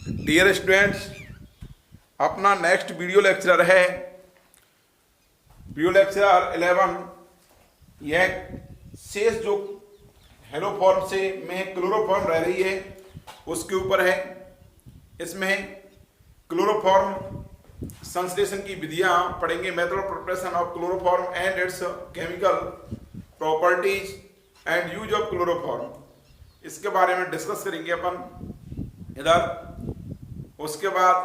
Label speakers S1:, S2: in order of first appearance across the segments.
S1: Dear students, अपना next video lecture है video lecture 11। यह शेष जो हेलोफॉर्म से में क्लोरोफॉर्म रह रही है उसके ऊपर है। इसमें क्लोरोफॉर्म संश्लेषण की विधियां पढ़ेंगे, method of preparation of chloroform and it's chemical properties and use of chloroform, इसके बारे में डिस्कस करेंगे अपन इधर। उसके बाद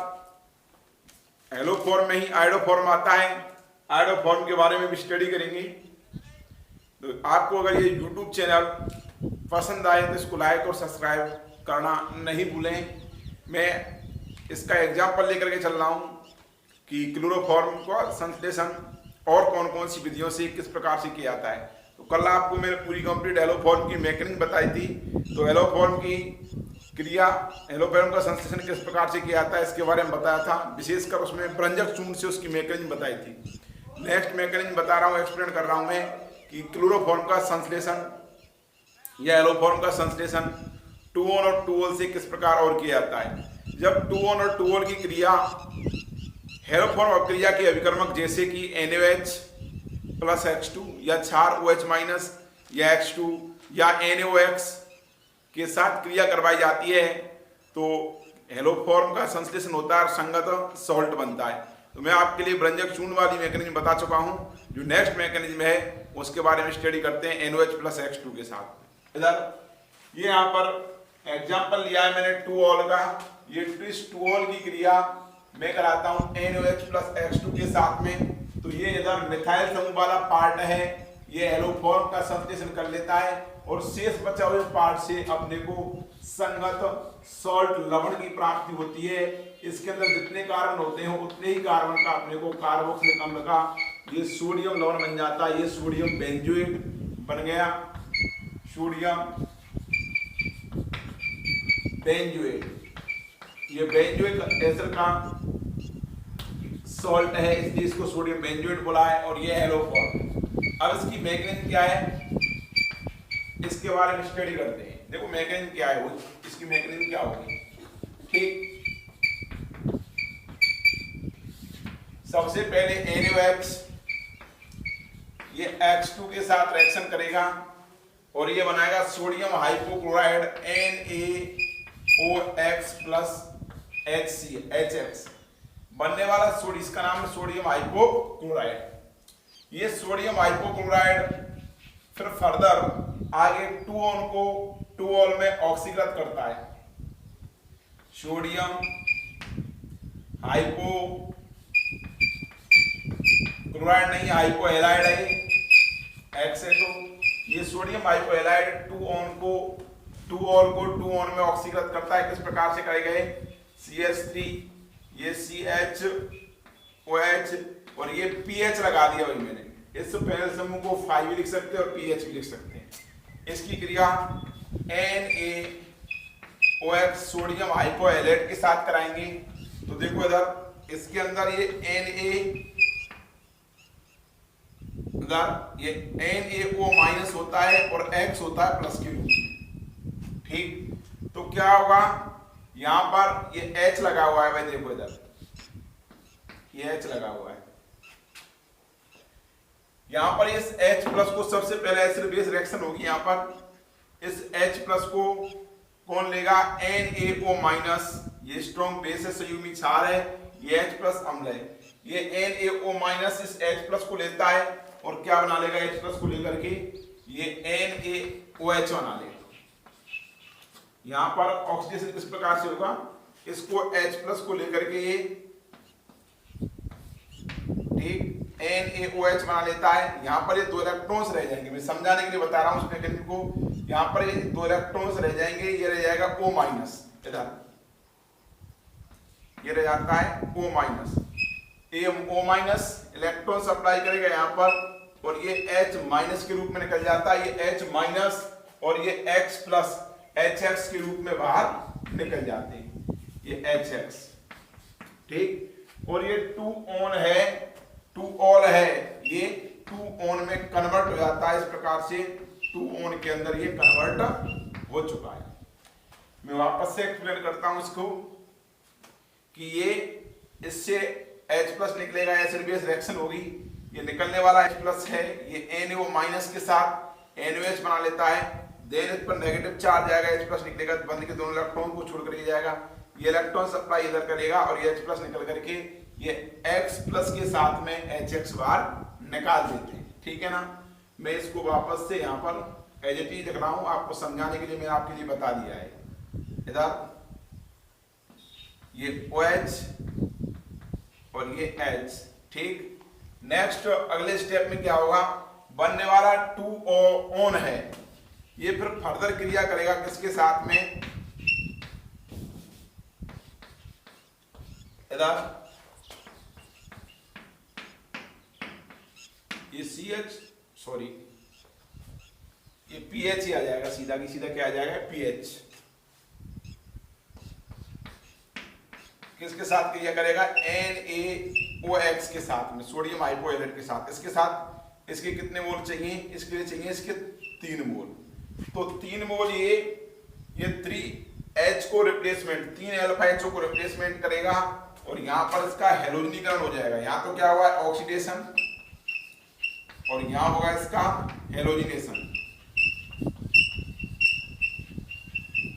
S1: हेलोफॉर्म में ही आयोडोफॉर्म आता है, आयोडोफॉर्म के बारे में भी स्टडी करेंगे। तो आपको अगर ये यूट्यूब चैनल पसंद आए तो इसको लाइक और सब्सक्राइब करना नहीं भूलें। मैं इसका एग्जाम्पल लेकर के चल रहा हूँ कि क्लोरोफॉर्म का संश्लेषण और कौन कौन सी विधियों से किस प्रकार से किया जाता है। तो कल आपको मैंने पूरी कंप्लीट हेलोफॉर्म की मैकेनिज्म बताई थी। तो हेलोफॉर्म की क्रिया, हेलोफॉर्म का संश्लेषण किस प्रकार से किया जाता है इसके बारे में बताया था, विशेषकर उसमें ब्रंजक चूर्ण से उसकी मैकेनिज्म बताई थी। नेक्स्ट मैकेनिज्म बता रहा हूँ, एक्सप्लेन कर रहा हूँ मैं कि क्लोरोफॉर्म का संश्लेषण या हेलोफॉर्म का संश्लेषण 2-on और 2-ol से किस प्रकार और किया जाता है। जब 2-on और 2-ol की क्रिया हेलोफॉर्म अभिक्रिया के अभिकर्मक जैसे कि NaOH प्लस H2 या क्षार OH- या H2 या NaOX के साथ क्रिया करवाई जाती है तो हेलोफॉर्म का संश्लेषण होता है और संगत सॉल्ट बनता है। तो मैं आपके लिए ब्रंजक चूर्ण वाली मैकेनिज्म बता चुका हूं। जो नेक्स्ट मैकेनिज्म है उसके बारे में स्टडी करते हैं NaOH प्लस H2 के साथ। इधर ये यहाँ पर एग्जाम्पल लिया है मैंने 2-ol का। ये इस 2-ol की क्रिया मैं कराता हूँ NaOH प्लस H2 के साथ में। तो ये इधर मिथाइल समूह वाला पार्ट है, ये हेलोफॉर्म का संश्लेषण कर लेता है और शेष बचा हुए पार्ट से अपने को संगत सॉल्ट लवण की प्राप्ति होती है। इसके अंदर जितने कार्बन होते हैं उतने ही कार्बन का अपने को कार्बोक्सिलिक अम्ल का ये सोडियम लवण बन जाता है। ये सोडियम बेंजोएट बन गया, सोडियम बेंजोएट। ये बेंजोइक एसिड का सॉल्ट है इसलिए इसको सोडियम बेंजोएट बोला है। और ये हेलोफॉर्म। अब इसकी मैकेनिज्म क्या है इसके बारे में स्टडी करते हैं। देखो मैकेनिज्म क्या है, वो इसकी मैकेनिज्म क्या होगी। ठीक, सबसे पहले NaOH ये H2 के साथ रिएक्शन करेगा और ये बनाएगा sodium hypochloride NaOX plus HX बनने वाला सोडियम, इसका नाम है सोडियम हाइपोक्लोराइड। ये सोडियम हाइपोक्लोराइड फिर फर्दर आगे 2-on को 2-ol में ऑक्सीकृत करता है। सोडियम हाइपोक्लोराइड नहीं, हाइपोहैलाइड है XHO। ये सोडियम हाइपोहैलाइड 2-ol को 2-on में ऑक्सीकृत करता है। किस प्रकार से करेगा, CH3 ये CHOH और ये pH लगा दिया भाई मैंने। इस पहले समूह को 5 भी लिख सकते हैं और pH भी लिख सकते हैं। इसकी क्रिया NaOH सोडियम हाइपोहैलाइड के साथ कराएंगे। तो देखो इधर इसके अंदर ये NaO- होता है और X होता है प्लस के रूप में। ठीक, तो क्या होगा, यहां पर ये H लगा हुआ है भाई, देखो इधर ये H लगा हुआ है। यहां पर इस H प्लस को सबसे पहले एसिड बेस रिएक्शन होगी। यहां पर इस H प्लस को कौन लेगा, NaO-, ये स्ट्रॉन्ग बेस है, संयुग्मी क्षार है, ये H प्लस अम्ल है। ये NaO- इस H प्लस को लेता है और क्या बना लेगा, H प्लस को लेकर के ये NaOH बना लेगा। यहां पर ऑक्सीडेशन किस प्रकार से होगा, इसको H प्लस को लेकर के ये ठीक NaOH बना लेता है। यहां पर ये 2 इलेक्ट्रॉन्स रह जाएंगे, मैं समझाने के लिए बता रहा हूं उस मैकेनिज्म को। यहां पर ये 2 इलेक्ट्रॉन्स रह जाएंगे, ये रह जाएगा O-, इधर ये रह जाता है O-। ये O- इलेक्ट्रॉन सप्लाई करेगा यहां पर और ये H- के रूप में निकल जाता है। ये H- और ये X प्लस HX के रूप में बाहर निकल जाते हैं, ये HX। ठीक, और ये 2-on है, 2-ol है, ये 2-on में कन्वर्ट हो जाता है। इस प्रकार से 2-on के अंदर ये कन्वर्ट हो चुका है। मैं वापस से एक्सप्लेन करता हूं इसको। कि ये इससे H प्लस निकलेगा, एसिड बेस रिएक्शन होगी, ये निकलने वाला H प्लस है, ये NaO माइनस के साथ NaOH बना लेता है, देन इस पर नेगेटिव चार्ज आएगा, H प्लस निकलेगा तो बंद के दोनों इलेक्ट्रॉन को छोड़ करके जाएगा, ये इलेक्ट्रॉन सप्लाई इधर करेगा और ये H प्लस निकल करके ये X प्लस के साथ में HX बार निकाल देते हैं। ठीक है ना, मैं इसको वापस से यहाँ पर एज इट इज लिख रहा हूँ, आपको समझाने के लिए मैंने आपके लिए बता दिया है। इधर ये OH और ये H, ठीक। नेक्स्ट अगले स्टेप में क्या होगा, बनने वाला 2O है, ये फिर फर्दर क्रिया करेगा किसके साथ में, इधर ये CH सॉरी ये PH ही आ जाएगा, सीधा की सीधा क्या आ जाएगा, PH। किसके साथ क्रिया करेगा, NaOX के साथ में, सोडियम हाइपोहैलेट के साथ। इसके साथ इसके कितने मोल चाहिए, इसके लिए चाहिए इसके 3 मोल, तो 3 मोल ये 3H को रिप्लेसमेंट, 3 अल्फा HO को रिप्लेसमेंट करेगा और यहाँ पर इसका हेलोजनीकरण हो जाएगा। यहाँ तो क्या हुआ, ऑक्सीडेशन, और यहाँ होगा इसका हेलोजिनेशन।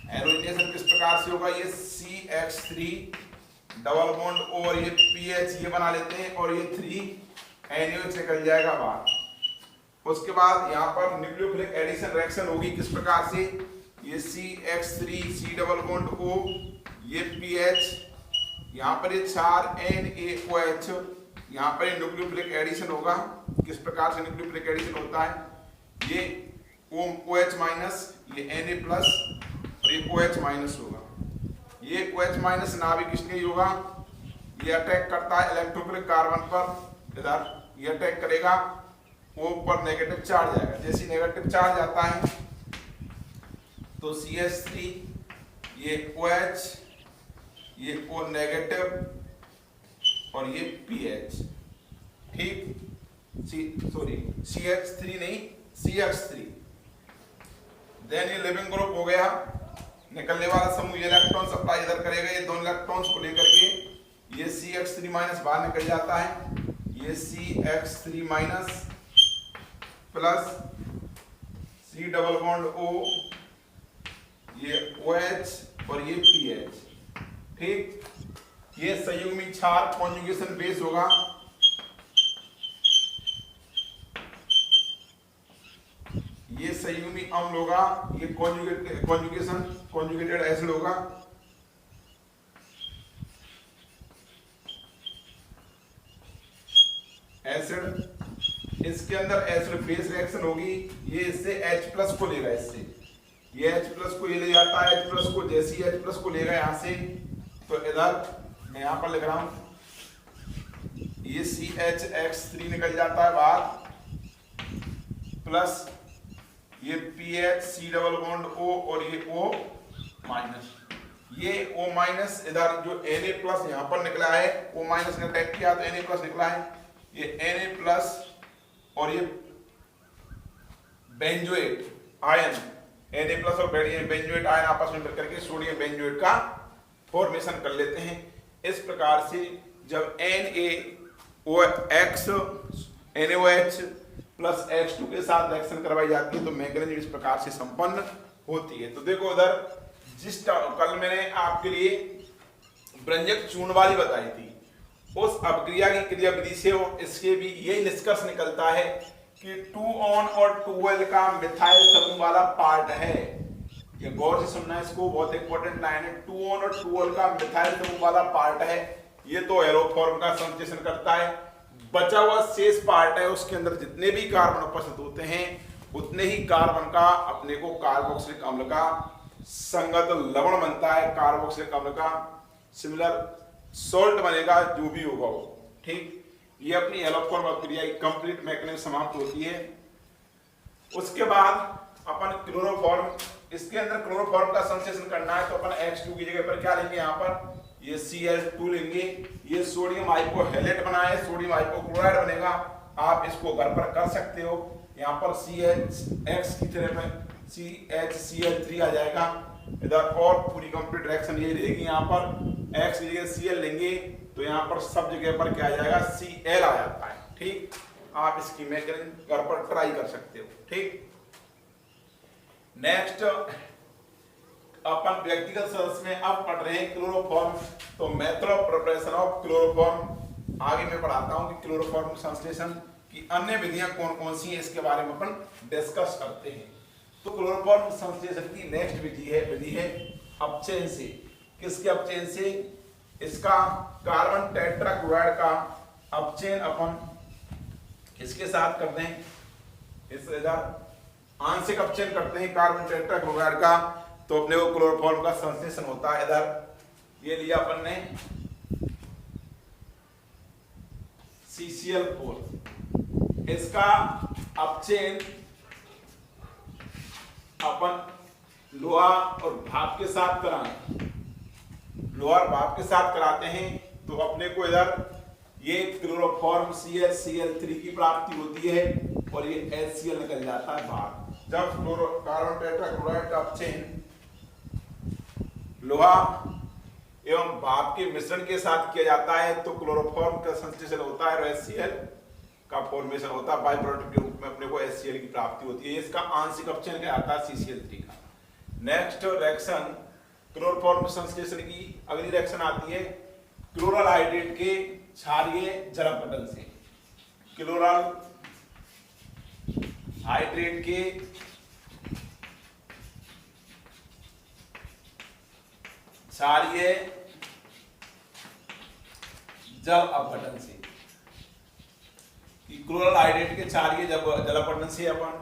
S1: हेलोजिनेशन किस प्रकार से होगा, ये CH3 डबल बॉन्ड और ये PH ये बना लेते हैं और ये 3NaOH निकल जाएगा बाहर। उसके बाद यहाँ पर न्यूक्लियोफिलिक एडिशन रिएक्शन होगी किस प्रकार से, ये CH3 C double bond O, ये PH, यहाँ पर ये 4 NaOH, यहाँ पर ये न्यूक्लियोफिलिक एडिशन होगा। किस प्रकार से न्यूक्लियोफिलिक एडिशन होता है, ये OH माइनस, ये Na प्लस और ये OH माइनस होगा। ये OH माइनस नाभिक इसलिए होगा, ये अटैक करता है इलेक्ट्रोफिलिक कार्बन पर, इधर ये अटैक करेगा, O पर नेगेटिव चार्ज आएगा, जैसे नेगेटिव चार्ज आता है तो CH3 ये OH, ये O नेगेटिव और ये PH, ठीक। CH3 नहीं, CH3। देन ये लिविंग ग्रुप हो गया, निकलने वाला समूह, ये इलेक्ट्रॉन सप्लाई इधर करेगा, ये दोनों इलेक्ट्रॉन्स को लेकर के ये CH3 माइनस बाहर निकल जाता है, ये CH3 minus plus C double bond O, ये OH और ये PH, ठीक। ये संयुग्मी क्षार कॉन्जुगेशन बेस होगा, ये संयुग्मी अम्ल होगा, ये कॉन्जुगेटेड एसिड होगा, एसिड। इसके अंदर एसिड बेस रिएक्शन होगी, ये इससे H प्लस को लेगा, इससे ये H प्लस को ये ले जाता है, H प्लस को, जैसे ही H प्लस को लेगा यहाँ से, तो इधर मैं यहाँ पर लिख रहा हूं, ये CHX3 निकल जाता है बाहर, प्लस ये PH C double bond O और ये O माइनस, ये O माइनस इधर जो Na प्लस यहाँ पर निकला है, O माइनस ने अटैक किया तो Na प्लस निकला है, ये Na प्लस और ये बेंजोएट आयन, Na प्लस और बेंजोएट आयन आपस में मिलकर के सोडियम बेंजोएट का फॉर्मेशन कर लेते हैं। इस प्रकार से जब NaOH प्लस H2 के साथ रिएक्शन करवाई जाती है तो मैकेनिज्म इस प्रकार से संपन्न होती है। तो देखो उधर जिस कल मैंने आपके लिए व्यंजक चूर्ण वाली बताई थी, उस अपक्रिया की क्रिया विधि से इसके भी यही निष्कर्ष निकलता है कि 2On और 2L का मिथाइल समूह वाला पार्ट है। ये गौर से सुनना, इसको बहुत इंपॉर्टेंट लाइन है। 2On और 2L का मिथाइल समूह वाला पार्ट है, ये तो एरो फॉर्म का संश्लेषण करता है। बचा हुआ शेष पार्ट है, उसके अंदर जितने भी कार्बन उपस्थित होते हैं उतने ही कार्बन का अपने को कार्बोक्सिलिक अम्ल का संगत लवण बनता है, कार्बोक्सिलिक अम्ल का सिमिलर सॉल्ट बनेगा, जो भी होगा वो, ठीक। ये अपनी एलोफॉर्म अपक्रिया की कंप्लीट मैकेनिज्म समाप्त होती है। उसके बाद अपन क्लोरोफॉर्म, इसके अंदर क्लोरोफॉर्म का संश्लेषण करना है तो अपन H2 की जगह पर क्या लेंगे, यहाँ पर ये Cl2 लेंगे। ये सोडियम हाइपोहैलेट बना है, सोडियम हाइपोक्लोराइड बनेगा। आप इसको घर पर कर सकते हो। यहाँ पर CHX की तरह में CHCl3 आ जाएगा इधर, और पूरी कंप्लीट रिएक्शन ये रहेगी। यहाँ पर X की जगह Cl लेंगे तो यहाँ पर सब जगह पर क्या आ जाएगा, Cl आ जाता है। ठीक, आप इसकी मैकेनिज्म घर पर ट्राई कर सकते हो। ठीक, नेक्स्ट अपन व्यक्तिगत सदस्य में अब पढ़ रहे हैं क्लोरोफॉर्म। तो method of preparation of chloroform आगे मैं पढ़ाता हूं कि क्लोरोफॉर्म संश्लेषण की अन्य विधियां कौन कौन सी हैं, इसके बारे में अपन डिस्कस करते हैं। तो क्लोरोफॉर्म संश्लेषण की नेक्स्ट विधि है अपचयन से। किसके अपचयन से? इसका कार्बन टेट्राक्लोराइड का अपचयन अपन इसके साथ करते हैं, इस आंशिक अपचयन करते हैं कार्बन टेट्राक्लोराइड का, तो अपने को क्लोरोफॉर्म का संश्लेषण होता है। इधर ये लिया अपन ने CCl4, इसका अपचयन अपन लोहा और भाप के साथ कराते हैं, तो अपने को इधर ये क्लोरोफॉर्म ClCl3 की प्राप्ति होती है और ये HCl निकल जाता है बाहर। जब कार्बन टेट्राक्लोराइड का अपचयन लोहा एवं भाप के मिश्रण के साथ किया जाता है तो क्लोरोफॉर्म का संश्लेषण होता है और HCl का फॉर्मेशन होता है। बाय प्रोडक्ट के रूप में अपने को HCl की प्राप्ति होती है। इसका आंशिक अपचयन क्या आता है, CCl3 का। नेक्स्ट रिएक्शन क्लोरोफॉर्म संश्लेषण की अगली रिएक्शन आती है क्लोरल हाइड्रेट के क्षारीय जलापटन से। क्लोरल हाइड्रेट के क्षारीय जल अपघटन से। क्लोरल हाइड्रेट के क्षारीय जल अपघटन से अपन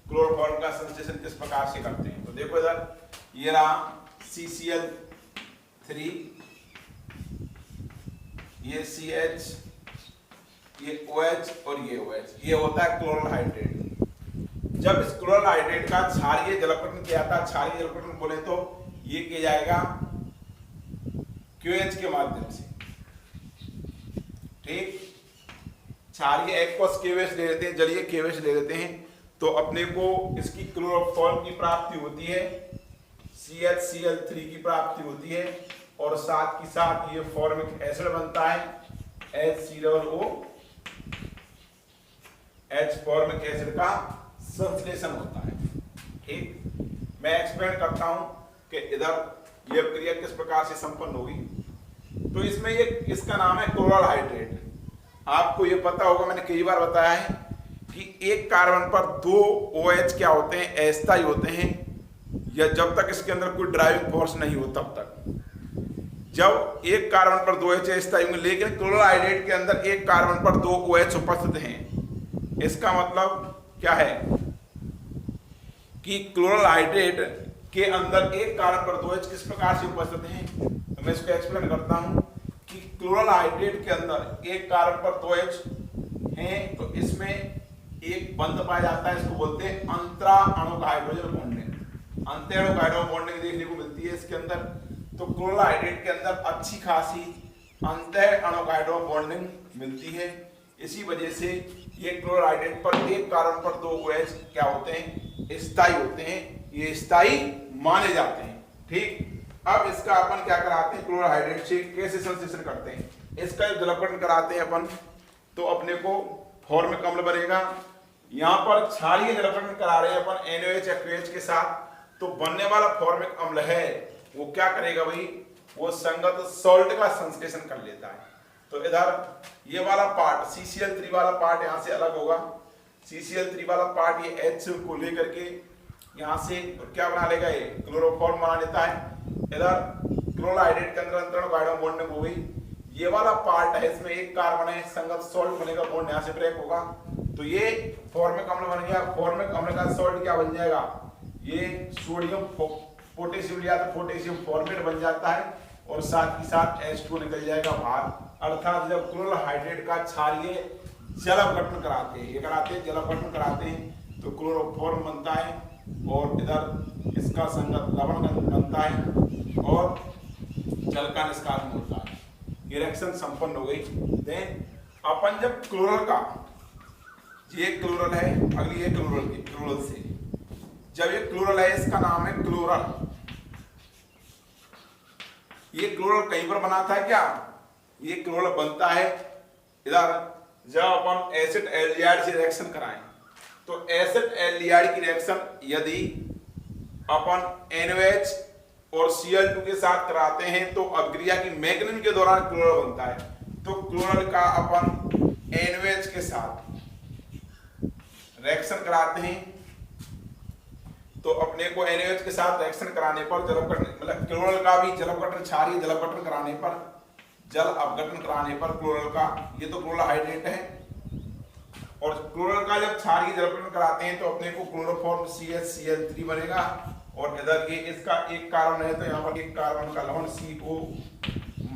S1: क्लोरोफॉर्म का संश्लेषण किस प्रकार से करते हैं। तो देखो इधर ये रहा CCl3, ये CH, ये OH और ये OH, ये होता है क्लोरल हाइड्रेट। जब इस क्लोरल हाइड्रेट का क्षारीय जल अपघटन किया जाता है, क्षारीय जल अपघटन बोले तो ये किया जाएगा QH के माध्यम से। ठीक, क्षारीय एक्वस KOH ले लेते हैं, जलीय KOH ले लेते हैं, तो अपने को इसकी क्लोरोफॉर्म की प्राप्ति होती है, CHCl3 की प्राप्ति होती है और साथ ही साथ ये फॉर्मिक एसिड बनता है HCOO, H फॉर्मिक एसिड का संश्लेषण होता है। ठीक, मैं एक्सप्लेन करता हूं कि इधर यह क्रिया किस प्रकार से संपन्न होगी। तो इसमें ये इसका नाम है क्लोरल हाइड्रेट। आपको ये पता होगा, मैंने कई बार बताया है कि एक कार्बन पर 2 OH क्या होते हैं, अस्थायी होते हैं, या जब तक इसके अंदर कोई ड्राइविंग फोर्स नहीं हो तब तक। जब एक कार्बन पर 2 OH अस्थायी होंगे, लेकिन क्लोरल हाइड्रेट के अंदर एक कार्बन पर 2 OH उपस्थित हैं, इसका मतलब क्या है कि क्लोरल हाइड्रेट के अंदर एक कार्बन पर 2 OH किस प्रकार से उपस्थित हैं। तो मैं इसको एक्सप्लेन करता हूं कि क्लोरल हाइड्रेट के अंदर एक कार्बन पर 2 OH हैं, तो इसमें एक बंध पाया जाता है, इसको बोलते हैं अंतरा अणु का हाइड्रोजन बॉन्डिंग। अंतर अणु हाइड्रोजन बॉन्डिंग देखने को मिलती है इसके अंदर। तो क्लोरल हाइड्रेट के अंदर अच्छी खासी अंतर अणु हाइड्रोजन बॉन्डिंग मिलती है। इसी वजह से ये क्लोरल हाइड्रेट पर एक कार्बन पर 2 OH क्या होते हैं, स्थायी होते हैं, ये स्थायी माने जाते हैं। ठीक, अब इसका अपन क्या कराते हैं, क्लोरल हाइड्रेट से कैसे संश्लेषण करते हैं, इसका जल अपघटन कराते हैं अपन, तो अपने को फॉर्मिक अम्ल बनेगा। यहाँ पर क्षारीय जल अपघटन करा रहे हैं अपन NaOH या QH के साथ, तो बनने वाला फॉर्मिक अम्ल है वो क्या करेगा भाई, वो संगत सॉल्ट का संश्लेषण कर लेता है। तो इधर ये वाला पार्ट CCl3 वाला पार्ट यहाँ से अलग होगा। CCl3 वाला पार्ट ये H को लेकर के यहाँ से क्या बना लेगा, ये क्लोरोफॉर्म बना लेता है। इधर क्लोरल हाइड्रेट के अंदर अंतरण हाइड्रोजन बॉन्डिंग हो गई। ये वाला पार्ट है, इसमें एक कार्बन है, संगत सॉल्ट बनेगा, बॉन्ड यहाँ से ब्रेक होगा, तो ये फॉर्मिक अम्ल बन गया। फॉर्मिक अम्ल का सॉल्ट क्या बन जाएगा, ये सोडियम पोटेशियम लिया तो पोटेशियम फॉर्मेट बन जाता है और साथ ही साथ H2 निकल जाएगा बाहर। अर्थात जब क्लोरल हाइड्रेट का क्षारीय जल अपघटन कराते हैं, ये कराते हैं जल अपघटन कराते हैं, तो क्लोरोफॉर्म बनता है और इधर इसका संगत लवण बनता है और जल का निष्कासन होता है। ये रिएक्शन संपन्न हो गई। देन अपन जब क्लोरल का, ये क्लोरल है, अगली है क्लोरल से, जब ये क्लोरल है, इसका नाम है क्लोरल ये क्लोरल कहीं पर बना था क्या? ये क्लोरल बनता है इधर जब अपन एसिड एल्डिहाइड से रिएक्शन कराएं। तो एसिड एल्डिहाइड की रिएक्शन यदि अपन NaOH और Cl2 के साथ कराते हैं तो अभिक्रिया की मैकेनिज्म के दौरान क्लोरल बनता है। तो क्लोरल का अपन NaOH के साथ रिएक्शन कराते हैं तो अपने को NaOH के साथ रिएक्शन कराने पर जल अपघटन, मतलब क्लोरल का भी जल अपघटन, क्षारीय जल अपघटन कराने पर, जल अपघटन कराने पर क्लोरल का, ये तो क्लोरल हाइड्रेट है, और क्लोरल का जब क्षारीय जल अपघटन कराते हैं तो अपने को क्लोरोफॉर्म CH Cl3 बनेगा। और इधर ये इसका एक कार्बन है तो यहाँ पर एक कार्बन का लवण CO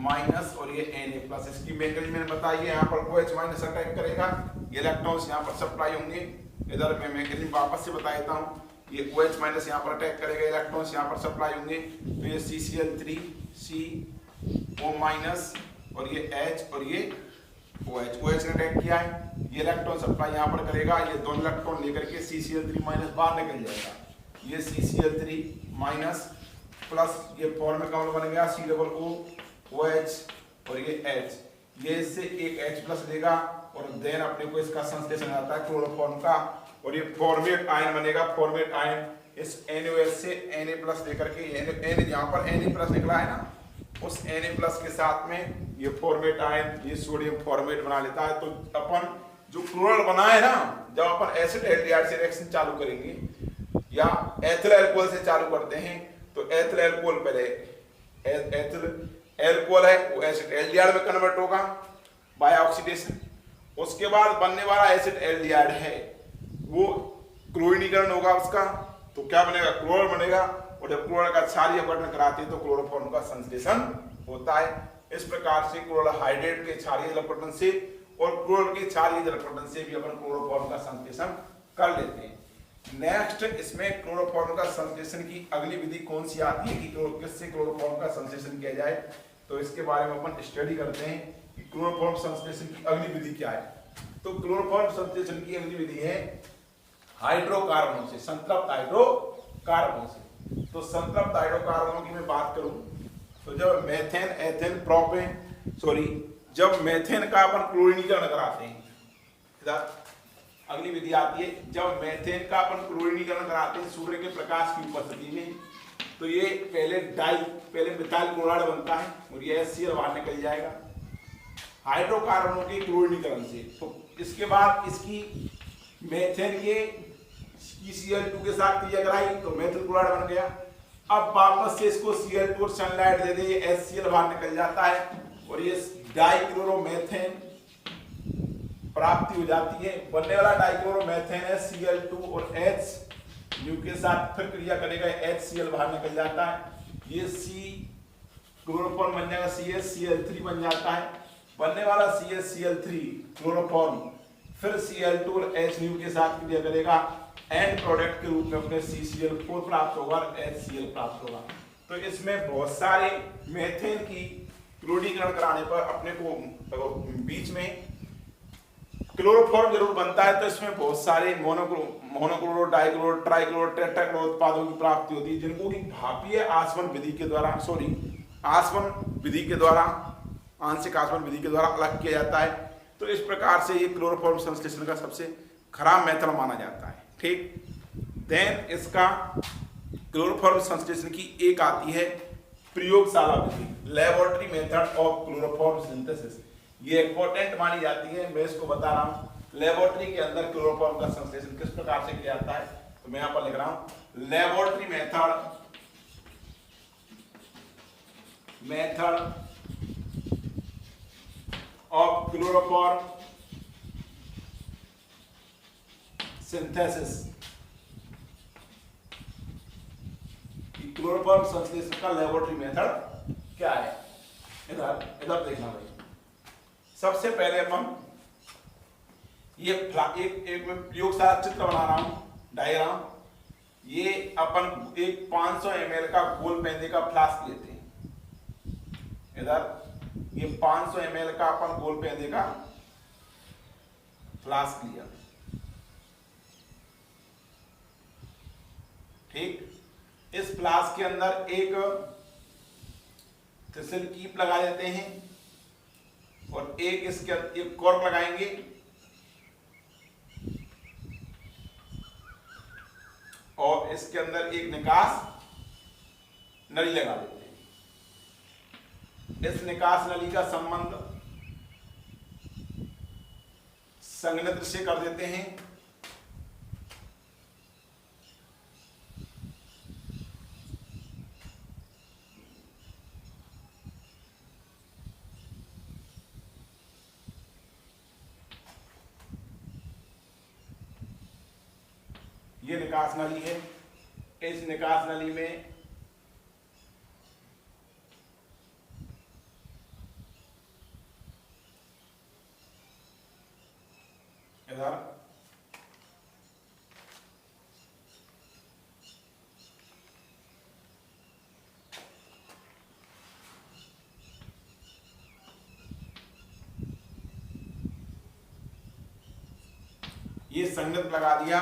S1: माइनस और ये Na प्लस। इसकी मैकेनिज्म मैंने बताई है, यहाँ पर OH माइनस अटैक करेगा, ये इलेक्ट्रॉन्स यहाँ पर सप्लाई होंगे। इधर मैं मैकेनिज्म वापस से बता देता हूँ, ये OH माइनस यहाँ पर अटैक करेगा, इलेक्ट्रॉन्स यहाँ पर सप्लाई होंगे, तो ये CCl3 CO माइनस और ये H और ये OH ने अटैक किया है, ये इलेक्ट्रॉन सप्लाई यहाँ पर करेगा, ये दोनों इलेक्ट्रॉन लेकर के CCl3 माइनस बाहर निकल जाएगा, ये CCl3 माइनस प्लस ये फॉर्म का बन गया COOH और ये H, ये इससे एक H प्लस देगा और देन अपने को इसका संश्लेषण आता है क्लोरोफॉर्म का, और ये फॉर्मेट आयन बनेगा। फॉर्मेट आयन इस NaOH से Na प्लस देकर के यहाँ पर Na प्लस निकला है ना, उस Na प्लस के साथ में ये फॉर्मेट आयन ये सोडियम फॉर्मेट बना लेता है। तो अपन जो क्लोरल बना है ना, जब अपन एसिड एल्डिहाइड से रिएक्शन चालू करेंगे या एथिल अल्कोहल से चालू करते हैं तो एथिल अल्कोहल पहले एथिल अल्कोहल है वो एसिड एल्डिहाइड में कन्वर्ट होगा बाय ऑक्सीडेशन, उसके बाद बनने वाला एसिड एल्डिहाइड है वो क्लोरीनीकरण होगा उसका, तो क्या बनेगा? क्लोरल बनेगा, और जब क्लोरल का क्षारीय अपघटन कराते हैं तो क्लोरोफॉर्म का संश्लेषण होता है। इस प्रकार से क्लोरल हाइड्रेट के क्षारीय जल अपघटन से और क्लोरल के क्षारीय जल अपघटन से भी अपन क्लोरोफॉर्म का संश्लेषण कर लेते हैं। नेक्स्ट इसमें क्लोरोफॉर्म का संश्लेषण की अगली विधि कौन सी आती है कि किससे क्लोरोफॉर्म का संश्लेषण किया जाए, तो इसके बारे में अपन स्टडी करते हैं कि क्लोरोफॉर्म संश्लेषण की अगली विधि क्या है। तो क्लोरोफॉर्म संश्लेषण की अगली विधि है हाइड्रोकार्बनों से, संतृप्त हाइड्रोकार्बनों से। तो संतृप्त हाइड्रोकार्बनों की मैं बात करूं तो जब मेथेन, एथेन, प्रोपेन, जब मेथेन का अपन क्लोरीनीकरण कराते हैं, अगली विधि आती है जब मेथेन का अपन क्लोरीनीकरण कराते हैं सूर्य के प्रकाश की उपस्थिति में, तो ये पहले मिथाइल क्लोराइड बनता है और ये HCl बाहर निकल जाएगा हाइड्रोकार्बनों के क्लोरीनीकरण से। तो इसके बाद इसकी मेथेन के Cl2 के साथ क्रिया कराई तो मेथिल क्लोराइड बन गया। अब वापस से इसको Cl2 और सनलाइट दे दे, ये HCl बाहर निकल जाता है और ये डाइक्लोरोमेथेन प्राप्ति हो जाती है। बनने वाला डाइक्लोरोमेथेन है Cl2 और H के साथ फिर क्रिया करेगा, HCl बाहर निकल जाता है, ये C क्लोरोफॉर्म बन जाएगा, CH Cl3 बन जाता है। बनने वाला CH Cl3 क्लोरोफॉर्म फिर Cl2 और H के साथ क्रिया करेगा, एंड प्रोडक्ट के रूप में अपने CCl4 प्राप्त होगा और HCl प्राप्त होगा। तो इसमें बहुत सारे मेथेन की क्लोरीनीकरण कराने पर अपने को बीच में क्लोरोफॉर्म जरूर बनता है, तो इसमें बहुत सारे मोनोक्लोरो, डाइक्लोरो, ट्राइक्लोरो, टेट्राक्लोरो उत्पादों की प्राप्ति होती है, जिनको कि भापीय आसवन विधि के द्वारा आसवन विधि के द्वारा आंशिक आसवन विधि के द्वारा अलग किया जाता है। तो इस प्रकार से ये क्लोरोफॉर्म संश्लेषण का सबसे खराब मेथड माना जाता है। ठीक, देन इसका क्लोरोफॉर्म संश्लेषण की एक आती है प्रयोगशाला विधि, laboratory method of chloroform synthesis. ये इंपॉर्टेंट मानी जाती है, मैं इसको बता रहा हूं लेबोरेटरी के अंदर क्लोरोफॉर्म का संश्लेषण किस प्रकार से किया जाता है। तो मैं यहां पर लिख रहा हूं laboratory method of chloroform synthesis. Chloroform संश्लेषण का लेबोरेटरी मेथड क्या है, इधर देखना भाई। सबसे पहले अपन ये एक प्रयोगशाला चित्र बना रहा हूं, डायग्राम। ये अपन एक 500 ml का गोल पेंदे का फ्लास्क लेते हैं। इधर ये 500 ml का अपन गोल पेंदे का फ्लास्क लिया, ठीक। इस फ्लास्क के अंदर एक थ्रिसल कीप लगा देते हैं और एक इसके एक कॉर्क लगाएंगे और इसके अंदर एक निकास नली लगा देते हैं। इस निकास नली का संबंध संघनित्र से कर देते हैं। ये निकास नली है। इस निकास नली में इधर ये संगत लगा दिया।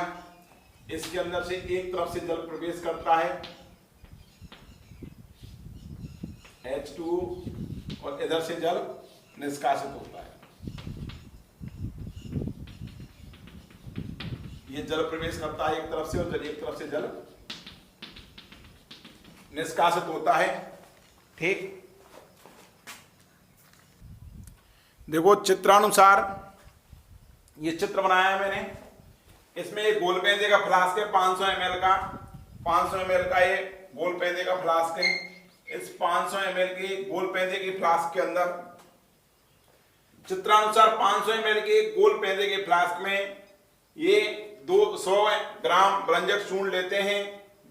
S1: इसके अंदर से एक तरफ से जल प्रवेश करता है H2 और इधर से जल निष्कासित होता है। ये जल प्रवेश करता है एक तरफ से और जल एक तरफ से जल निष्कासित होता है। ठीक, देखो चित्रानुसार ये चित्र बनाया है मैंने। इसमें एक गोल पेंदे का फ्लास्क है 500 ml का। 500 ml का ये गोल पेंदे का फ्लास्क है। इस 500 ml के गोल पेंदे की फ्लास्क के अंदर चित्रानुसार 500 ml के गोल पेंदे के फ्लास्क में ये 200 ग्राम रंजक चूर्ण लेते हैं,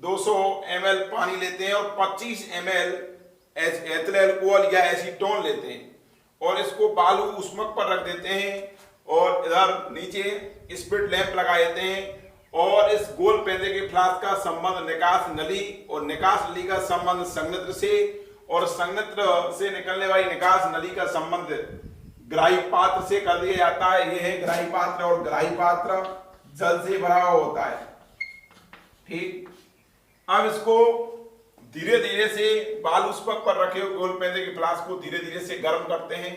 S1: 200 ml पानी लेते हैं और 25 ml एथिल अल्कोहल या एसीटोन लेते हैं और इसको बालू उष्मक पर रख देते हैं और इधर नीचे स्पिरिट लैंप लगा देते हैं और इस गोल पेंदे के फ्लास्क का संबंध निकास नली और निकास नली का संबंध संघनित्र से और संघनित्र से निकलने वाली निकास नली का संबंध ग्राही पात्र से कर दिया जाता है। यह है ग्राही पात्र और ग्राही पात्र जल से भरा हुआ होता है। ठीक, अब इसको धीरे धीरे से बाल उष्मक पर रखे हुए गोल पेंदे के फ्लास्क को धीरे धीरे से गर्म करते हैं।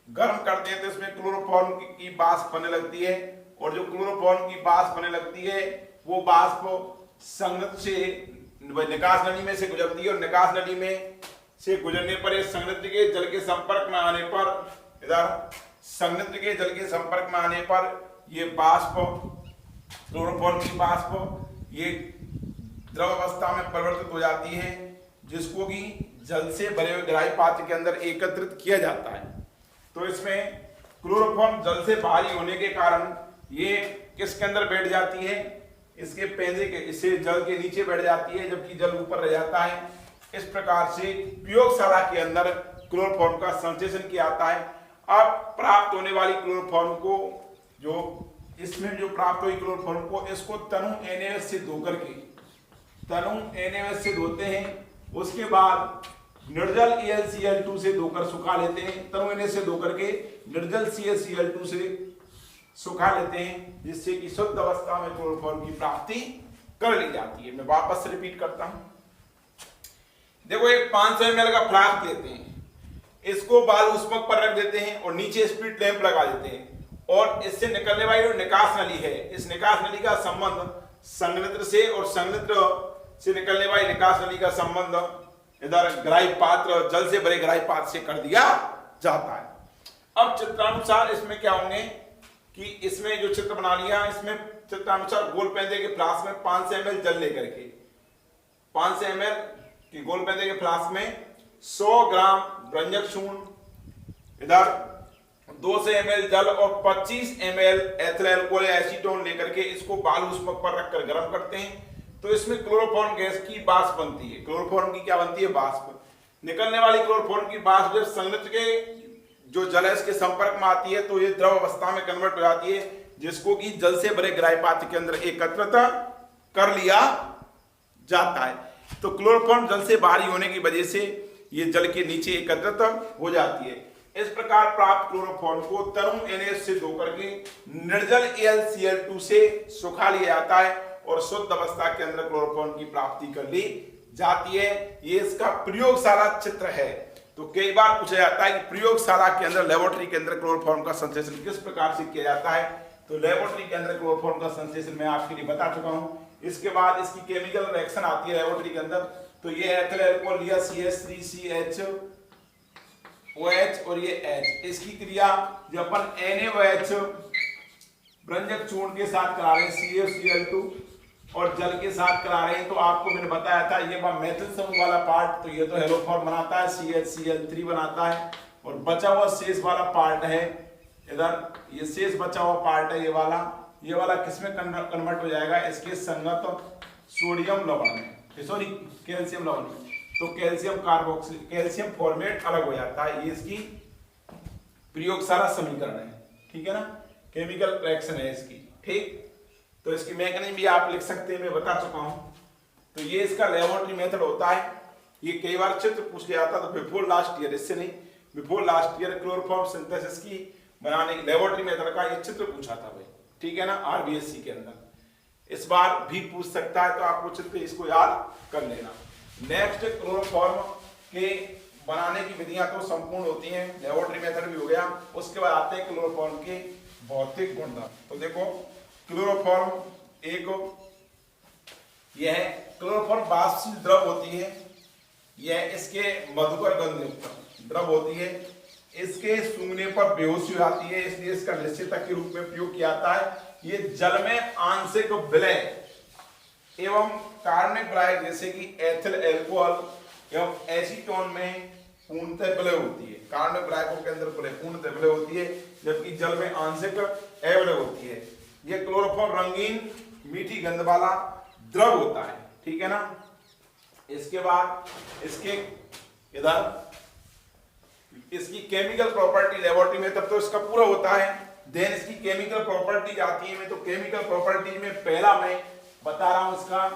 S1: गर्म करते हैं तो इसमें क्लोरोफॉर्म की वाष्प बनने लगती है और जो क्लोरोफॉर्म की वाष्प बनने लगती है वो वाष्प संघनित्र से निकास नली में से गुजरती है और निकास नली में से गुजरने पर इस संघनित्र के जल के संपर्क में आने पर इधर संघनित्र के जल के संपर्क में आने पर ये वाष्प क्लोरोफॉर्म की वाष्प ये द्रव अवस्था में परिवर्तित हो जाती है जिसको कि जल से भरे हुए ग्राही पात्र के अंदर एकत्रित किया जाता है। तो इसमें क्लोरोफॉर्म जल से भारी होने के कारण ये किसके अंदर बैठ जाती है, इसके पेंदे के इससे जल के नीचे बैठ जाती है जबकि जल ऊपर रह जाता है। इस प्रकार से प्रयोगशाला के अंदर क्लोरोफॉर्म का संश्लेषण किया जाता है। अब प्राप्त होने वाली क्लोरोफॉर्म को जो इसमें जो प्राप्त हुई क्लोरोफॉर्म को इसको तनु NaOH से धोकर के तनु NaOH से धोते हैं। उसके बाद निर्जल AlCl2 से धोकर सुखा लेते हैं। तनु Na से धोकर के निर्जल CaCl2 से सुखा लेते हैं जिससे कि शुद्ध अवस्था में क्लोरोफॉर्म की प्राप्ति कर ली जाती है। मैं वापस रिपीट करता हूं। देखो एक 500 ml का फ्लास्क लेते हैं, इसको बाल उष्मक पर रख देते हैं और नीचे स्पिरिट लैंप लगा देते हैं और इससे निकलने वाली जो निकास नली है इस निकास नली का संबंध संघनित्र से और संघनित्र से निकलने वाली निकास नली का संबंध इधर ग्राही पात्र जल से भरे ग्राही पात्र से कर दिया जाता है। अब चित्रानुसार इसमें क्या होंगे कि इसमें जो चित्र बना लिया इसमें चित्रानुसार गोल पेंदे के फ्लास्क में 500 ml जल लेकर के 500 ml की गोल पेंदे के फ्लास्क में 100 ग्राम रंजक चूर्ण इधर 200 ml जल और 25 ml एथिल अल्कोहल या एसीटोन लेकर के इसको बाल उष्मक पर रखकर गर्म करते हैं। तो इसमें क्लोरोफॉर्म गैस की वाष्प बनती है। क्लोरोफॉर्म की क्या बनती है? वाष्प। निकलने वाली क्लोरोफॉर्म की वाष्प जब संघनित्र के जो जल है इसके संपर्क में आती है तो ये द्रव अवस्था में कन्वर्ट हो जाती है जिसको कि जल से भरे ग्राही पात्र के अंदर एकत्रित कर लिया जाता है। तो क्लोरोफॉर्म जल से भारी होने की वजह से ये जल के नीचे एकत्रित हो जाती है। इस प्रकार प्राप्त क्लोरोफॉर्म को तनु NaOH से धोकर के निर्जल AlCl2 से सुखा लिया जाता है और शुद्ध अवस्था के अंदर क्लोरोफॉर्म की प्राप्ति कर ली जाती है। ये इसका प्रयोगशाला चित्र है। तो कई बार पूछा जाता है कि प्रयोगशाला के अंदर, लेबोरेटरी के अंदर क्लोरोफॉर्म का संश्लेषण किस प्रकार से किया जाता है। तो लेबोरेटरी के अंदर क्लोरोफॉर्म का संश्लेषण मैं आपके लिए बता चुका हूं। इसके बाद इसकी केमिकल रिएक्शन आती है लेबोरेटरी के अंदर। तो ये एथिल अल्कोहल लिया CH3CHOH और ये H, इसकी क्रिया जो अपन NaOH व्यंजक चूर्ण के साथ करा रहे हैं CaCl2 और जल के साथ करा रहे हैं। तो आपको मैंने बताया था ये मेथिल समूह वाला पार्ट, तो ये तो हेलोफॉर्म बनाता है, CHCl3 बनाता है, और बचा हुआ शेष वाला पार्ट है इधर, ये शेष बचा हुआ पार्ट है ये वाला किसमें कन्वर्ट हो जाएगा, इसके संगत सोडियम लवण में, सॉरी कैल्शियम लवण में। तो कैल्शियम कार्बोक्सिल, कैल्शियम फॉर्मेट अलग हो जाता है। ये इसकी प्रयोगशाला समीकरण है, ठीक है ना, केमिकल रिएक्शन है इसकी, ठीक। तो इसकी मैकेनिज्म भी आप लिख सकते हैं, मैं बता चुका हूं। तो ये इसका लेबोरेटरी मेथड होता है। ये कई बार चित्र पूछ लिया था, तो बिफोर लास्ट ईयर, इससे नहीं, before last year chloroform synthesis की बनाने की लेबोरेटरी मेथड का ये चित्र पूछा था भाई, ठीक है ना, RBSc के अंदर। इस बार भी पूछ सकता है, तो आपको चित्र इसको याद कर लेना। नेक्स्ट, क्लोरोफॉर्म के बनाने की विधियां तो संपूर्ण होती हैं, लेबोरेटरी मेथड भी हो गया। उसके बाद आते हैं क्लोरोफॉर्म के भौतिक गुणधर्म। तो देखो क्लोरोफॉर्म एक यह क्लोरोफॉर्म वाष्पशील द्रव होती है, यह इसके मधुकर गंध युक्त द्रव होती है, इसके सूंघने पर बेहोशी हो जाती है, इसलिए इसका निश्चेतक के रूप में प्रयोग किया जाता है। ये जल में आंशिक विलय एवं कार्बनिक विलायक जैसे कि एथिल अल्कोहल एवं एसीटोन में पूर्णतः विलय होती है। कार्बनिक विलायकों के अंदर पूर्णतः विलय होती है, जबकि जल में आंशिक अविलय होती है। यह क्लोरोफॉर्म रंगीन मीठी गंध वाला द्रव होता है, ठीक है ना। इसके बाद इसके इधर इसकी केमिकल प्रॉपर्टी लेबोरेटरी में तब तो इसका पूरा होता है। देन इसकी केमिकल प्रॉपर्टीज आती है। मैं तो केमिकल प्रॉपर्टीज में पहला मैं बता रहा हूं इसका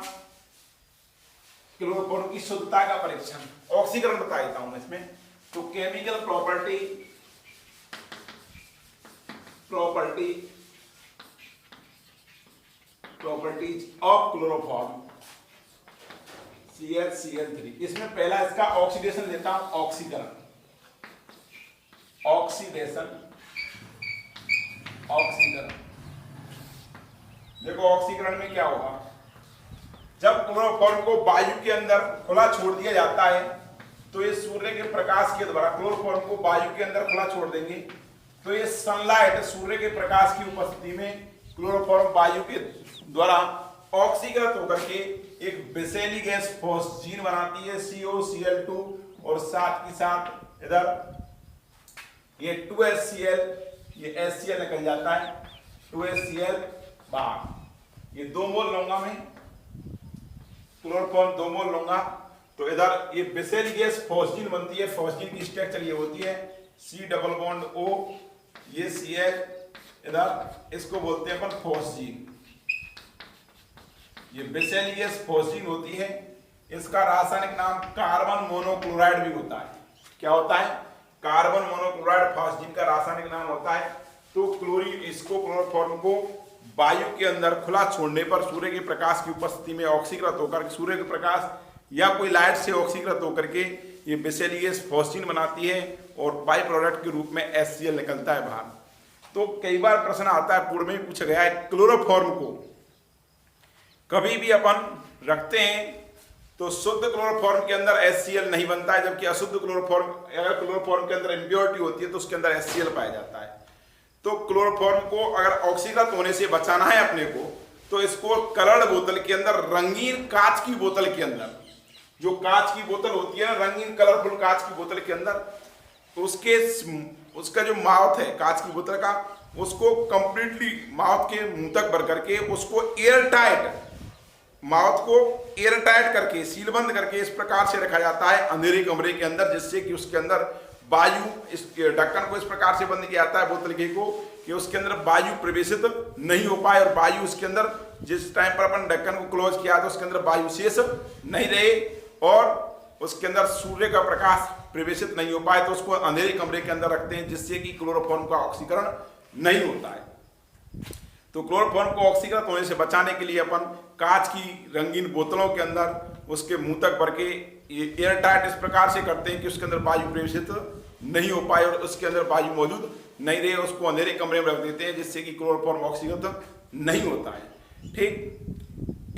S1: क्लोरोफॉर्म की शुद्धता का परीक्षण, ऑक्सीकरण बता देता हूं मैं इसमें। तो chemical properties of chloroform ClCl3, इसमें पहला इसका ऑक्सीडेशन लेता हूं, ऑक्सीकरण देखो ऑक्सीकरण में क्या होगा, जब क्लोरोफॉर्म को वायु के अंदर खुला छोड़ दिया जाता है, तो ये सूर्य के प्रकाश के द्वारा क्लोरोफॉर्म को वायु के अंदर खुला छोड़ देंगे, तो ये सनलाइट सूर्य के प्रकाश की उपस्थिति में क्लोरोफॉर्म वायु के द्वारा ऑक्सीकृत होकर के एक विषैली गैस फॉस्जीन बनाती है COCl2, और साथ ही साथ इधर ये 2HCl, ये HCl निकल जाता है, 2HCl बाहर। ये 2 मोल लूंगा मैं, क्लोरोफॉर्म 2 मोल लूंगा, तो इधर ये विषैली गैस फॉस्जीन बनती है। फॉस्जीन की स्ट्रक्चर ये होती है C डबल बॉन्ड O, ये Cl, इधर इसको बोलते हैं अपन फॉस्जीन। ये विषैली गैस फॉस्जीन होती है। इसका रासायनिक नाम कार्बन मोनोक्लोराइड भी होता है। क्या होता है? कार्बन मोनोक्लोराइड फॉस्जीन का रासायनिक नाम होता है। तो इसको क्लोरोफॉर्म को वायु के अंदर खुला छोड़ने पर सूर्य के प्रकाश की उपस्थिति में ऑक्सीकृत होकर, सूर्य के प्रकाश या कोई लाइट से ऑक्सीकृत होकर के ये विषैली गैस फॉस्जीन बनाती है, और बाई प्रोडक्ट के रूप में HCl निकलता है बाहर। तो कई बार प्रश्न आता है, पूर्व में पूछा गया है, क्लोरोफॉर्म को कभी भी अपन रखते हैं तो शुद्ध क्लोरोफॉर्म के अंदर HCl नहीं बनता है, जबकि अशुद्ध क्लोरोफॉर्म, अगर क्लोरोफॉर्म के अंदर इम्प्योरिटी होती है तो उसके अंदर HCl पाया जाता है। तो क्लोरोफॉर्म को अगर ऑक्सीकृत होने से बचाना है अपने को, तो इसको कलर्ड बोतल के अंदर, रंगीन कांच की बोतल के अंदर, जो कांच की बोतल होती है ना, रंगीन कलरफुल कांच की बोतल के अंदर, तो उसका जो माउथ है कांच की बोतल का, उसको कंप्लीटली माउथ के मुंह तक भर करके उसको एयर टाइट, माउथ को एयर टाइट करके, सीलबंद करके इस प्रकार से रखा जाता है अंधेरे कमरे के अंदर, जिससे कि उसके अंदर वायु, इस ढक्कन को इस प्रकार से बंद किया जाता है बोतल के को, कि उसके अंदर वायु प्रवेशित नहीं हो पाए, और वायु उसके अंदर, जिस टाइम पर अपन ढक्कन को क्लोज किया तो उसके अंदर वायु शेष नहीं रहे, और उसके अंदर सूर्य का प्रकाश प्रवेशित नहीं हो पाए, तो उसको अंधेरे कमरे के अंदर रखते हैं, जिससे कि क्लोरोफॉर्म का ऑक्सीकरण नहीं होता है। तो क्लोरोफॉर्म को ऑक्सीकृत होने से बचाने के लिए अपन कांच की रंगीन बोतलों के अंदर उसके मुंह तक भर के एयर टाइट इस प्रकार से करते हैं कि उसके अंदर वायु प्रवेशित नहीं हो पाए और उसके अंदर वायु मौजूद नहीं रहे, उसको अंधेरे कमरे में रख देते हैं जिससे कि क्लोरोफॉर्म ऑक्सीकृत नहीं होता है। ठीक,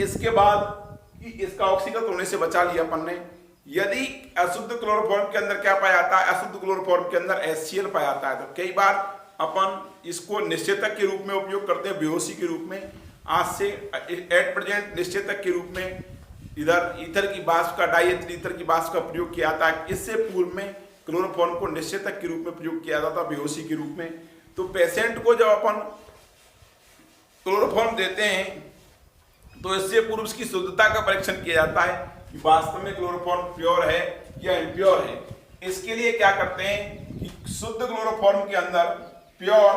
S1: इसके बाद इसका ऑक्सीकृत होने से बचा लिया अपन ने। यदि अशुद्ध क्लोरोफॉर्म के अंदर क्या पाया जाता है, अशुद्ध क्लोरोफॉर्म के अंदर HCl पाया जाता है, तो कई बार अपन इसको निश्चेतक के रूप में उपयोग करते हैं, बेहोशी के रूप में। आज से एट प्रेजेंट निश्चेतक के रूप में इधर ईथर की वाष्प का, डाइएथिल ईथर की वाष्प का प्रयोग किया जाता है। इससे पूर्व में क्लोरोफॉर्म को निश्चेतक के रूप में प्रयोग किया जाता है, बेहोशी के रूप में। तो पेशेंट को जब अपन क्लोरोफॉर्म देते हैं तो इससे पूर्व उसकी शुद्धता का परीक्षण किया जाता है कि वास्तव में क्लोरोफॉर्म प्योर है या इम्प्योर है। इसके लिए क्या करते हैं कि शुद्ध क्लोरोफॉर्म के अंदर, प्योर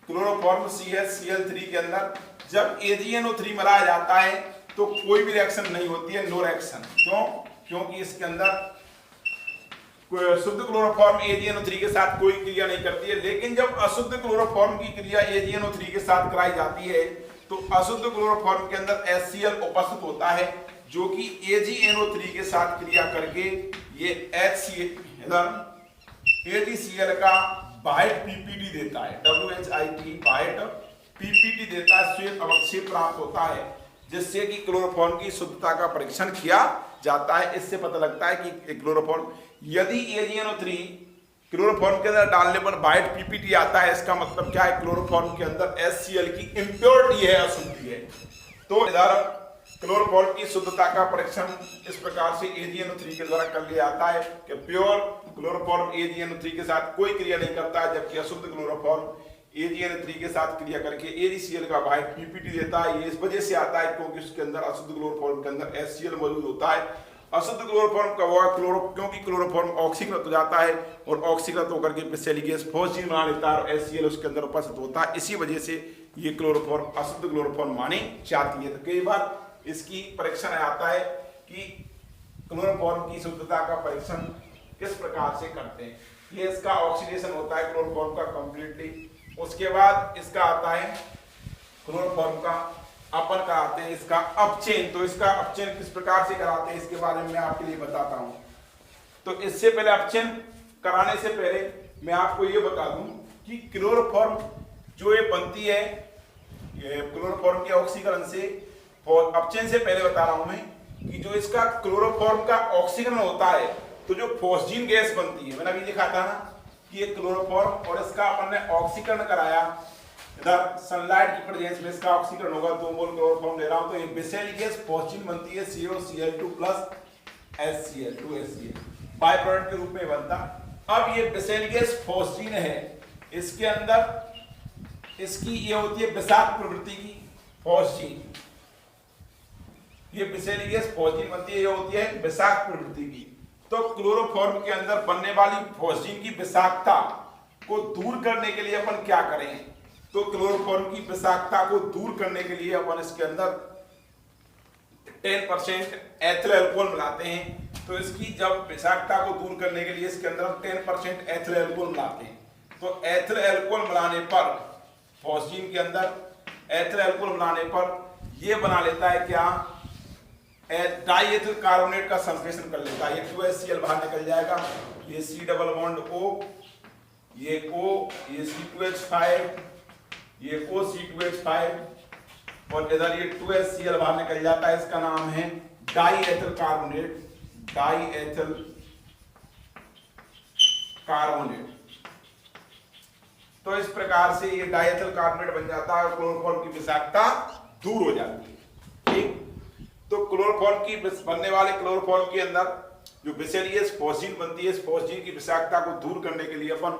S1: क्लोरोफॉर्म CH-Cl3 के अंदर जब AgNO3 मिलाया जाता है तो कोई भी रिएक्शन नहीं होती है, नो रिएक्शन। क्यों? क्योंकि इसके अंदर शुद्ध क्लोरोफॉर्म AgNO3 के साथ कोई क्रिया नहीं करती है। लेकिन जब अशुद्ध क्लोरोफॉर्म की क्रिया AgNO3 के साथ कराई जाती है तो अशुद्ध क्लोरोफॉर्म के अंदर HCl उपस्थित होता है, जो कि AgNO3 के साथ क्रिया करके ये AgCl का वाइट PPT देता है, WHIT वाइट PPT देता है, श्वेत अवक्षेप प्राप्त होता है, जिससे कि क्लोरोफॉर्म की शुद्धता का परीक्षण किया जाता है। इससे पता लगता है कि क्लोरोफॉर्म, यदि AgNO3 क्लोरोफॉर्म के अंदर डालने पर वाइट PPT आता है, इसका मतलब क्या है, क्लोरोफॉर्म के अंदर HCl की इम्प्योरिटी है, अशुद्धि है। तो इधर क्लोरोफॉर्म की शुद्धता का परीक्षण इस प्रकार से AgNO3 के द्वारा कर लिया जाता है कि प्योर क्लोरोफॉर्म AgNO3 के साथ कोई क्रिया नहीं करता है, जबकि अशुद्ध क्लोरोफॉर्म AgNO3 के साथ क्रिया करके AgCl का वाइट PPT देता है। ये इस वजह से आता है क्योंकि उसके अंदर अशुद्ध क्लोरोफॉर्म के अंदर HCl मौजूद होता है। अशुद्ध क्लोरोफॉर्म का हुआ क्योंकि क्लोरोफॉर्म ऑक्सीकृत हो जाता है और ऑक्सीकृत होकर के विषैली गैस फॉस्फीन बना लेता है और HCl उसके अंदर उपस्थित होता है। इसी वजह से ये क्लोरोफॉर्म अशुद्ध क्लोरोफॉर्म मानी जाती है। तो कई बार इसकी परीक्षण आता है कि क्लोरोफॉर्म की शुद्धता का परीक्षण किस प्रकार से करते हैं। ये इसका ऑक्सीडेशन होता है क्लोरोफॉर्म का कंप्लीटली। उसके बाद इसका आता है क्लोरोफॉर्म का अपन कराते हैं इसका अपचयन। तो इसका अपचयन किस प्रकार से कराते हैं इसके बारे में मैं आपके लिए बताता हूं। तो इससे पहले अपचयन कराने से पहले मैं आपको ये बता दूं कि क्लोरोफॉर्म जो ये बनती है, ये क्लोरोफॉर्म के ऑक्सीकरण से, और अपचयन से पहले बता रहा हूं मैं कि जो इसका क्लोरोफॉर्म का ऑक्सीकरण होता है तो जो फॉस्फीन गैस बनती है, मैंने अभी लिखा था ना कि ये क्लोरोफॉर्म और इसका अपन ने ऑक्सीकरण कराया, इधर सनलाइट की प्रेजेंस में इसका ऑक्सीकरण होगा, 2 मोल क्लोरोफॉर्म ले रहा हूं तो ये विषैली गैस फॉस्फीन बनती है, COCl2 plus HCl2HCl by product के रूप में बनता। अब ये विषैली गैस फॉस्फीन है, इसके अंदर इसकी ये होती है विषाक्त प्रवृत्ति की फॉस्फीन, ये विषैली गैस फॉस्फीन बनती है, ये होती है विषाक्त प्रवृत्ति की। तो क्लोरोफॉर्म के अंदर बनने वाली फॉस्फीन की विषाक्तता को दूर करने के लिए अपन क्या करें, तो क्लोरोफॉर्म की विषाक्तता को दूर करने के लिए अपन इसके अंदर 10% एथिल अल्कोहल मिलाते हैं। तो इसकी जब विषाक्तता को दूर करने के लिए इसके अंदर 10% एथिल अल्कोहल मिलाते हैं। तो एथिल अल्कोहल मिलाने पर फॉस्फीन के अंदर एथिल अल्कोहल मिलाने पर यह बना लेता है क्या, डाइएथिल कार्बोनेट का संश्लेषण कर लेता है। ये 2HCl बाहर निकल जाएगा, ये C डबल बॉन्ड O, ये O, ये C2H5, ये OC2H5 और इधर ये 2HCl बाहर निकल जाता है। इसका नाम है डाइएथिल कार्बोनेट, डाइएथिल कार्बोनेट। तो इस प्रकार से ये डाइएथिल कार्बोनेट बन जाता है और क्लोरोफॉर्म की विषाक्तता दूर हो जाती है। ठीक, तो क्लोरोफॉर्म की बनने वाले क्लोरोफॉर्म के अंदर जो विषैली गैस फॉस्फीन बनती है, इस फॉस्फीन की विषाक्तता को दूर करने के लिए अपन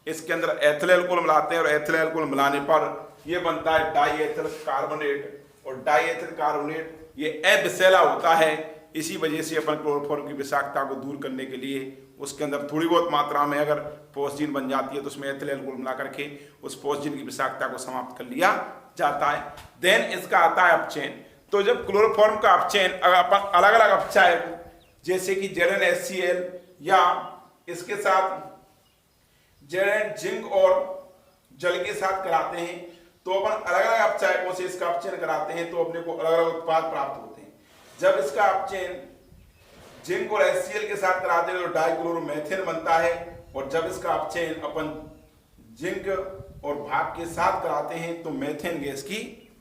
S1: इसके अंदर एथिल अल्कोहल मिलाते हैं और एथिल अल्कोहल मिलाने पर यह बनता है डाइएथिल कार्बोनेट। और डाइएथिल कार्बोनेट ये अविषैला होता है, इसी वजह से अपन क्लोरोफॉर्म की विषाक्तता को दूर करने के लिए उसके अंदर थोड़ी बहुत मात्रा में अगर फॉस्फीन बन जाती है तो उसमें एथिल अल्कोहल मिला करके उस फॉस्फीन की विषाक्तता को समाप्त कर लिया जाता है। देन इसका आता है अपचयन। तो जब क्लोरोफॉर्म का अपचयन अपन अलग अलग अपचयन जैसे कि ZnHCl या इसके साथ Zn जिंक और जल के साथ कराते हैं तो अपन अलग अलग अपचायकों से इसका अपचयन कराते हैं तो अपने को अलग अलग उत्पाद प्राप्त होते हैं। जब इसका अपचयन जिंक और HCl के साथ कराते हैं तो डाइक्लोरोमेथेन बनता है, और जब इसका अपचयन अपन जिंक और भाप के साथ कराते हैं तो मेथेन गैस की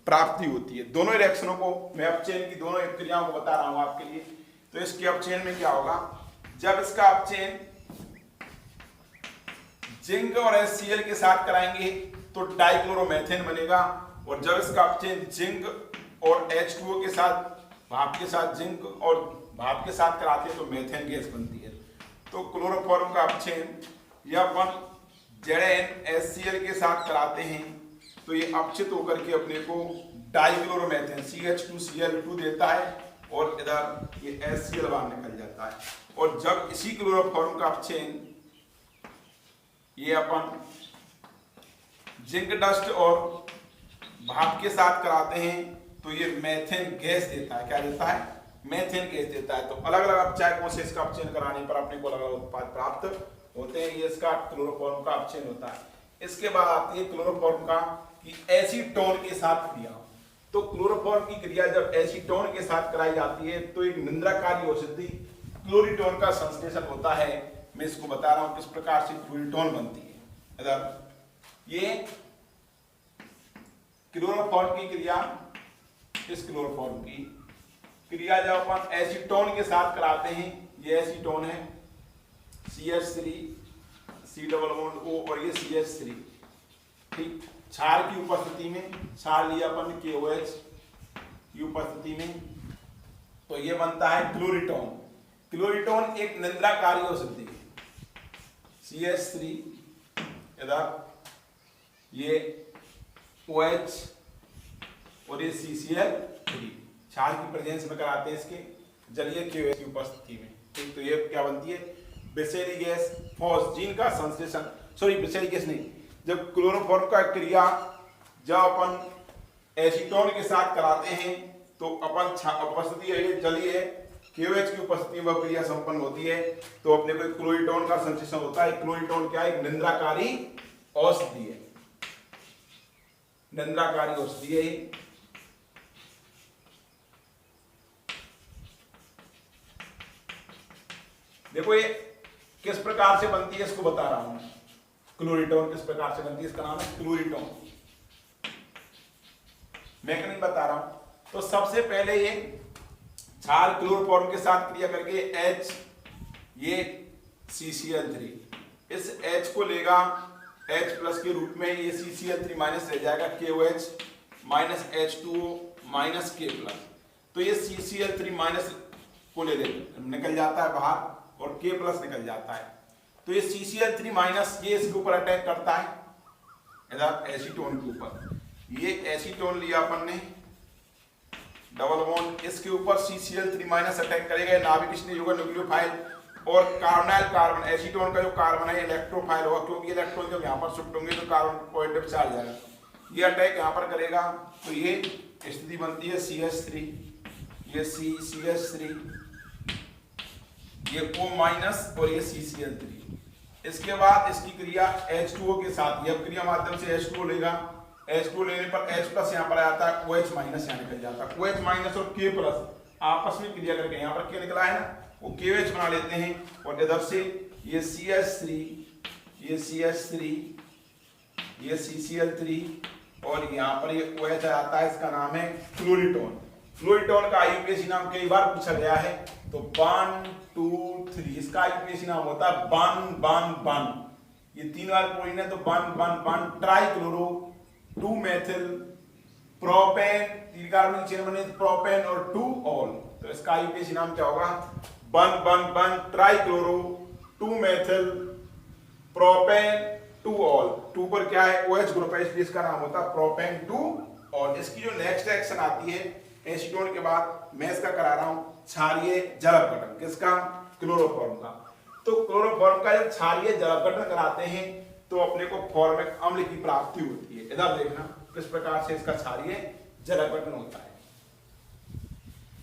S1: प्राप्ति होती है। दोनों रिएक्शनों को मैं अपचयन की दोनों क्रियाओं को बता रहा हूं आपके लिए। तो इसके अपचयन में क्या होगा, जब इसका अपचयन जिंक और HCl के साथ कराएंगे तो डाइक्लोरोमेथेन बनेगा, और जब इसका अपचयन जिंक और H2O के साथ भाप के साथ जिंक और भाप के साथ कराते हैं तो मेथेन गैस बनती है। तो क्लोरोफॉर्म का अपचयन या अपन ZnHCl के साथ कराते हैं तो ये अपचित होकर के अपने को डाइक्लोरोमेथेन CH2Cl2 देता है, और इधर ये HCl बाहर निकल जाता है। और जब इसी क्लोरोफॉर्म का अपचयन ये अपन जिंक डस्ट और भाप के साथ कराते हैं तो ये मेथेन गैस देता है। क्या देता है? मेथेन गैस देता है। तो अलग अलग अपचायकों से इसका अपचयन कराने पर अपने को अलग अलग उत्पाद प्राप्त होते हैं। ये इसका क्लोरोफॉर्म का अपचयन होता है। इसके बाद आती है क्लोरोफॉर्म का कि एसीटोन के साथ क्रिया। तो क्लोरोफॉर्म की क्रिया जब एसीटोन के साथ कराई जाती है तो एक निंद्राकारी औषधि क्लोरीटोन का संश्लेषण होता है। मैं इसको बता रहा हूं किस प्रकार से क्लोरीटोन बनती है। अगर ये क्लोरोफॉर्म की क्रिया, इस क्लोरोफॉर्म की क्रिया जब अपन एसीटोन के साथ कराते हैं, ये एसीटोन है CH3 C+O और ये CH3, ठीक, क्षार की उपस्थिति में, क्षार लिया अपन KOH की उपस्थिति में, तो ये बनता है क्लोरीटोन। क्लोरीटोन एक निंद्राकारी औषधि है। CH3 इधर ये OH और ये CCl3 क्षार की प्रेजेंस में कराते हैं इसके जलीय KOH की उपस्थिति में, ठीक। तो ये क्या बनती है? विषैली गैस फॉस्जीन का संश्लेषण, सॉरी विषैली गैस नहीं, जब क्लोरोफॉर्म का क्रिया जब अपन एसीटोन के साथ कराते हैं तो अपन उपस्थिति है जलीय KOH की उपस्थिति में क्रिया संपन्न होती है तो अपने को क्लोरीटोन का संश्लेषण होता है। क्लोरीटोन क्या है? एक निंद्राकारी औषधि है, निंद्राकारी औषधि है। देखो ये किस प्रकार से बनती है इसको बता रहा हूं। क्लोरीटोन किस प्रकार से बनती है, इसका नाम है क्लोरीटोन। मैकेनिज्म बता रहा हूं। तो सबसे पहले ये क्षार क्लोरोफॉर्म के साथ क्रिया करके H, ये CCl3, इस H को लेगा H प्लस के रूप में, ये CCl3 माइनस रह जाएगा KOH minus H2O minus K plus. तो ये CCl3 माइनस को ले निकल जाता है बाहर और K प्लस निकल जाता है। तो ये CCl3 माइनस ये इसके ऊपर अटैक करता है, इधर एसीटोन के ऊपर। ये एसीटोन लिया अपन ने, डबल बॉन्ड, इसके ऊपर CCl3 माइनस अटैक करेगा, नाभिक स्नेही होगा, न्यूक्लियोफाइल, और कार्बोनाइल कार्बन, एसीटोन का जो कार्बन है इलेक्ट्रोफाइल होगा, क्योंकि इलेक्ट्रॉन जब यहाँ पर शिफ्ट होंगे तो कार्बन पॉजिटिव चार्ज आएगा, ये अटैक यहाँ पर करेगा। तो ये स्थिति बनती है CH3, ये CH3, ये O माइनस और ये CCl3। इसके बाद इसकी क्रिया H2O के साथ, यह क्रिया माध्यम से H2O लेगा, H2O लेने पर H प्लस यहाँ पर आता है, OH माइनस यहाँ निकल जाता है। OH माइनस और K प्लस आपस में क्रिया करके यहाँ पर K निकला है ना, वो KOH बना लेते हैं, और इधर से ये CH3, ये CH3, ये CCl3 और यहाँ पर ये OH आता है, इसका नाम है क्लोरीटोन। क्लोरीटोन का आईयूपीएसी नाम कई बार पूछा गया है, तो 1 2 3 इसका आईयूपीएसी नाम होता है बन बन बन। ये 3 बार क्लोरीन है तो बन बन बन trichloro 2 methyl propane, 3 carbon chain बने प्रोपेन और 2 ऑल। तो इसका आईयूपीएसी नाम क्या होगा? बन बन बन ट्राइक्लोरो 2 मेथिल प्रोपेन 2 ऑल। 2 पर क्या है? OH ग्रुप है, इसलिए इसका नाम होता है प्रोपेन 2 ऑल। इसकी जो नेक्स्ट एक्शन आती है एसीटोन के बाद, मैं इसका करा रहा हूं क्षारीय जल अपघटन। किसका? क्लोरोफॉर्म का। तो क्लोरोफॉर्म का जब क्षारीय जल अपघटन कराते हैं तो अपने को फॉर्मिक अम्ल की प्राप्ति होती है। इधर देखना किस प्रकार से इसका क्षारीय जल अपघटन होता है।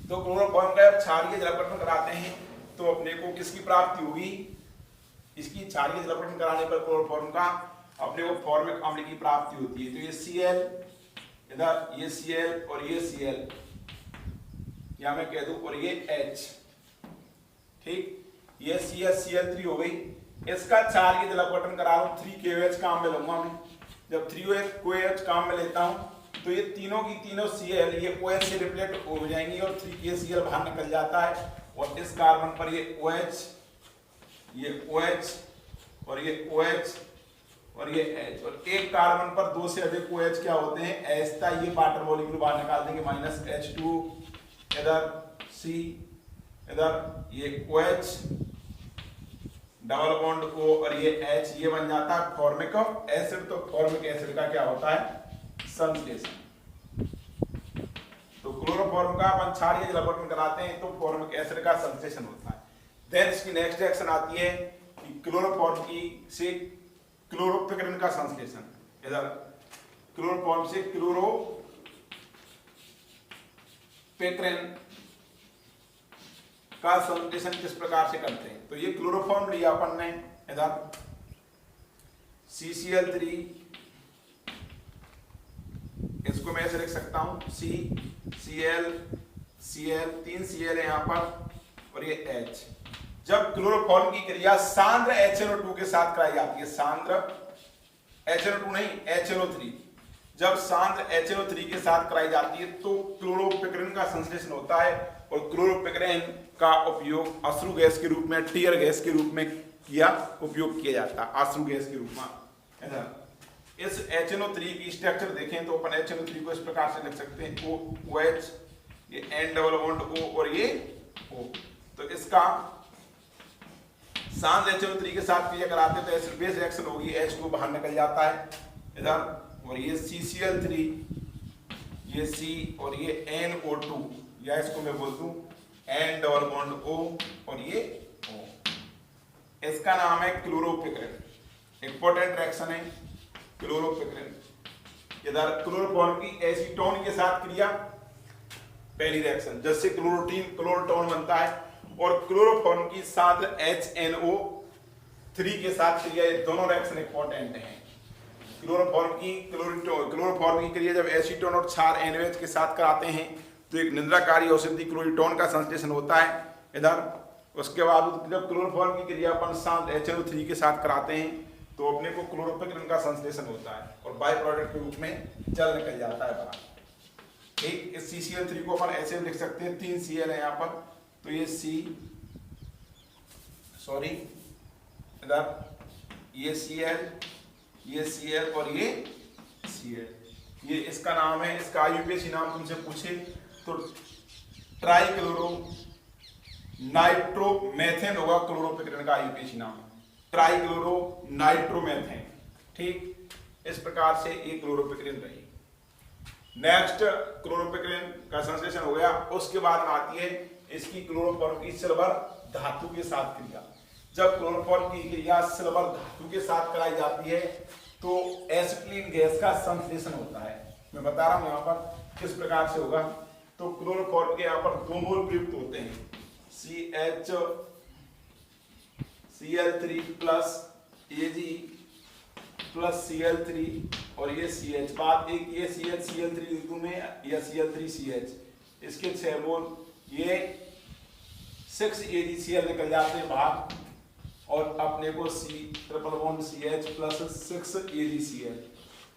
S1: तो क्लोरोफॉर्म का जब क्षारीय जल अपघटन कराते हैं तो अपने को किसकी प्राप्ति होगी? इसकी क्षारीय जल अपघटन कराने पर क्लोरोफॉर्म का अपने को फॉर्मिक अम्ल की प्राप्ति होती है। तो ये Cl इधर ये Cl और ये Cl, या मैं कह दूं और ये H, ठीक, ये CH Cl3 हो गई। इसका 4 की दिलापटन करा रहा हूं, 3KOH काम में लूंगा मैं। जब 3KOH काम में लेता हूं तो ये तीनों की तीनों Cl ये OH से रिप्लेट हो जाएंगी और 3KCl बाहर निकल जाता है, और इस कार्बन पर ये OH, ये OH और ये OH और ये H, और एक कार्बन पर 2 से अधिक OH क्या होते हैं, ऐसा ये वाटर मॉलिक्यूल बाहर निकाल देंगे, -H2, इधर C, इधर ये OH डबल बॉन्ड O और ये H, ये बन जाता है फॉर्मिक एसिड। तो फॉर्मिक एसिड का क्या होता है, संश्लेषण। तो क्लोरोफॉर्म का अपन क्षारीय जलावटन कराते हैं तो फॉर्मिक एसिड का संश्लेषण होता है। देन इसकी नेक्स्ट रिएक्शन आती है कि क्लोरोफॉर्म की से क्लोरोपिक्रिन का संश्लेषण। इधर क्लोरोफॉर्म से क्लोरोपिक्रिन का संश्लेषण किस प्रकार से करते हैं, तो ये क्लोरोफॉर्म लिया अपन ने, इधर CCl3, इसको मैं ऐसे लिख सकता हूं CCl, 3 Cl है यहां पर, और ये H। जब क्लोरोफॉर्म की क्रिया सांद्र HNO2 के साथ कराई जाती है, सांद्र HNO2 नहीं HNO3, जब सांद्र HNO3 के साथ कराई जाती है तो क्लोरोपिक्रिन का संश्लेषण होता है, और क्लोरोपिक्रिन का उपयोग अश्रु गैस के रूप में, टीयर गैस के रूप में उपयोग किया जाता है, अश्रु गैस के रूप में। इस HNO3 की स्ट्रक्चर देखें तो अपन HNO3 को इस प्रकार से लिख सकते हैं, OH, ये N डबल बॉन्ड O और ये O। तो इसका सांद्र HNO3 के साथ क्रिया कराते तो एसिड बेस रिएक्शन होगी, H2 बाहर निकल जाता है इधर, और ये CCl3, ये C और ये NO2, या इसको मैं बोल दूं N डबल बॉन्ड O और ये O। इसका नाम है क्लोरोपिक्रिन, इंपॉर्टेंट रिएक्शन है क्लोरोपिक्रिन। इधर क्लोरोफॉर्म की एसीटोन के साथ क्रिया, पहली रिएक्शन, जैसे क्लोरोटोन बनता है, और क्लोरोफॉर्म की साथ HNO3 के साथ क्रिया, ये दोनों रिएक्शन इंपॉर्टेंट हैं। क्लोरोफॉर्म की क्रिया जब एसीटोन और क्षार NaOH के साथ कराते हैं तो एक निद्राकारी औषधि क्लोरीटोन का संश्लेषण होता है इधर। उसके बाद जब क्लोरोफॉर्म की क्रिया अपन साथ HNO3 के साथ कराते हैं तो अपने को क्लोरोपिक्रिन का संश्लेषण होता है, और बाय प्रोडक्ट के रूप में जल निकल जाता है बाहर। ठीक, इस CCl3 को अपन ऐसे लिख सकते हैं, 3 Cl है यहाँ पर, तो ये इधर ये Cl, ये Cl और ये Cl, ये इसका नाम है, इसका IUPAC नाम तुमसे पूछे तो ट्राइक्लोरो नाइट्रोमेथेन होगा क्लोरोपिक्रिन का IUPAC नाम, ट्राइक्लोरो नाइट्रोमेथेन। ठीक, इस प्रकार से ये क्लोरोपिक्रिन रही। नेक्स्ट क्लोरोपिक्रिन का संश्लेषण हो गया, उसके बाद में आती है इसकी क्लोरोफॉर्म की सिल्वर धातु के साथ क्रिया। जब क्लोरोफॉर्म की क्रिया सिल्वर धातु के साथ कराई जाती है तो एसिटिलीन गैस का संश्लेषण होता है। मैं बता रहा हूं यहाँ पर किस प्रकार से होगा। तो क्लोरोफॉर्म के यहाँ पर 2 मोल प्रयुक्त होते हैं, CH plus Ag plus Cl3 और ये CH। बात एक ये CH Cl3 में या Cl3CH, इसके 6 मोल, ये 6 AgCl निकल जाते हैं बाहर, और अपने को C triple bond CH plus 6 AgCl।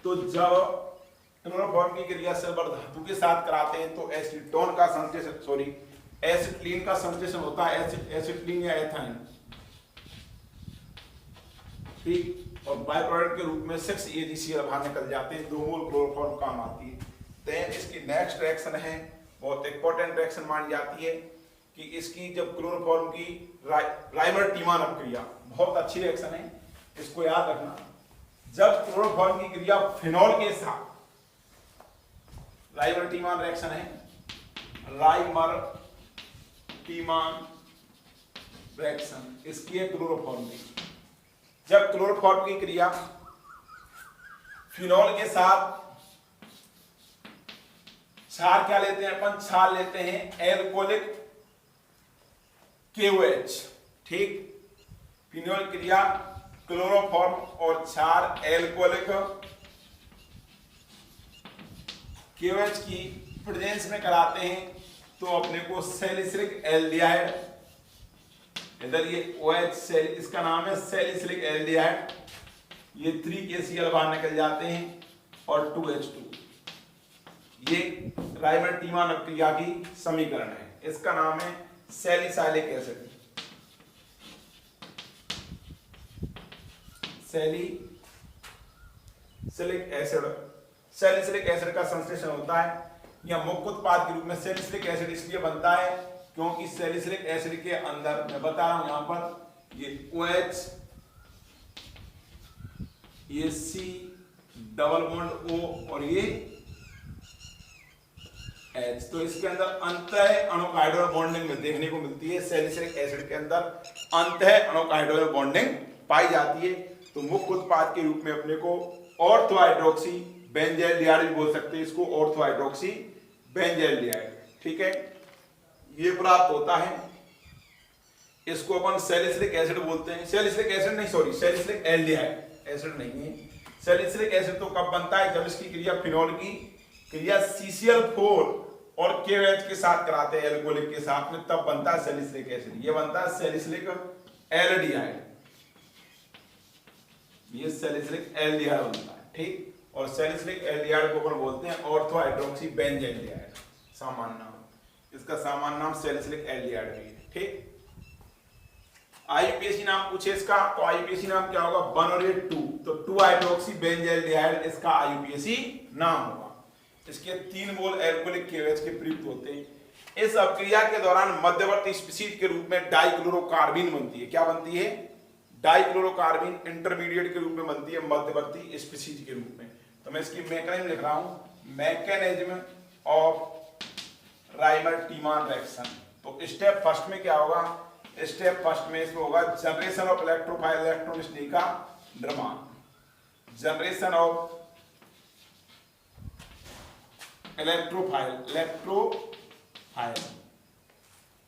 S1: तो जब क्लोरोफॉर्म की क्रिया सिल्वर धातु के साथ कराते हैं तो एसीटोन का संश्लेषण, एसिटिलीन का संश्लेषण होता है, एसिटिलीन या एथाइन। ठीक, और बाय प्रोडक्ट के रूप में 6 AgCl बाहर निकल जाते हैं, 2 मोल क्लोरोफॉर्म काम आती है। देन इसकी नेक्स्ट रिएक्शन है, बहुत इंपॉर्टेंट रिएक्शन मानी जाती है कि इसकी जब क्लोरोफॉर्म की राइमर-टीमान अपक्रिया, बहुत अच्छी रिएक्शन है, इसको याद रखना। जब क्लोरोफॉर्म की क्रिया फिनॉल के साथ, राइमर-टीमान रिएक्शन है, राइमर-टीमान रिएक्शन, इसकी है क्लोरोफॉर्म की। जब क्लोरोफॉर्म की क्रिया फिनॉल के साथ, क्षार क्या लेते हैं अपन, क्षार लेते हैं एल्कोहलिक KOH। ठीक, फिनॉल क्रिया क्लोरोफॉर्म और क्षार एल्कोहलिक KOH की प्रेजेंस में कराते हैं तो अपने को सैलिसिलिक एल्डिहाइड, इधर ये OH सेल, इसका नाम है सैलिसिलिक एल्डिहाइड, ये 3KCl बाहर निकल जाते हैं और 2H2, ये राइमर-टीमान अभिक्रिया की समीकरण है। इसका नाम है सैलिसिलिक एसिड। सैलिसिलिक एसिड का संश्लेषण होता है या मुख्य उत्पाद के रूप में सैलिसिलिक एसिड इसलिए बनता है क्योंकि सैलिसिलिक एसिड के अंदर, मैं बता रहा हूं यहां पर, ये OH, ये C डबल बॉन्ड O और ये H, तो इसके अंदर अंतः अणु हाइड्रोजन बॉन्डिंग में देखने को मिलती है। सैलिसिलिक एसिड के अंदर अंतः अणु हाइड्रोजन बॉन्डिंग पाई जाती है। तो मुख्य उत्पाद के रूप में अपने को ऑर्थो हाइड्रोक्सी बेंजोएल्डिहाइड भी बोल सकते हैं इसको, ऑर्थो हाइड्रोक्सी बेंजोएल्डिहाइड, ठीक है, ये प्राप्त होता है। इसको अपन सैलिसिलिक एसिड बोलते हैं। सैलिसिलिक एसिड नहीं, सॉरी, सैलिसिलिक एल्डिहाइड, एसिड नहीं है। सैलिसिलिक एसिड तो कब बनता है? जब इसकी क्रिया फिनोल की क्रिया CCl4 और KOH के साथ कराते हैं, एल्कोहलिक के साथ में, तब बनता है सैलिसिलिक एसिड। ये बनता है सैलिसिलिक एल्डिहाइड, ये सैलिसिलिक एल्डिहाइड बनता है, ठीक। और सैलिसिलिक एल्डिहाइड को अपन बोलते हैं ऑर्थो हाइड्रोक्सी बेंजोएल्डिहाइड, सामान्य नाम, इसका सामान्य नाम सैलिसिलिक एल्डिहाइड भी है, ठीक। IUPAC नाम पूछे इसका, तो IUPAC नाम क्या होगा? 1 और 2, तो 2 हाइड्रोक्सी बेंजोएल्डिहाइड इसका IUPAC नाम होगा। इसके 3 मोल एल्कोहलिक KOH के प्रयुक्त होते हैं। इस अभिक्रिया के दौरान मध्यवर्ती स्पीशीज के रूप में डाइक्लोरोकार्बीन बनती है। क्या बनती है? डाइक्लोरोकार्बीन इंटरमीडिएट के रूप में बनती है, मध्यवर्ती स्पीशीज के रूप में। तो मैं इसकी मैकेनिज्म लिख रहा हूं, मैकेनिज्म ऑफ राइमर-टीमान रिएक्शन। तो स्टेप फर्स्ट में क्या होगा? स्टेप फर्स्ट में इसमें होगा जनरेशन ऑफ इलेक्ट्रोफाइल इलेक्ट्रॉन स्नेह का निर्माण, जनरेशन ऑफ इलेक्ट्रोफाइल,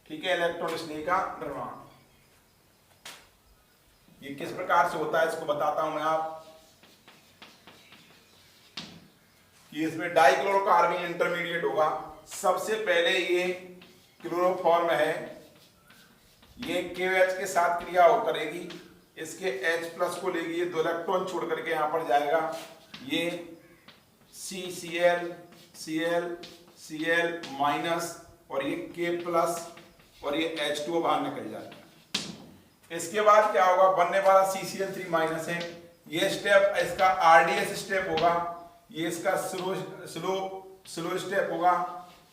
S1: ठीक है, इलेक्ट्रॉन स्नेह का निर्माण। ये किस प्रकार से होता है इसको बताता हूं मैं आप, कि इसमें डाइक्लोरोकार्बीन इंटरमीडिएट होगा। सबसे पहले ये क्लोरोफॉर्म है, ये KOH के साथ क्रिया हो करेगी, इसके H+ को लेगी, ये 2 इलेक्ट्रॉन छोड़ करके यहां पर जाएगा, ये Cl माइनस और ये K+ और ये H2 बाहर निकल जाएगा। इसके बाद क्या होगा? बनने वाला CCl3 माइनस है, ये स्टेप इसका RDS स्टेप होगा, ये इसका स्लो स्टेप होगा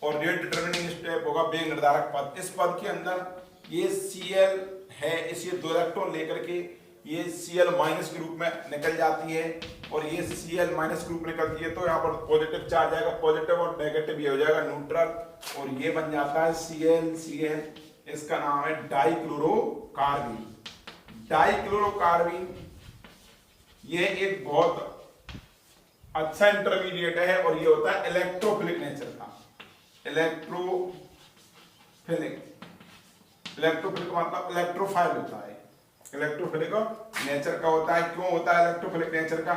S1: और रेट डिटरमिनिंग स्टेप होगा, वेग निर्धारक पद। इस पद के अंदर ये Cl है, इसे 2 इलेक्ट्रॉन लेकर के ये Cl माइनस के रूप में निकल जाती है और ये Cl माइनस के रूप में निकलती है, तो यहाँ पर पॉजिटिव चार्ज आएगा, पॉजिटिव और नेगेटिव ये हो जाएगा न्यूट्रल, और ये बन जाता है Cl, इसका नाम है डाइक्लोरोकार्बीन। डाइक्लोरोकार्बीन ये एक बहुत अच्छा इंटरमीडिएट है और ये होता है इलेक्ट्रोफिलिक नेचर का। इलेक्ट्रोफिलिक मतलब इलेक्ट्रोफाइल होता है, इलेक्ट्रोफिलिक नेचर का होता है। क्यों होता है इलेक्ट्रोफिलिक नेचर का?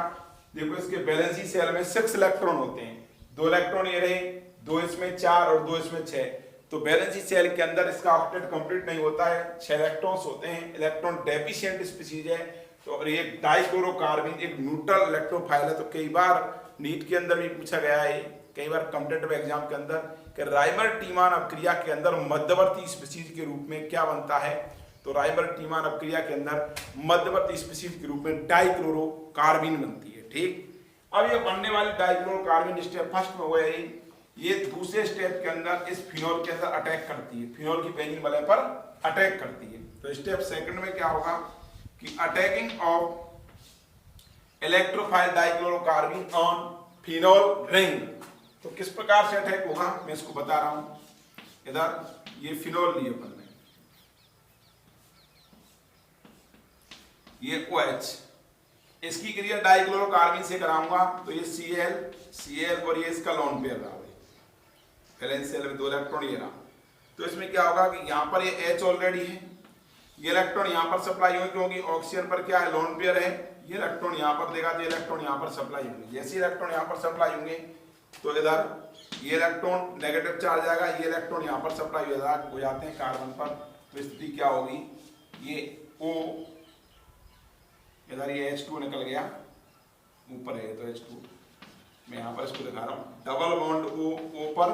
S1: देखो इसके वैलेंसी शेल में 6 इलेक्ट्रॉन होते हैं, 2 इलेक्ट्रॉन ये रहे, 2 इसमें 4 और 2 इसमें 6, तो वैलेंसी शेल के अंदर इसका ऑक्टेट कंप्लीट नहीं होता है, 6 इलेक्ट्रॉन्स होते हैं, इलेक्ट्रॉन डेफिशिएंट स्पीशीज है। तो और ये डाइक्लोरोकार्बीन एक न्यूट्रल इलेक्ट्रोफाइल है। तो कई बार नीट के अंदर भी पूछा गया है, कई बार कॉम्पिटिटिव एग्जाम के अंदर, कि राइमर-टीमान अपक्रिया के अंदर मध्यवर्ती स्पीशीज के रूप में क्या बनता है? तो राइमर-टीमान अपक्रिया के अंदर मध्यवर्ती स्पीशीज के रूप में डाइक्लोरोकार्बीन बनती है, ठीक। अब ये बनने वाली डाइक्लोरोकार्बीन स्टेप फर्स्ट में हुआ है, ये दूसरे स्टेप के अंदर इस फिनोल के अंदर अटैक करती है, फिनोल की बेंजीन वलय पर अटैक करती है। तो स्टेप सेकंड में क्या होगा कि attacking of electrophile डाइक्लोरोकार्बीन on phenol ring. तो किस प्रकार से अटैक होगा मैं इसको बता रहा हूं। इधर ये फिनोल लिए अपन ने, ये OH, इसकी क्रिया डाइक्लोरोकार्बीन से कराऊंगा, तो ये Cl और ये इसका लोन पेयर रहा, वैलेंस शेल में 2 इलेक्ट्रॉन ये रहा। तो इसमें क्या होगा कि यहाँ पर ये H ऑलरेडी है, ये इलेक्ट्रॉन यहाँ पर सप्लाई होंगे क्योंकि ऑक्सीजन पर क्या है? लोन पेयर है। ये इलेक्ट्रॉन यहाँ पर देगा तो इलेक्ट्रॉन यहाँ पर सप्लाई होंगे। जैसे इलेक्ट्रॉन यहाँ पर सप्लाई होंगे तो इधर ये इलेक्ट्रॉन नेगेटिव चार्ज आएगा, ये इलेक्ट्रॉन यहाँ पर सप्लाई हो जाते हैं कार्बन पर, तो स्थिति क्या होगी, ये O इधर ये H2 निकल गया ऊपर है तो H2, मैं यहाँ पर इसको दिखा रहा हूँ, डबल बॉन्ड O पर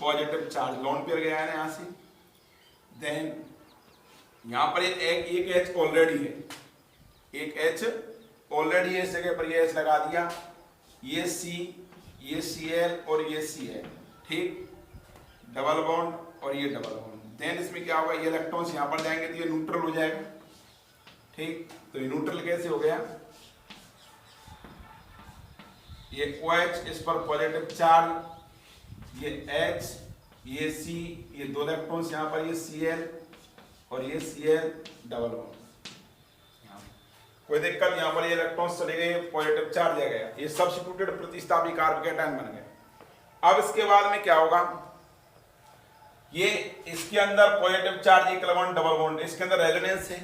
S1: पॉजिटिव चार्ज लोन पेयर गया है ना यहाँ से, देन यहाँ पर एक H ऑलरेडी है, एक H ऑलरेडी है, इस जगह पर ये H लगा दिया, ये C, ये Cl और ये Cl, ठीक, डबल बॉन्ड और ये डबल बॉन्ड, देन इसमें क्या होगा, ये इलेक्ट्रॉन्स यहाँ पर जाएंगे तो ये न्यूट्रल हो जाएगा, ठीक, तो ये न्यूट्रल कैसे हो गया, ये OH इस पर पॉजिटिव चार्ज, ये H, ये C, ये दो इलेक्ट्रॉन्स यहाँ पर, ये Cl और ये Cl डबल बॉन्ड, कोई दिक्कत, यहाँ पर ये इलेक्ट्रॉन्स चले गए, पॉजिटिव चार्ज आ गया, ये सब्स्टिट्यूटेड प्रतिस्थापी कार्बोकेटायन बन गए। अब इसके बाद में क्या होगा, ये इसके अंदर पॉजिटिव चार्ज एक इलेक्ट्रॉन डबल बॉन्ड, इसके अंदर रेजोनेंस है,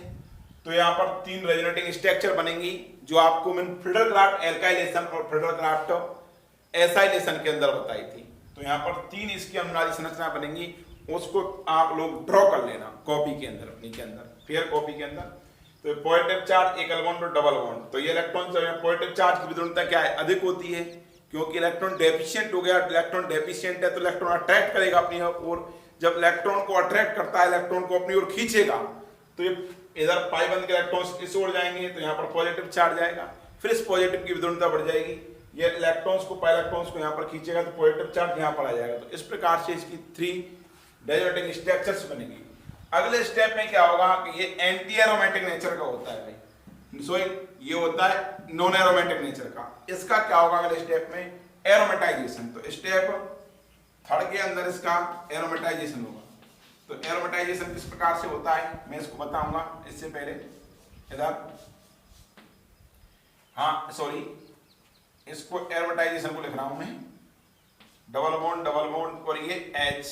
S1: तो यहाँ पर तीन रेजोनेटिंग स्ट्रक्चर बनेंगी जो आपको मैंने फ्रीडलक्राफ्ट एल्काइलेशन और फ्रीडलक्राफ्ट एसाइलेशन के अंदर बताई थी। तो यहाँ पर तीन इसकी अनुनादी संरचना बनेंगी, उसको आप लोग ड्रॉ कर लेना कॉपी के अंदर, अपनी के अंदर, फेयर कॉपी के अंदर। तो पॉजिटिव चार्ज एक बॉन्ड और डबल बॉन्ड, तो ये इलेक्ट्रॉन पॉजिटिव चार्ज की विद्युलता क्या है, अधिक होती है, क्योंकि इलेक्ट्रॉन डेफिशिएंट हो गया, इलेक्ट्रॉन डेफिशिएंट है तो इलेक्ट्रॉन अट्रैक्ट करेगा अपनी ओर, जब इलेक्ट्रॉन को अट्रैक्ट करता है, इलेक्ट्रॉन को अपनी ओर खींचेगा, तो ये इधर पाई बंद के इलेक्ट्रॉन्स इस ओर जाएंगे, तो यहाँ पर पॉजिटिव चार्ज आएगा, फिर इस पॉजिटिव की विद्युलता बढ़ जाएगी, ये इलेक्ट्रॉन्स को पाई इलेक्ट्रॉन्स को यहाँ पर खींचेगा तो पॉजिटिव चार्ज यहाँ पर आ जाएगा। तो इस प्रकार से इसकी थ्री डायरेक्टिंग स्ट्रक्चर्स बनेंगी। अगले स्टेप में क्या होगा कि ये एंटी एरोमेटिक नेचर का होता है भाई, सो ये होता है नॉन एरोमेटिक नेचर का। इसका क्या होगा अगले स्टेप में, एरोमेटाइजेशन। तो स्टेप थर्ड के अंदर इसका एरोमेटाइजेशन होगा। तो एरोमेटाइजेशन किस प्रकार से होता है मैं इसको बताऊंगा, इससे पहले इधर इसको एरोमेटाइजेशन को लिख रहा हूं मैं, डबल बॉन्ड और ये H,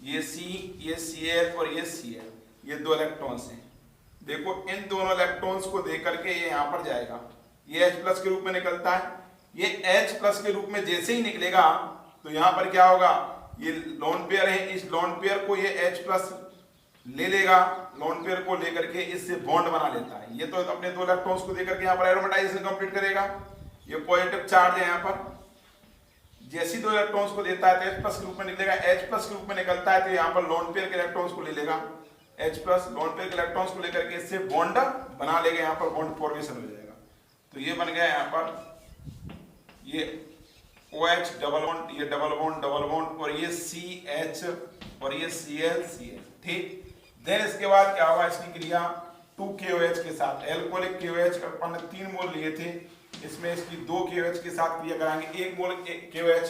S1: ये C, ये Cl और ये Cl, ये दो इलेक्ट्रॉन्स हैं। देखो इन दोनों इलेक्ट्रॉन्स को दे करके ये यहाँ पर जाएगा, ये H प्लस के रूप में निकलता है, ये H प्लस के रूप में जैसे ही निकलेगा तो यहाँ पर क्या होगा, ये लोन पेयर है, इस लोन पेयर को ये H प्लस ले लेगा, लोन पेयर को लेकर के इससे बॉन्ड बना लेता है। ये तो अपने दो इलेक्ट्रॉन्स को देकर के यहाँ पर एरोमेटाइजेशन कंप्लीट करेगा। ये पॉजिटिव चार्ज है यहाँ पर, जैसे दो इलेक्ट्रॉन्स को देता है तो H प्लस के रूप में निकलेगा, H प्लस के रूप में निकलता है तो यहाँ पर लोन पेयर के इलेक्ट्रॉन्स को ले लेगा, H प्लस लोन पेयर के इलेक्ट्रॉन्स को लेकर के इससे बॉन्ड बना लेगा, यहाँ पर बॉन्ड फॉर्मेशन हो जाएगा। तो ये बन गया यहाँ पर ये OH डबल बॉन्ड, ये डबल बॉन्ड और ये CH और ये Cl, ठीक। देन इसके बाद क्या होगा, इसकी क्रिया 2KOH के साथ, एल्कोहलिक KOH का अपन 3 मोल लिए थे, इसमें इसकी 2 KOH के साथ क्रिया कराएंगे। 1 मोल KOH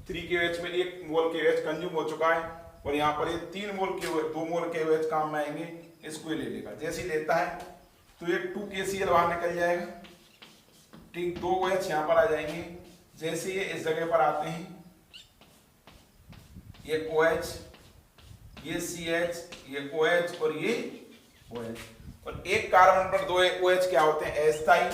S1: 3KOH में 1 मोल KOH कंज्यूम हो चुका है और यहाँ पर ये 3 मोल KOH 2 मोल KOH काम में आएंगे, इसको ले लेगा। जैसे ही लेता है तो ये 2KCl बाहर निकल जाएगा, ठीक, 2 OH यहाँ पर आ जाएंगे। जैसे ये इस जगह पर आते हैं, ये OH, ये CH, ये OH और ये OH, और एक कार्बन पर 2 OH क्या होते हैं, अस्थाई।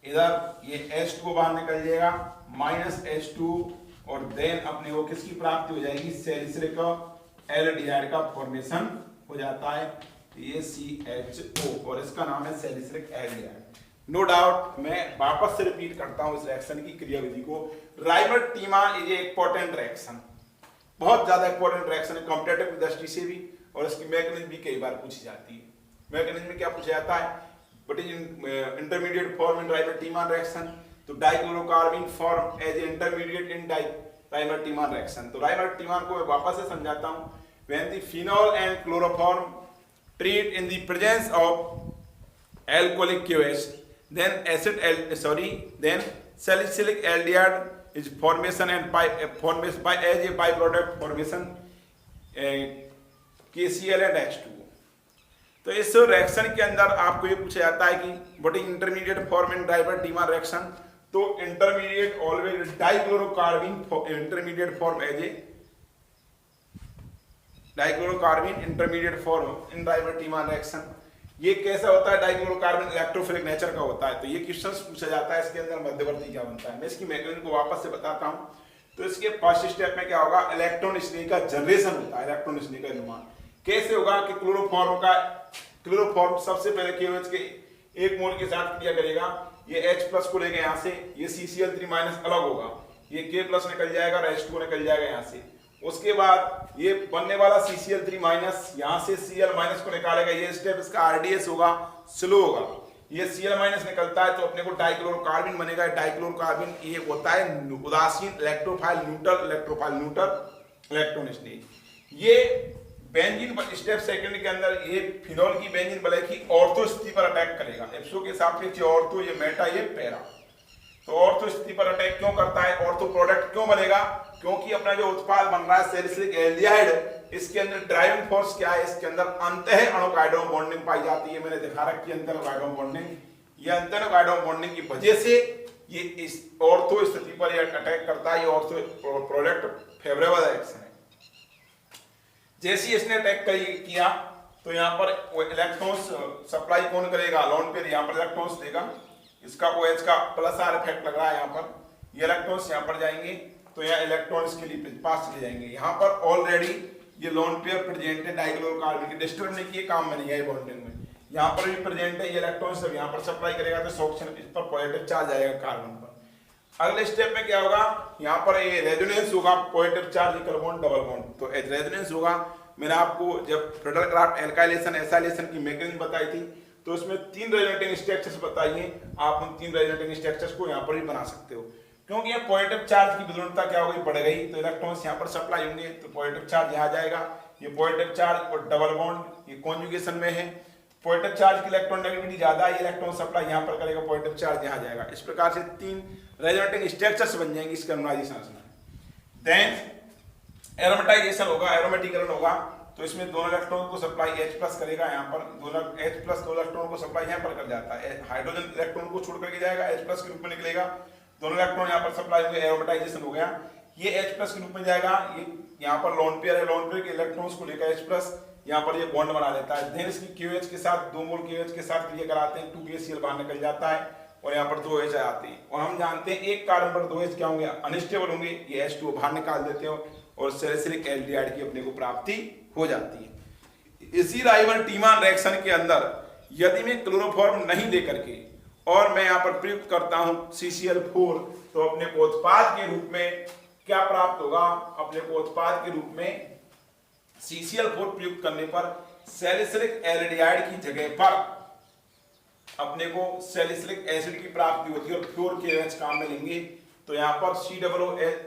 S1: इधर ये H2 बाहर निकल जाएगा, -H2, और देन अपने को किसकी प्राप्ति हो जाएगी, सैलिसिलिक एल्डिहाइड का फॉर्मेशन हो जाता है, ये CHO और इसका नाम है सैलिसिलिक एल्डिहाइड। नो डाउट मैं वापस से रिपीट करता हूं इस रिएक्शन की क्रियाविधि को। राइबर्ट-टीमान इज इंपॉर्टेंट रिएक्शन, बहुत ज्यादा इंपॉर्टेंट रिएक्शन है कॉम्पिटिटिव दृष्टि से भी, और इसकी मैकेनिज्म भी कई बार पूछी जाती है। मैकेनिज्म में क्या पूछा जाता है, what is intermediate form in Reimer Tiemann reaction, तो dichlorocarbene form as intermediate in Reimer Tiemann reaction. तो राइबर्ट-टीमान को मैं वापस से समझाता हूं, when the phenol and chloroform treat in the presence of alcoholic KOH, then salicylic aldehyde is formation and formation by as a byproduct formation KCl and H2। तो इस reaction के अंदर आपको ये पूछा जाता है कि what is intermediate form in Reimer Tiemann reaction, तो intermediate always dichlorocarbene intermediate form as a dichlorocarbene intermediate form in Reimer Tiemann reaction. ये कैसा होता है, डाइक्लोरोकार्बन इलेक्ट्रोफिलिक नेचर का होता है। तो ये क्वेश्चन पूछा जाता है इसके अंदर मध्यवर्ती क्या बनता है। मैं इसकी मैकेनिज्म को वापस से बताता हूँ। तो इसके फर्स्ट स्टेप में क्या होगा, इलेक्ट्रॉन स्नेह का जनरेशन होता है, इलेक्ट्रॉन स्नेह का निर्माण कैसे होगा कि क्लोरोफॉर्म सबसे पहले KOH के एक मोल के साथ क्रिया करेगा, ये H+ को लेके यहाँ से ये CCl3- अलग होगा, ये K+ निकल जाएगा और H2 निकल जाएगा यहाँ से। उसके बाद ये बनने वाला CCl3- यहाँ से Cl- को निकालेगा, ये स्टेप इसका RDS होगा, स्लो होगा। ये Cl- निकलता है तो अपने को डाइक्लोरोकार्बन बनेगा। डाइक्लोरोकार्बन ये होता है उदासीन इलेक्ट्रोफाइल न्यूट्रल इलेक्ट्रॉन स्नेह। ये बेंजीन स्टेप सेकंड के अंदर ये फिनोल की बेंजीन बले की ऑर्थो स्थिति पर अटैक करेगा, एप्सो के सापेक्ष ऑर्थो, ये मेटा, ये पैरा। तो ऑर्थो स्थिति पर अटैक क्यों करता है, ऑर्थो प्रोडक्ट क्यों बनेगा, क्योंकि अपना जो उत्पाद बन रहा है सैलिसिलिक एल्डिहाइड, इसके अंदर ड्राइविंग फोर्स क्या है, इसके अंदर अंतः अणुक हाइड्रोजन बॉन्डिंग पाई जाती है। मैंने दिखा रखी है अंतः हाइड्रोजन बॉन्डिंग। ये अंतः हाइड्रोजन बॉन्डिंग की वजह से ये इस ऑर्थो स्थिति पर अटैक करता है। ये ऑर्थो प्रोडक्ट फेवरेबल एक्शन है। जैसे ही इसने अटैक किया तो यहाँ पर इलेक्ट्रॉन्स सप्लाई कौन करेगा, लोन पेयर यहाँ पर इलेक्ट्रॉन्स देगा। इसका OH का +R इफेक्ट लग रहा है यहाँ पर, ये इलेक्ट्रॉन्स यहाँ पर जाएंगे तो यहाँ इलेक्ट्रॉन्स के लिए पास चले जाएंगे। यहाँ पर ऑलरेडी ये लोन पेयर प्रेजेंट है, डाइक्लोरोकार्बन की डिस्टर्ब नहीं किए, काम में नहीं है बॉन्डिंग में। यहाँ पर भी प्रेजेंट है, ये इलेक्ट्रॉन्स जब यहाँ पर सप्लाई करेगा तो सोक्शन इस पर पॉजिटिव चार्ज आएगा कार्बन पर। अगले स्टेप में क्या होगा, यहाँ पर ये रेजोनेंस होगा, positive charge equal bond double bond, तो रेजोनेंस होगा। मैंने आपको जब फ्रेडल-क्राफ्ट एल्काइलेशन एसाइलेशन की मैकेनिज्म बताई थी तो उसमें 3 रेजोनेटिंग स्ट्रक्चर्स बताइए, आप उन 3 रेजोनेटिंग स्ट्रक्चर्स को यहाँ पर भी बना सकते हो। क्योंकि ये पॉजिटिव चार्ज की विद्युलता क्या होगी, बढ़ गई, तो इलेक्ट्रॉन्स यहाँ पर सप्लाई होंगे तो पॉजिटिव चार्ज यहाँ जाएगा। ये पॉजिटिव चार्ज और डबल बॉन्ड ये कॉन्जुगेशन में है, पॉजिटिव चार्ज की इलेक्ट्रॉन नेगेटिविटी ज्यादा है, इलेक्ट्रॉन सप्लाई यहाँ पर करेगा, पॉजिटिव चार्ज यहाँ जाएगा। इस प्रकार से 3 रेजोनेटिंग स्ट्रक्चर्स बन जाएंगे इसके अनुनादी संरचना में। देन एरोमेटाइजेशन होगा, एरोमेटिकरण होगा, तो इसमें दोनों इलेक्ट्रॉन को सप्लाई H+ करेगा, यहाँ पर दोनों H+ दो इलेक्ट्रॉन को सप्लाई यहाँ पर कर जाता है, हाइड्रोजन इलेक्ट्रॉन को छोड़ करके जाएगा, H+ के रूप में निकलेगा, दोनों इलेक्ट्रॉन यहाँ पर सप्लाई हुए, एरोमेटाइजेशन हो गया। ये H+ के रूप में जाएगा, ये यहाँ पर लोन पेयर है, लोन पेयर के इलेक्ट्रॉन्स को लेकर H+ यहाँ पर ये बॉन्ड बना लेता है। देन इसकी KOH के साथ 2 मोल KOH के साथ क्रिया कराते हैं, 2KCl बाहर निकल जाता है और यहाँ पर 2 H आते हैं। और हम जानते हैं एक कार्बन पर 2 H क्या होंगे, अनस्टेबल होंगे, ये H2 बाहर निकाल देते हो और सैलिसिलिक एल्डिहाइड की अपने को प्राप्ति हो जाती है। इसी राइबल-टीमान रिएक्शन के अंदर यदि मैं क्लोरोफॉर्म नहीं दे करके और मैं यहाँ पर प्रयुक्त करता हूं CCl4 तो अपने को उत्पाद के रूप में क्या प्राप्त होगा, अपने को उत्पाद के रूप में CCl4 प्रयुक्त करने पर सैलिसिलिक एल्डिहाइड की जगह पर अपने को सैलिसिलिक एसिड की प्राप्ति होती है और प्योर KOH काम में लेंगे तो यहाँ पर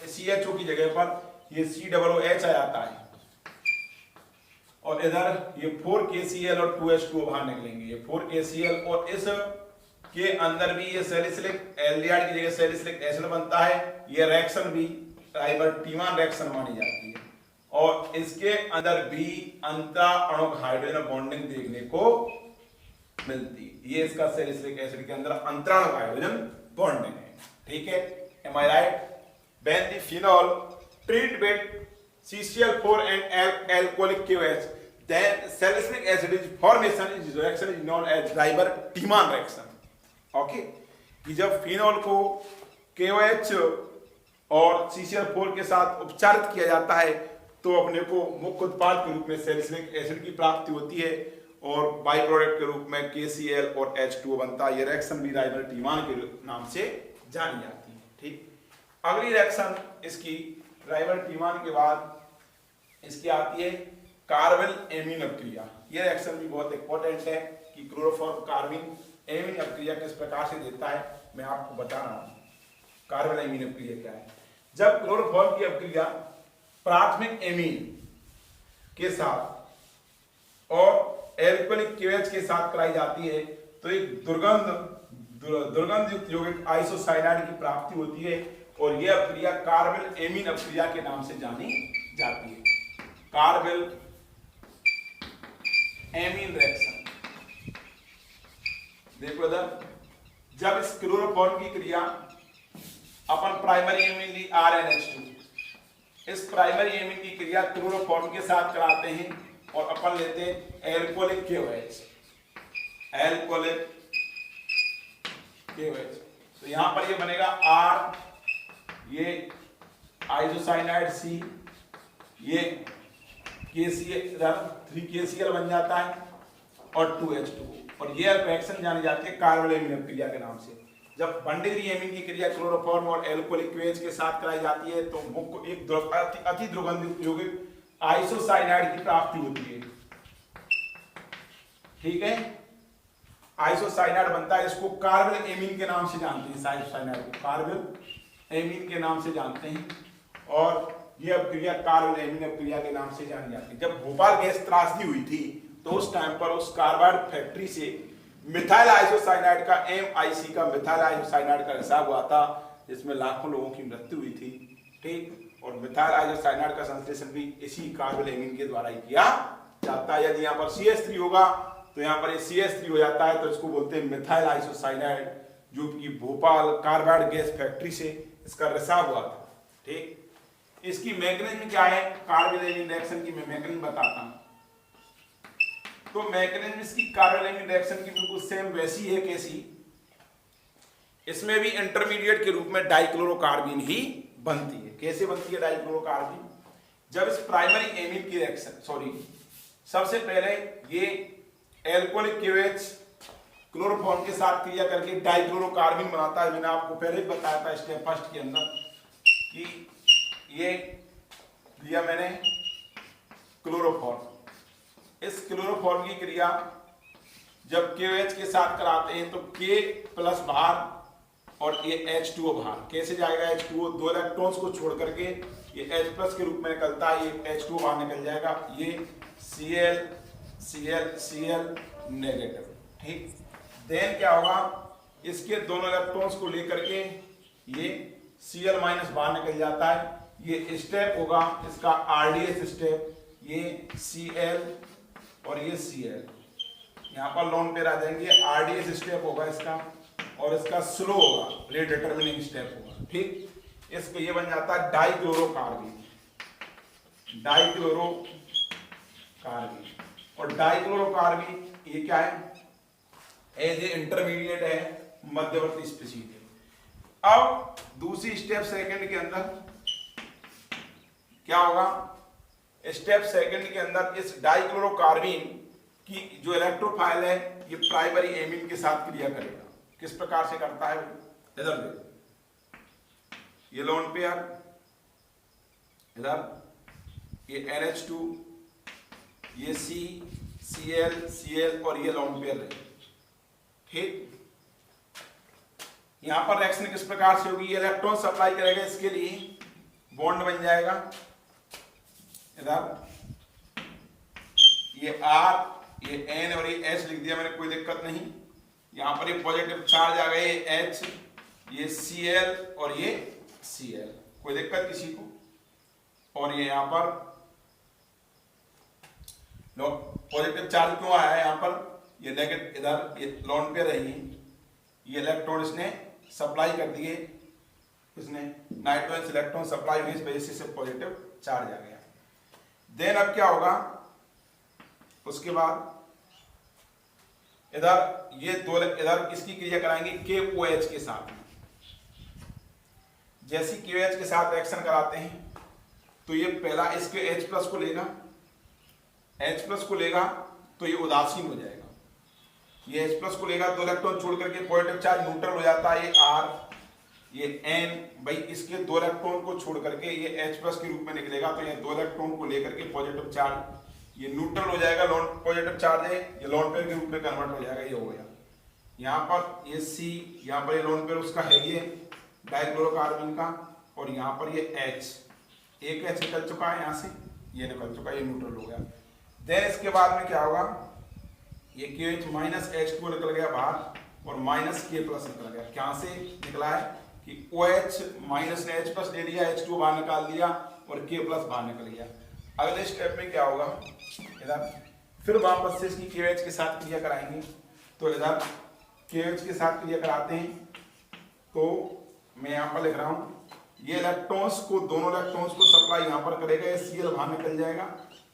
S1: CHO की जगह पर ये COOH आ जाता है और इधर ये 4KCl और 2H2O बाहर निकलेंगे, ये 4KCl और इस के अंदर भी ये सैलिसिलिक एल्डिहाइड की जगह सैलिसिलिक एसिड बनता है। ये रिएक्शन भी राइबल-टीमान रिएक्शन मानी जाती है और इसके अंदर भी अंतरा अणुक हाइड्रोजन बॉन्डिंग देखने को मिलती है। ये इसका सैलिसिलिक एसिड के अंदर अंतरा अणुक हाइड्रोजन बॉन्डिंग है, ठीक है, am I right? When the phenol treat with CCl4 and alcoholic KOH, then salicylic acid is formation is reaction is known as राइबल-टीमान reaction. Okay, कि जब फिनॉल को KOH और CCl4 के साथ उपचारित किया जाता है तो अपने को मुख्य उत्पाद के रूप में सैलिसिलिक एसिड की प्राप्ति होती है और बाई प्रोडक्ट के रूप में KCl और H2O बनता है। ये रिएक्शन भी राइबल-टीमान के नाम से जानी जाती है, ठीक। अगली रिएक्शन इसकी राइबल-टीमान के बाद इसकी आती है कार्बेल एमीन अपक्रिया। यह रिएक्शन भी बहुत इंपॉर्टेंट है कि क्लोरोफॉर्म कार्बिन एमीन अपक्रिया किस प्रकार से देता है, मैं आपको बता रहा हूं। कार्बेल एमीन अपक्रिया क्या है, जब क्लोरोफॉर्म की अपक्रिया प्राथमिक एमीन के साथ और एल्कोहलिक KOH के साथ कराई जाती है तो एक दुर्गंध युक्त यौगिक आइसोसाइनाइड की प्राप्ति होती है और यह अपक्रिया कार्बेल एमीन अपक्रिया के नाम से जानी जाती है। कार्बेल एमीन रिएक्शन देखो इधर, जब इस क्लोरोफॉर्म की क्रिया अपन प्राइमरी एमीन ली RNH2, इस प्राइमरी एमीन की क्रिया क्लोरोफॉर्म के साथ कराते हैं और अपन लेते हैं एल्कोहलिक KOH, एल्कोहलिक KOH। तो यहां पर ये बनेगा R, ये आइसोसाइनाइड C, ये KCl इधर 3KCl बन जाता है और 2H2O। और ये रिएक्शन जानी जाती है कार्बोनिल क्रिया के नाम से। जब बंडीरी एमीन की क्रिया क्लोरोफॉर्म और एल्कोहलिक QH के साथ कराई जाती है तो मुख्य एक अति द्रवगंधित यौगिक आइसोसाइनाइड की प्राप्ति होती है। ठीक है, आइसोसाइनाइड बनता है, इसको कार्बोनिल एमीन के नाम से जानते हैं। आइसोसाइनाइड को कार्बोनिल एमीन के नाम से जानते हैं और यह क्रिया कार्बोनिल एमीन क्रिया के नाम से जानी जाती है। जब भोपाल गैस त्रासदी हुई थी तो उस टाइम पर उस कार्बाइड फैक्ट्री से मिथाइल आइसोसाइनाइड का MIC का मिथाइल आइसोसाइनाइड का रिसाव हुआ था, जिसमें लाखों लोगों की मृत्यु हुई थी। ठीक, और मिथाइल आइसोसाइनाइड का संश्लेषण भी इसी कार्बोनिल एमीन के द्वारा ही किया जाता है। यदि यहाँ पर CH3 होगा तो यहाँ पर ये CH3 हो जाता है, तो इसको बोलते हैं मिथाइल आइसोसाइनाइड, जो कि भोपाल कार्बाइड गैस फैक्ट्री से इसका रिसाव हुआ था। ठीक, इसकी मैकेनिज्म क्या है, कार्बोनिल एमीन रिएक्शन की मैं मैकेनिज्म बताता हूं। तो मैकेनिज्म इसकी कार्बोनिल एमीन रिएक्शन की बिल्कुल सेम वैसी है कैसी, इसमें भी इंटरमीडिएट के रूप में डाइक्लोरोकार्बीन ही बनती है। कैसे बनती है डाइक्लोरोकार्बीन, जब इस प्राइमरी एमीन की रिएक्शन सबसे पहले ये एल्कोहलिक QH क्लोरोफॉर्म के साथ क्रिया करके डाइक्लोरोकार्बीन बनाता है। मैंने आपको पहले ही बताया था स्टेप फर्स्ट के अंदर कि ये दिया मैंने क्लोरोफॉर्म, इस क्लोरोफॉर्म की क्रिया जब KOH के साथ कराते हैं तो K प्लस बाहर और ये H2O बाहर। कैसे जाएगा H2O, 2 इलेक्ट्रॉन्स को छोड़ करके ये H प्लस के रूप में निकलता है, ये H2O बाहर निकल जाएगा, ये Cl Cl Cl नेगेटिव। ठीक, देन क्या होगा, इसके दोनों इलेक्ट्रॉन्स को लेकर के ये Cl माइनस बाहर निकल जाता है। ये स्टेप होगा इसका RDS स्टेप, ये Cl और ये Cl, यहाँ पर लोन पेयर आ जाएंगे। RDS स्टेप होगा इसका और इसका स्लो होगा, रेट डिटरमिनिंग स्टेप होगा। ठीक, इसको ये बन जाता है डाइक्लोरोकार्बीन, डाइक्लोरोकार्बीन। और डाइक्लोरोकार्बीन ये क्या है, एज ए इंटरमीडिएट है, मध्यवर्ती स्पीशीज है। अब दूसरी स्टेप सेकंड के अंदर क्या होगा, स्टेप सेकंड के अंदर इस डाइक्लोरोकार्बीन की जो इलेक्ट्रोफाइल है ये प्राइमरी एमीन के साथ क्रिया करेगा। किस प्रकार से करता है, इधर देखो, ये लोन पेयर, इधर ये NH2, ये C Cl Cl और ये लोन पेयर है। ठीक, यहां पर रिएक्शन किस प्रकार से होगी, ये इलेक्ट्रॉन सप्लाई करेगा, इसके लिए बॉन्ड बन जाएगा। इधर ये R, ये N और ये H लिख दिया मैंने, कोई दिक्कत नहीं। यहाँ पर ये पॉजिटिव चार्ज आ गए, H, ये Cl और ये Cl, कोई दिक्कत किसी को। और ये यहाँ पर पॉजिटिव चार्ज क्यों आया है, यहाँ पर ये नेगेटिव, इधर ये लोन पे रही, ये इलेक्ट्रॉन इसने सप्लाई कर दिए, इसने नाइट्रोजन इलेक्ट्रॉन सप्लाई हुई, इस वजह से पॉजिटिव चार्ज आ गया। देन अब क्या होगा, उसके बाद इधर ये दो, इधर इसकी क्रिया कराएंगे KOH के साथ। जैसी KOH के साथ रिएक्शन कराते हैं तो ये पहला इसके H प्लस को लेगा, H प्लस को लेगा तो ये उदासीन हो जाएगा। ये H प्लस को लेगा, 2 इलेक्ट्रॉन छोड़ करके पॉजिटिव चार्ज न्यूट्रल हो जाता है, ये R, ये N, भाई इसके 2 इलेक्ट्रॉन को छोड़ करके ये H प्लस के रूप में निकलेगा, तो ये 2 इलेक्ट्रॉन को लेकर के पॉजिटिव चार्ज ये न्यूट्रल हो जाएगा, लॉन पॉजिटिव चार्ज है, ये लॉन पेयर के रूप में कन्वर्ट हो जाएगा, ये हो गया। यहाँ पर ये C, यहाँ पर ये लॉन पेयर उसका है ये डाइक्लोरोकार्बीन का, और यहाँ पर ये H, एक H निकल चुका है यहाँ से, ये निकल चुका है, ये न्यूट्रल हो गया। देन इसके बाद में क्या होगा, ये KOH माइनस H2 निकल गया बाहर और माइनस K प्लस निकल गया। क्या से निकला है कि OH माइनस ने H प्लस ले लिया, H2 बाहर निकाल दिया और K प्लस बाहर निकल गया। अगले स्टेप में क्या होगा, इधर फिर वापस से इसकी KOH के साथ क्रिया कराएंगे। तो इधर KOH के साथ क्रिया कराते हैं, तो मैं यहाँ पर लिख रहा हूँ, ये इलेक्ट्रॉन्स को, दोनों इलेक्ट्रॉन्स को सप्लाई यहाँ पर करेगा, ये Cl बाहर निकल जाएगा।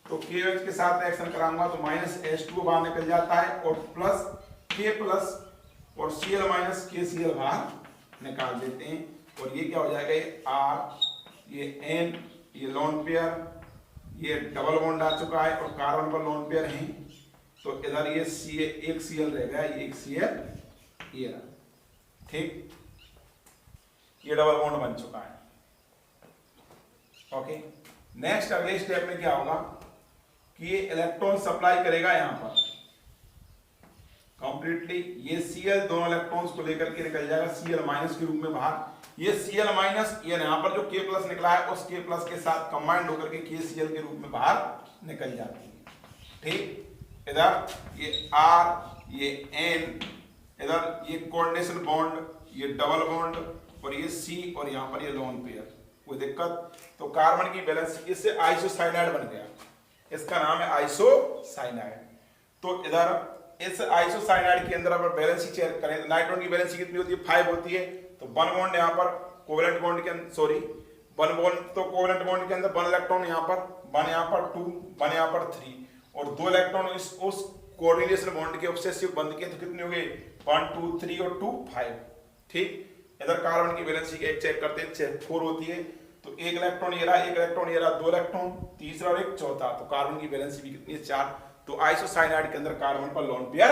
S1: तो KOH के साथ रिएक्शन कराऊंगा तो माइनस H2 बाहर निकल जाता है और प्लस K प्लस और Cl माइनस KCl बाहर निकाल देते हैं, और ये क्या हो जाएगा, ये R, ये N, ये लोन पेयर, ये डबल बॉन्ड आ चुका है और कार्बन पर लोन पेयर है, तो इधर ये एक Cl रह गया, ये एक Cl ये रहा, ठीक, ये डबल बॉन्ड बन चुका है। ओके, नेक्स्ट अगले स्टेप में क्या होगा कि ये इलेक्ट्रॉन सप्लाई करेगा यहां पर कंप्लीटली, ये Cl दोनों इलेक्ट्रॉन्स को लेकर के निकल जाएगा Cl माइनस के रूप में बाहर, ये Cl माइनस ये यहाँ पर जो K प्लस निकला है उस K प्लस के साथ कंबाइंड होकर के KCl के रूप में बाहर निकल जाती है, ठीक। इधर ये R, ये N, इधर ये कोऑर्डिनेशन बॉन्ड, ये डबल बॉन्ड और ये C और यहाँ पर ये लोन पेयर, कोई दिक्कत? तो कार्बन की बैलेंस, इससे आइसोसाइनाइड बन गया, इसका नाम है आइसोसाइनाइड। तो इधर इस आइसोसाइनाइड के अंदर अगर बैलेंस चेक करें, नाइट्रोजन की बैलेंस कितनी होती है? 5 होती है। तो वन बॉन्ड यहाँ पर कोवेलेंट बॉन्ड के अंदर, सॉरी वन बॉन्ड तो कोवेलेंट बॉन्ड के अंदर वन इलेक्ट्रॉन यहाँ पर, वन यहाँ पर 2, वन यहाँ पर 3 और 2 इलेक्ट्रॉन उस कोऑर्डिनेशन बॉन्ड के ऑब्सेसिव बंध के, तो कितने हो गए? 1 2 3 और 2 5, ठीक। इधर कार्बन की बैलेंस एक चेक करते हैं, 4 होती है, तो एक इलेक्ट्रॉन ये रहा, एक इलेक्ट्रॉन ये रहा, 2 इलेक्ट्रॉन, तीसरा और एक चौथा, तो कार्बन की बैलेंस भी कितनी है? 4। तो आइसोसाइनाइड के अंदर कार्बन पर लोन पेयर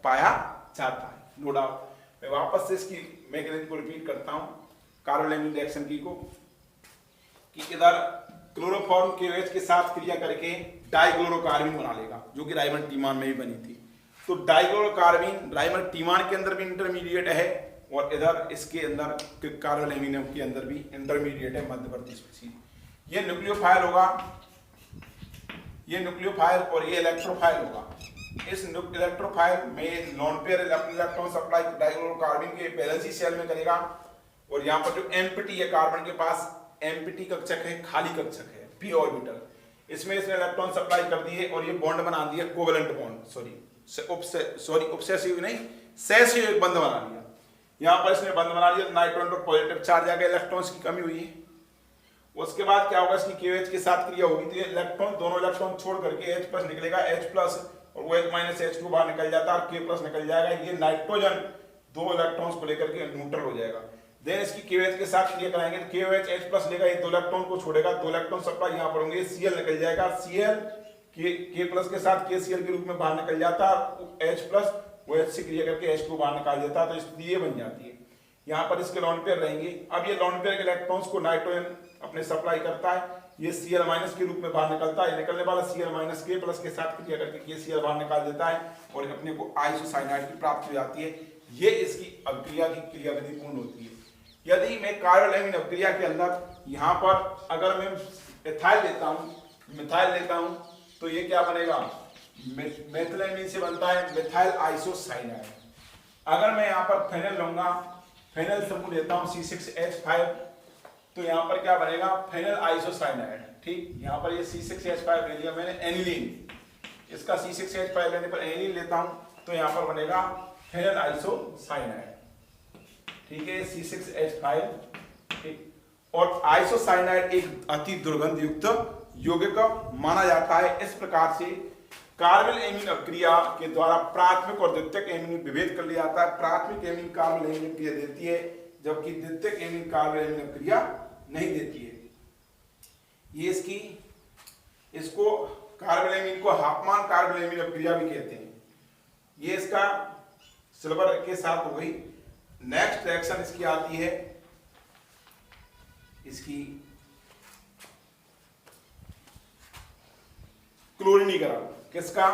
S1: पाया जाता है, नो डाउट। मैं वापस से इसकी मैकेनिज्म को रिपीट करता हूं कार्बोनिल रिएक्शन की को, कि इधर क्लोरोफॉर्म KOH के साथ क्रिया करके डाइक्लोरोकार्बीन बना लेगा, जो कि राइमर-टीमान में भी बनी थी। तो डाइक्लोरोकार्बीन राइमर-टीमान के अंदर भी इंटरमीडिएट है और इधर इसके अंदर कार्बोनिल के अंदर भी इंटरमीडिएट है, मध्यवर्ती स्पीशीज। ये न्यूक्लियोफाइल होगा, ये न्यूक्लियोफाइल और ये इलेक्ट्रोफाइल होगा। इस इलेक्ट्रोफाइल में लोन पेयर इलेक्ट्रॉन सप्लाई डाइक्लोरोकार्बीन के वैलेंसी शेल में करेगा और यहाँ पर जो एम्प्टी है कार्बन के पास, एम्प्टी कक्षक है, खाली कक्षक है, p ऑर्बिटल, इसमें इसने इलेक्ट्रॉन सप्लाई कर दिए और ये बॉन्ड बना दिया कोवेलेंट बॉन्ड, सॉरी ऑब्सेसिव नहीं, सेसिव एक बंध बना लिया। यहाँ पर इसने बंध बना लिया, नाइट्रोजन पर पॉजिटिव चार्ज आ गया, इलेक्ट्रॉन्स की कमी हुई है। उसके बाद क्या होगा? इसकी KOH के साथ क्रिया होगी, तो ये इलेक्ट्रॉन, दोनों इलेक्ट्रॉन छोड़ करके H प्लस निकलेगा, H प्लस और वो H माइनस H2 बाहर निकल जाता है और K प्लस निकल जाएगा। ये नाइट्रोजन 2 इलेक्ट्रॉन्स को लेकर के न्यूट्रल हो जाएगा। देन इसकी KOH के साथ क्रिया कराएंगे, तो KOH H प्लस लेगा, ये 2 इलेक्ट्रॉन को छोड़ेगा, 2 इलेक्ट्रॉन सप्लाई यहाँ पर होंगे, Cl निकल जाएगा, Cl K प्लस के साथ KCl के रूप में बाहर निकल जाता है, H प्लस वो H से क्रिया करके H2 बाहर निकाल देता है, तो स्थिति ये बन जाती है। यहाँ पर इसके लोन पेयर रहेंगे। अब ये लोन पेयर के इलेक्ट्रॉन्स को नाइट्रोजन अपने सप्लाई करता है, ये Cl माइनस के रूप में बाहर निकलता है, निकलने वाला Cl माइनस K प्लस के साथ क्रिया करके KCl बाहर निकाल देता है और अपने को आइसोसाइनाइड की प्राप्ति हो जाती है। ये इसकी अभिक्रिया की क्रियाविधि पूर्ण होती है। यदि मैं कार्बोनिल अभिक्रिया के अंदर यहाँ पर अगर मैं एथाइल लेता हूँ, मिथाइल लेता हूँ, तो ये क्या बनेगा? मेथिलामीन से बनता है मिथाइल आइसोसाइनाइड। अगर मैं यहाँ पर फेनल लूंगा, फेनल समूह लेता हूँ C6H5, तो यहाँ पर क्या बनेगा? फेनल आइसोसाइनाइड, ठीक। यहाँ पर ये C6H5 ले लिया मैंने, एनिलीन, इसका C6H5 लेने पर एनिलीन लेता हूँ, तो यहाँ पर बनेगा फेनल आइसोसाइनाइड, ठीक है, C6H5, ठीक। और आइसोसाइनाइड एक अति दुर्गंध युक्त यौगिक माना जाता है। इस प्रकार से कार्बोनिल एमीन अभिक्रिया के द्वारा प्राथमिक और द्वितीयक एमीन विभेद कर लिया जाता है। प्राथमिक एमीन कार्बोनिल एमीन अभिक्रिया देती है, जबकि द्वितीयक एमीन कार्बोनिल एमीन अभिक्रिया नहीं देती है। ये इसको कार्बोनिल एमीन को हाफमान कार्बोनिल एमीन अभिक्रिया भी कहते हैं। ये इसका सिल्वर के साथ हो गई। नेक्स्ट रिएक्शन इसकी आती है, इसकी क्लोरीनीकरण, किसका?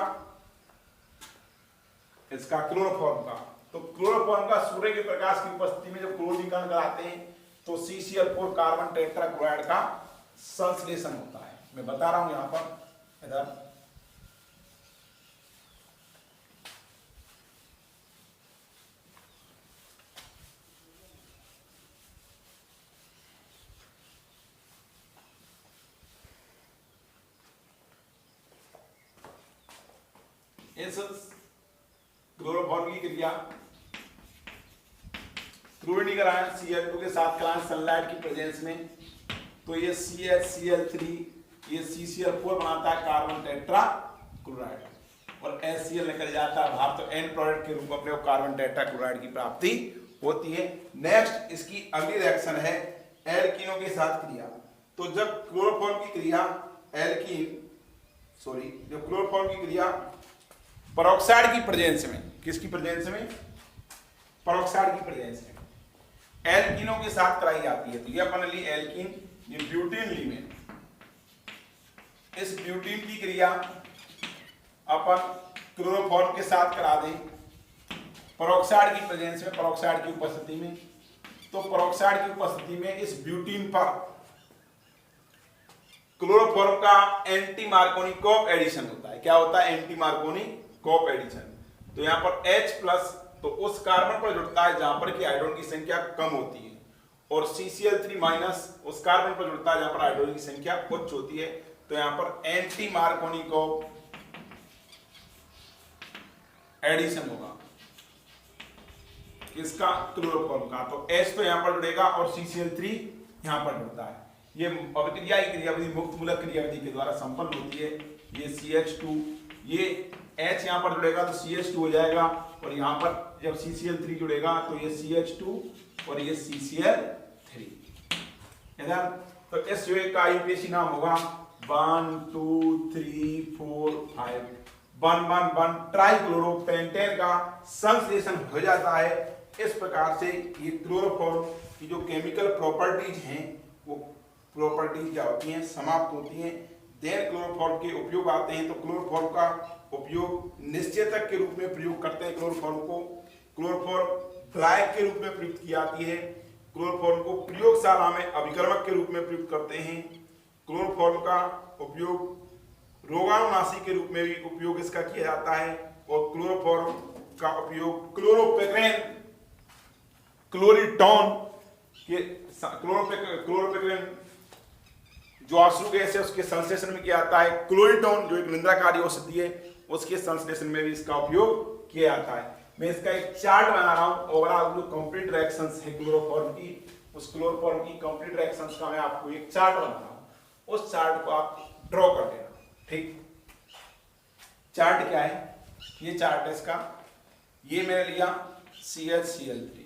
S1: इसका क्लोरोफॉर्म का। तो क्लोरोफॉर्म का सूर्य के प्रकाश की उपस्थिति में जब क्लोरीनीकरण कराते हैं तो CCl4 कार्बन टेट्राक्लोराइड का संश्लेषण होता है। मैं बता रहा हूं यहां पर, इधर इस क्लोरोफॉर्म की क्रिया क्लोरीनीकरण Cl2 के साथ कराएं सनलाइट की प्रेजेंस में, तो ये CHCl3 ये CCl4 बनाता है कार्बन टेट्राक्लोराइड और HCl निकल जाता है बाहर, तो एंड प्रोडक्ट के रूप में अपने को कार्बन टेट्राक्लोराइड की प्राप्ति होती है। नेक्स्ट इसकी अगली रिएक्शन है एल्कीनों के साथ क्रिया। तो जब क्लोरोफॉर्म की क्रिया जब क्लोरोफॉर्म की क्रिया पेरोक्साइड की प्रेजेंस में, किसकी प्रेजेंस में? पेरोक्साइड की प्रेजेंस में एल्कीनों के साथ कराई जाती है। तो ये अपन ली एल्कीन, ये ब्यूटेन ली में, इस ब्यूटेन की क्रिया अपन क्लोरोफॉर्म के साथ करा दें पेरोक्साइड की प्रेजेंस में, पेरोक्साइड की उपस्थिति में। तो पेरोक्साइड की उपस्थिति में इस ब्यूटेन पर क्लोरोफॉर्म का एंटी मार्कोनी-कॉप एडिशन होता है। क्या होता है? Anti Markovnikov addition. तो यहां पर H+ तो उस कार्बन पर जुड़ता है जहां पर कि हाइड्रोजन की संख्या कम होती है, और CCl3- उस कार्बन पर जुड़ता है जहां पर हाइड्रोजन की संख्या उच्च होती है। तो यहां पर एंटी मार्कोनी-कॉप एडिशन होगा किसका? क्लोरोफॉर्म का। तो H तो यहां पर जुड़ेगा और CCl3 यहां पर जुड़ता है। ये अभिक्रिया की क्रियाविधि मुक्त मूलक क्रियाविधि के द्वारा संपन्न होती है। ये CH2, ये H यहां पर जुड़ेगा तो CH2 हो जाएगा, और यहां पर जब CCl3 जुड़ेगा तो ये CH2 और ये CCl3। इधर तो इस जो का यूपीएससी नाम होगा 1 2 3 4 5 1 ट्राइक्लोरोपेंटेन का संश्लेषण हो जाता है। इस प्रकार से ये क्लोरोफॉर्म की जो केमिकल प्रॉपर्टीज हैं वो प्रॉपर्टीज क्या होती हैं? समाप्त होती हैं। देन क्लोरोफॉर्म के उपयोग आते हैं। तो क्लोरोफॉर्म का उपयोग निश्चेतक के रूप में प्रयोग करते हैं। क्लोरोफॉर्म ब्लैक के रूप में प्रयुक्त की जाती है। क्लोरोफॉर्म को प्रयोगशाला में अभिकर्मक के रूप में प्रयुक्त करते हैं। क्लोरोफॉर्म का उपयोग रोगाणुनाशी के रूप में भी उपयोग इसका किया जाता है। और क्लोरोफॉर्म का उपयोग क्लोरोपेक्रेन, क्लोरीटॉन के क्लोरोपेक्रेन जो अश्रु गैस है उसके संश्लेषण में किया जाता है। क्लोरीटॉन जो एक निंद्राकारी औषधि है उसके संश्लेषण में भी इसका उपयोग किया जाता है। मैं इसका एक चार्ट बना रहा हूं, ओवरऑल जो कंप्लीट रिएक्शंस है क्लोरोफॉर्म की, उस क्लोरोफॉर्म की कंप्लीट रिएक्शंस का मैं आपको एक चार्ट बना रहा हूं। उस चार्ट को आप ड्रॉ कर देना। ठीक, चार्ट क्या है? ये चार्ट है इसका। ये मैंने लिया CHCl3।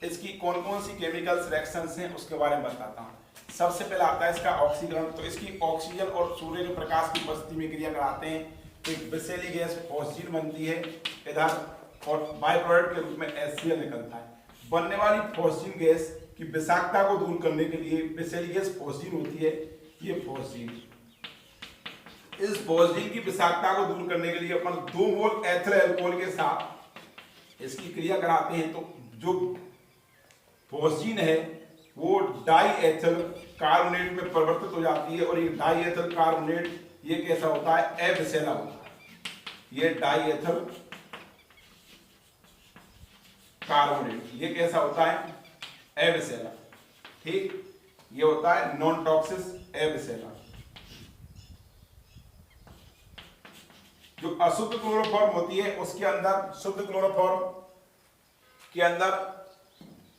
S1: इसकी कौन कौन सी केमिकल्स रिएक्शंस हैं उसके बारे में बताता हूं। सबसे पहले आता है इसका ऑक्सीकरण। तो इसकी ऑक्सीजन और सूर्य के प्रकाश की उपस्थिति में क्रिया कराते हैं तो एक विषैली गैस फॉस्जीन बनती है इधर, और बाय प्रोडक्ट के रूप में HCl निकलता है। बनने वाली फॉस्जीन गैस की विषाक्तता को दूर करने के लिए विषैली गैस फॉस्जीन होती है। ये फॉस्जीन, इस फॉस्जीन की विषाक्तता को दूर करने के लिए अपन 2 मोल एथिल अल्कोहल के साथ इसकी क्रिया कराते हैं। तो जो फॉस्जीन है वो डाई एथिल कार्बोनेट में परिवर्तित हो जाती है, और ये डाई एथिल कार्बोनेट ये कैसा होता है? अविषैला होता है। ये डाई एथिल कार्बोनेट ये कैसा होता है? अविषैला। ठीक, ये होता है नॉन टॉक्सिक अविषैला। जो अशुद्ध क्लोरोफॉर्म होती है उसके अंदर, शुद्ध क्लोरोफॉर्म के अंदर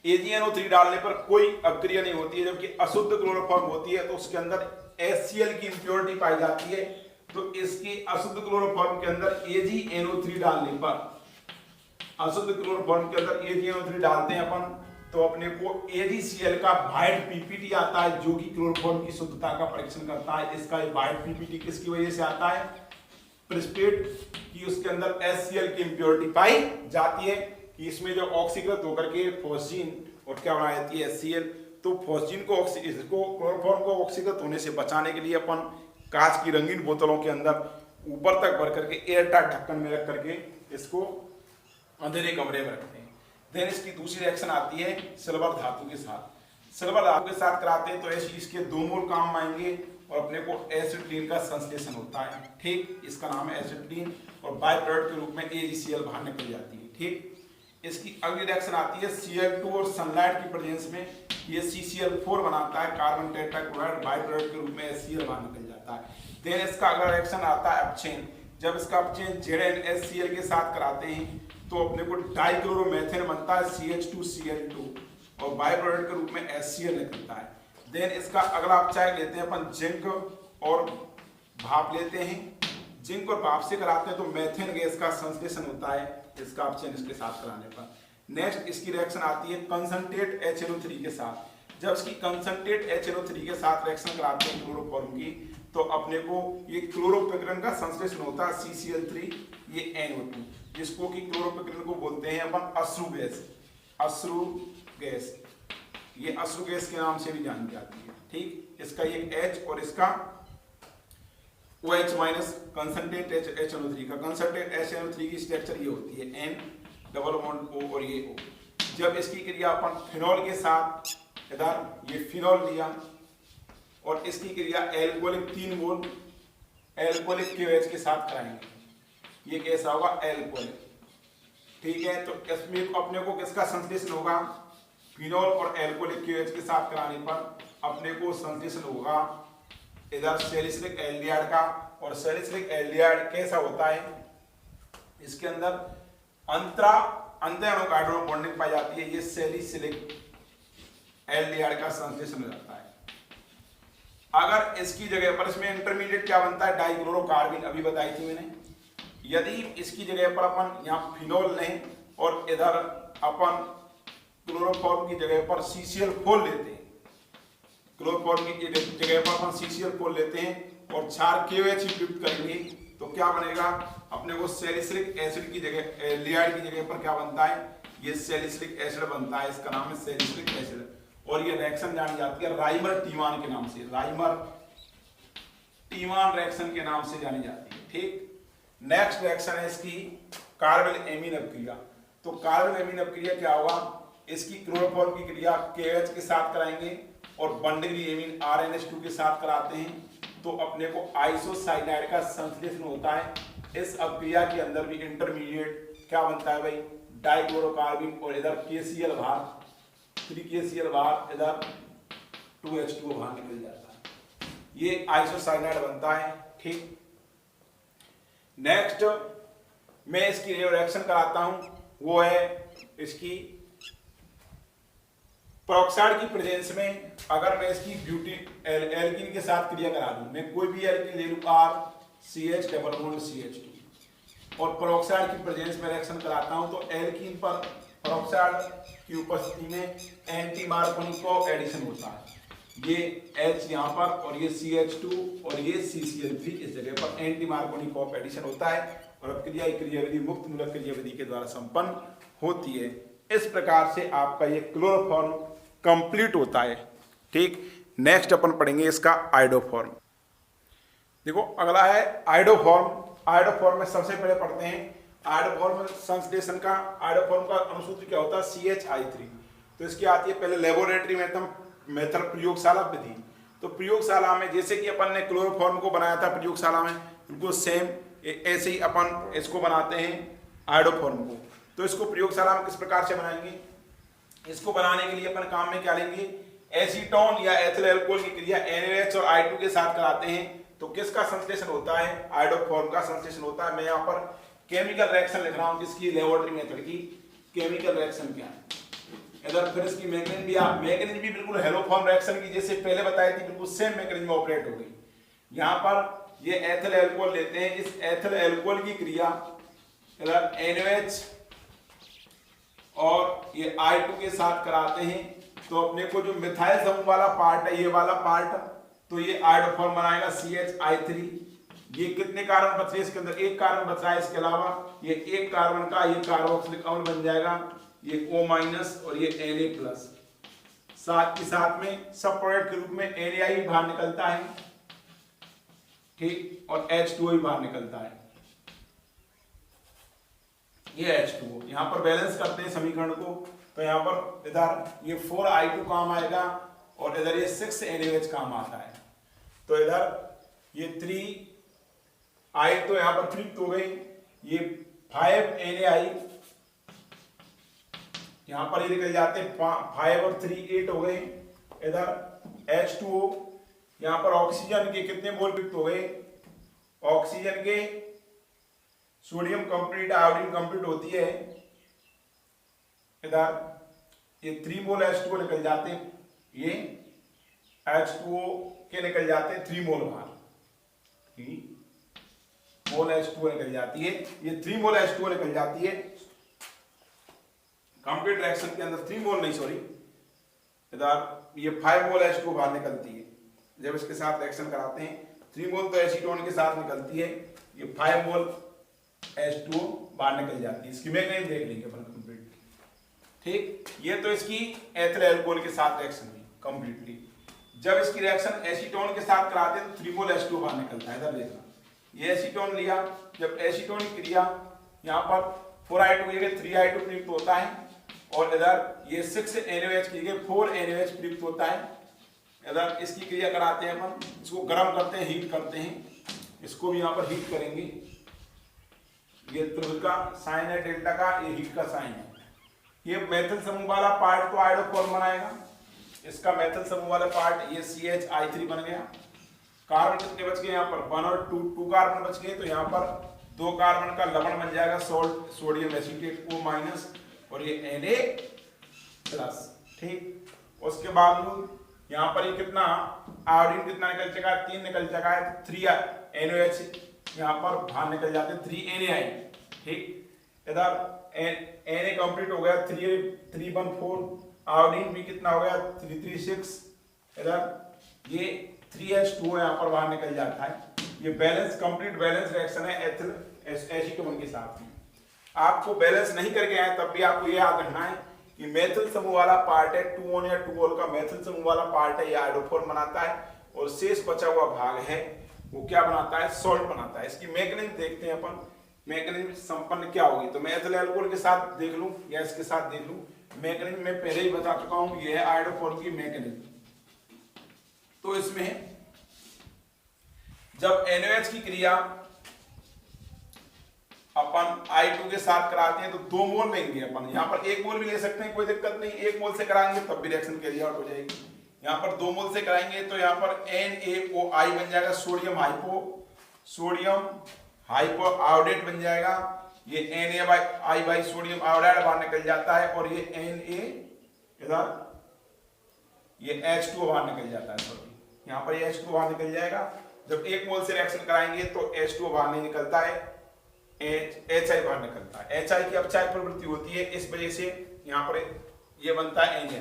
S1: AgNO3 डालने पर कोई अभिक्रिया नहीं होती है, जबकि अशुद्ध क्लोरोफॉर्म होती है तो उसके अंदर HCl की इंप्योरिटी पाई जाती है। तो इसकी अशुद्ध क्लोरोफॉर्म के अंदर AgNO3 डालने पर, अशुद्ध क्लोरोफॉर्म के अंदर AgNO3 डालते हैं अपन तो अपने को AgCl का वाइट PPT आता है जो कि क्लोरोफॉर्म की शुद्धता का परीक्षण करता है। इसका वाइट PPT किसकी वजह से आता है? प्रेसिपिटेट की उसके अंदर HCl की इंप्योरिटी पाई जाती है कि इसमें जो ऑक्सीकृत होकर के फॉस्जीन और क्या बना जाती है? HCl। तो फॉस्जीन को इसको क्लोरोफॉर्म को ऑक्सीकृत होने से बचाने के लिए अपन कांच की रंगीन बोतलों के अंदर ऊपर तक भर करके एयरटाइट ढक्कन में रख करके इसको अंधेरे कमरे में रखते हैं। देन इसकी दूसरी रिएक्शन आती है सिल्वर धातु के साथ। सिल्वर धातु के साथ कराते हैं तो ऐसे इसके 2 मोल काम आएंगे और अपने को एसिटिलीन का संश्लेषण होता है। ठीक, इसका नाम है एसिटिलीन, और बाय प्रोडक्ट के रूप में AgCl बाहर निकल जाती है। ठीक, इसकी अगली रिएक्शन आती है Cl2 और सनलाइट की प्रेजेंस में ये CCl4 बनाता है, कार्बन टेट्राक्लोराइड, बाय प्रोडक्ट के रूप में HCl बाहर निकल जाता है। देन इसका अगला रिएक्शन आता है अपचयन। जब इसका अपचयन ZnHCl के साथ कराते हैं तो अपने को डाइक्लोरोमेथेन बनता है CH2Cl2, और बाय प्रोडक्ट के रूप में HCl निकलता है। देन इसका अगला अपचय लेते हैं अपन जिंक और भाप लेते हैं। जिंक और भाप से कराते हैं तो मेथेन गैस का संश्लेषण होता है इसका अपचयन इसके साथ कराने पर। नेक्स्ट इसकी रिएक्शन आती है कंसंट्रेट HNO3 के साथ। जब इसकी कंसंट्रेट HNO3 के साथ रिएक्शन कराते हैं क्लोरोफॉर्म की, तो अपने को ये क्लोरोपेक्रिन का संश्लेषण होता है CCl3, ये NO2, जिसको कि क्लोरोपेक्रिन को बोलते हैं अपन अश्रु गैस। अश्रु गैस, ये अश्रु गैस के नाम से भी जानी जाती है। ठीक, इसका ये H और इसका OH माइनस कंसंट्रेट HNO3 का, कंसंट्रेट HNO3 की स्ट्रक्चर ये होती है N डबल बॉन्ड O और ये O। जब इसकी क्रिया अपन फिनॉल के साथ, इधर ये फिनॉल लिया और इसकी क्रिया एल्कोहलिक 3 मोल एल्कोहलिक KOH के साथ कराएंगे, ये कैसा होगा, एल्कोहलिक। ठीक है, तो इसमें अपने को किसका संश्लेषण होगा, फिनॉल और एल्कोहलिक KOH के साथ कराने पर अपने को संश्लेषण होगा इधर सैलिसिलिक एल्डिहाइड का। और सैलिसिलिक एल्डिहाइड कैसा होता है, इसके अंदर अंतर अणु हाइड्रोजन बॉन्डिंग पाई जाती है, ये सैलिसिलिक एल्डिहाइड का संश्लेषण हो जाता है। अगर इसकी जगह पर इसमें इंटरमीडिएट क्या बनता है, डाइक्लोरोकार्बन, अभी बताई थी मैंने। यदि इसकी जगह पर अपन यहाँ फिनॉल लें और इधर अपन क्लोरोफॉर्म की जगह पर CCl4 लेते हैं, क्लोरोफॉर्म की जगह पर अपन CCl4 लेते हैं और 4 KOH युक्त करेंगे, तो क्या बनेगा, अपने को सैलिसिलिक एसिड की जगह एल्डिहाइड की जगह पर क्या बनता है, ये सैलिसिलिक एसिड बनता है, इसका नाम है सैलिसिलिक एसिड। और ये रिएक्शन जानी जाती है राइमर टीमान के नाम से, राइमर टीमान रिएक्शन के नाम से जानी जाती है। ठीक, नेक्स्ट रिएक्शन है इसकी कार्बन एमीन अपक्रिया। तो कार्बन एमीन अपक्रिया क्या होगा, इसकी क्लोरोफॉर्म की क्रिया KOH के साथ कराएंगे और बंडली एमीन RNH2 के साथ कराते हैं, तो अपने को आइसोसाइनाइड का संश्लेषण होता है। इस अपक्रिया के अंदर भी इंटरमीडिएट क्या बनता है भाई, डाइक्लोरोकार्बन, और इधर KCl बाहर, 3KCl बाहर, इधर 2H2O बाहर निकल जाता है, ये आइसोसाइनाइड बनता है। ठीक, नेक्स्ट मैं इसकी रिएक्शन कराता हूं, वो है इसकी पेरोक्साइड की प्रेजेंस में। अगर मैं इसकी एल्कीन के साथ क्रिया करा दूं, मैं कोई भी एल्कीन ले लूं, RCH डबल बॉन्ड CH2, और पेरोक्साइड की प्रेजेंस में रिएक्शन कराता हूं, तो एल्कीन पर पेरोक्साइड की उपस्थिति में एंटी मार्कोनिकोव एडिशन होता है, ये H यहाँ पर और ये CH2 और ये CCl3, इस जगह पर एंटी मार्कोनिकोव एडिशन होता है और अब क्रियाविधि मुक्त मूलक क्रियाविधि के द्वारा संपन्न होती है। इस प्रकार से आपका ये क्लोरोफॉर्म कंप्लीट होता है। ठीक, नेक्स्ट अपन पढ़ेंगे इसका आयोडोफॉर्म। देखो अगला है आयोडोफॉर्म। आयोडोफॉर्म में सबसे पहले पढ़ते हैं आयोडोफॉर्म संश्लेषण का। आयोडोफॉर्म का अनुसूत्र क्या होता है, CH3। तो इसकी आती है पहले लेबोरेटरी मेथड, प्रयोगशाला विधि। तो प्रयोगशाला में जैसे कि अपन ने क्लोरोफॉर्म को बनाया था प्रयोगशाला में, बिल्कुल सेम ऐसे ही अपन इसको बनाते हैं आयोडोफॉर्म को। तो इसको प्रयोगशाला में किस प्रकार से बनाएंगे, इसको बनाने के लिए अपन काम में क्या लेंगे, एसीटोन या एथिल अल्कोहल की क्रिया NaOH और I2 के साथ कराते हैं। तो किसका संश्लेषण होता है, आयोडोफॉर्म का संश्लेषण होता है। मैं यहाँ पर केमिकल रिएक्शन लिख रहा हूँ, किसकी, लेबोरेटरी मेथड की। केमिकल रिएक्शन क्या है, इधर फिर इसकी मैकेनिज्म भी बिल्कुल हेलोफॉर्म रिएक्शन की जैसे पहले बताई थी, बिल्कुल सेम मैकेनिज्म ऑपरेट हो गई। यहाँ पर ये एथिल अल्कोहल लेते हैं, इस एथिल अल्कोहल की क्रिया इधर NaOH और ये I2 के साथ कराते हैं। तो अपने को जो मिथाइल समूह वाला पार्ट है, ये वाला पार्ट, तो ये आयोडोफॉर्म बनाएगा CH3। ये कितने कार्बन बच रहे इसके अंदर, एक कार्बन बच रहा है, इसके अलावा ये एक कार्बन का ये कार्बोक्सिलिक अम्ल बन जाएगा, ये O- और ये Na+। साथ के साथ में सब प्रोडक्ट के रूप में NaI भी बाहर निकलता है, ठीक, और H2O भी बाहर निकलता है, ये H2O। यहाँ पर बैलेंस करते हैं समीकरण को, तो यहाँ पर इधर ये 4I2 काम आएगा और इधर ये 6 NaOH काम आता है। तो इधर ये 3I तो यहाँ पर फ्लिप हो गई, ये 5 NaI यहाँ पर ये निकल जाते हैं, 5 और 3 8 हो गए। इधर H2O, यहाँ पर ऑक्सीजन के कितने मोल युक्त हो गए, ऑक्सीजन के सोडियम कंप्लीट आयोडीन कंप्लीट होती है, इधर ये 3 मोल H2O निकल जाते हैं, ये H2O के निकल जाते हैं 3 मोल बाहर, 3 मोल H2O निकल जाती है, ये 3 मोल H2O निकल जाती है कंप्लीट रिएक्शन के अंदर, 3 मोल नहीं सॉरी, इधर ये 5 मोल H2 बाहर निकलती है जब इसके साथ रिएक्शन कराते हैं। 3 मोल तो एसीटोन के साथ निकलती है, ये 5 मोल H2 बाहर निकल जाती है। इसकी मैकेनिज्म देख लेंगे अपन कंप्लीटली। ठीक, ये तो इसकी एथिल अल्कोहल के साथ रिएक्शन हुई कंप्लीटली। जब इसकी रिएक्शन एसीटोन के साथ कराते हैं तो 3 मोल H2 बाहर निकलता है। इधर देखना, ये एसीटोन लिया, जब एसीटोन की क्रिया यहाँ पर 4I2 की जगह 3I2 प्रयुक्त होता है और इधर ये 6NaOH की जगह 4NaOH प्रयुक्त होता है। इधर इसकी क्रिया कराते हैं अपन, इसको गर्म करते हैं, हीट करते हैं, इसको भी यहाँ पर हीट करेंगे। ये त्रिभुज का साइन है डेल्टा का, ये हीट का साइन है। ये मेथिल समूह वाला पार्ट तो आयोडोफॉर्म बनाएगा, इसका मेथिल समूह वाला पार्ट ये CH3 बन गया। कार्बन कितने बच गए यहाँ पर 1 और 2 कार्बन बच गए, तो यहाँ पर 2 कार्बन का लवण बन जाएगा सोल्ट, सोडियम एसीटेट O- और ये Na+। ठीक, उसके बाद यहाँ पर ये कितना आयोडीन कितना निकल चुका है, 3 निकल चुका है, 3NaOH यहाँ पर बाहर निकल जाते हैं, 3Na। ठीक, इधर Na कंप्लीट हो गया, 314, आयोडीन भी कितना हो गया 336, इधर ये 3H2 यहाँ पर बाहर निकल जाता है। ये बैलेंस कंप्लीट बैलेंस रिएक्शन है एथिल एसीटोन के साथ में। आपको बैलेंस नहीं करके आए तब भी आपको ये याद रखना है कि मेथिल समूह वाला पार्ट है 2 या 2 का मेथिल समूह वाला पार्ट है, ये आयोडोफॉर्म बनाता है और शेष बचा हुआ भाग है वो क्या बनाता है, सॉल्ट बनाता है। इसकी मैकेनिज्म देखते हैं अपन, मैकेनिज्म संपन्न क्या होगी। तो मैं एथिल अल्कोहल के साथ देख लूं या इसके साथ देख लूं, मैकेनिज्म मैं पहले ही बता चुका हूं, ये है आयोडोफॉर्म की मैकेनिज्म। तो इसमें जब NaOH की क्रिया अपन I2 के साथ कराते हैं तो 2 मोल लेंगे अपन, यहाँ पर 1 मोल भी ले सकते हैं, कोई दिक्कत नहीं। 1 मोल से कराएंगे तब भी रिएक्शन कैरी आउट हो जाएगी। यहाँ पर 2 मोल से कराएंगे तो यहाँ पर NaOI बन जाएगा, सोडियम हाइपो आयोडेट बन जाएगा। ये Na बाई सोडियम आयोडाइड बाहर निकल जाता है और ये Na इधर ये H2 बाहर निकल जाता है, सॉरी यहाँ पर ये H2 बाहर निकल जाएगा। जब 1 मोल से रिएक्शन कराएंगे तो H2 बाहर नहीं निकलता है, HI बाहर निकलता है। HI की अपचायक प्रवृत्ति होती है, इस वजह से यहाँ पर ये बनता है Na।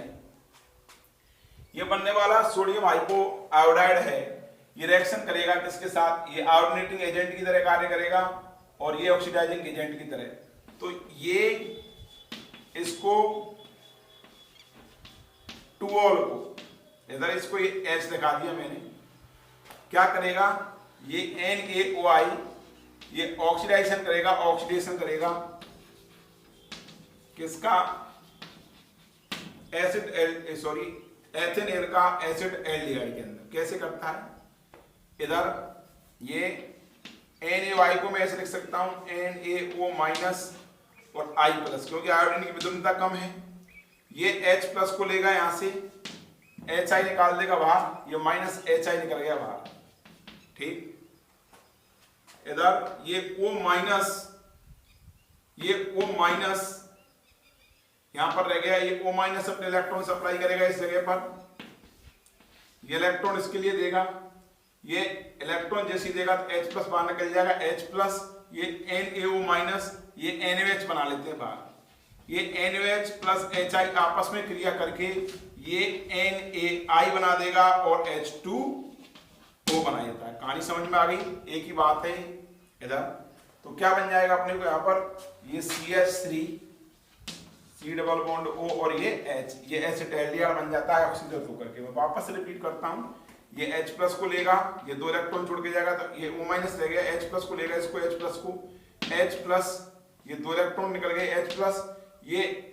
S1: ये बनने वाला सोडियम हाइपो आयोडाइड है, ये रिएक्शन करेगा किसके साथ, ये आयोडीनेटिंग एजेंट की तरह कार्य करेगा और ये ऑक्सीडाइजिंग एजेंट की तरह। तो ये इसको टूओल को इधर इसको ये H दिखा दिया मैंने, क्या करेगा ये NaOI ये ऑक्सीडाइजेशन करेगा किसका, एथेन का एसिड एल्डिहाइड के अंदर। कैसे करता है, इधर ये NaOI को मैं ऐसे लिख सकता हूं NaO- और I+, क्योंकि आयोडीन की विद्युतता कम है। ये H+ को लेगा यहां से, HI निकाल देगा बाहर, ये -HI निकल गया बाहर। ठीक, इधर ये O- यहां पर रह गया, ये O- अपने इलेक्ट्रॉन सप्लाई करेगा इस जगह पर, ये इलेक्ट्रॉन इसके लिए देगा, ये इलेक्ट्रॉन जैसी देगा तो H+ बाहर निकल जाएगा, H+, ये NaO- ये NaOH बना लेते हैं बाहर, ये NaOH प्लस HI आपस में क्रिया करके ये NaI बना देगा और H2O बना देता है। कहानी समझ में आ गई, एक ही बात है इधर। तो क्या बन जाएगा अपने को यहाँ पर, ये CH3 C double bond O और ये H, ये एसिड एल्डिहाइड बन जाता है ऑक्सीजन होकर के। मैं वापस रिपीट करता हूँ, ये H+ को लेगा, ये 2 इलेक्ट्रॉन छोड़ के जाएगा तो ये O- रह गया, H+ को लेगा, इसको H+ को H+, ये 2 इलेक्ट्रॉन निकल गए H+, ये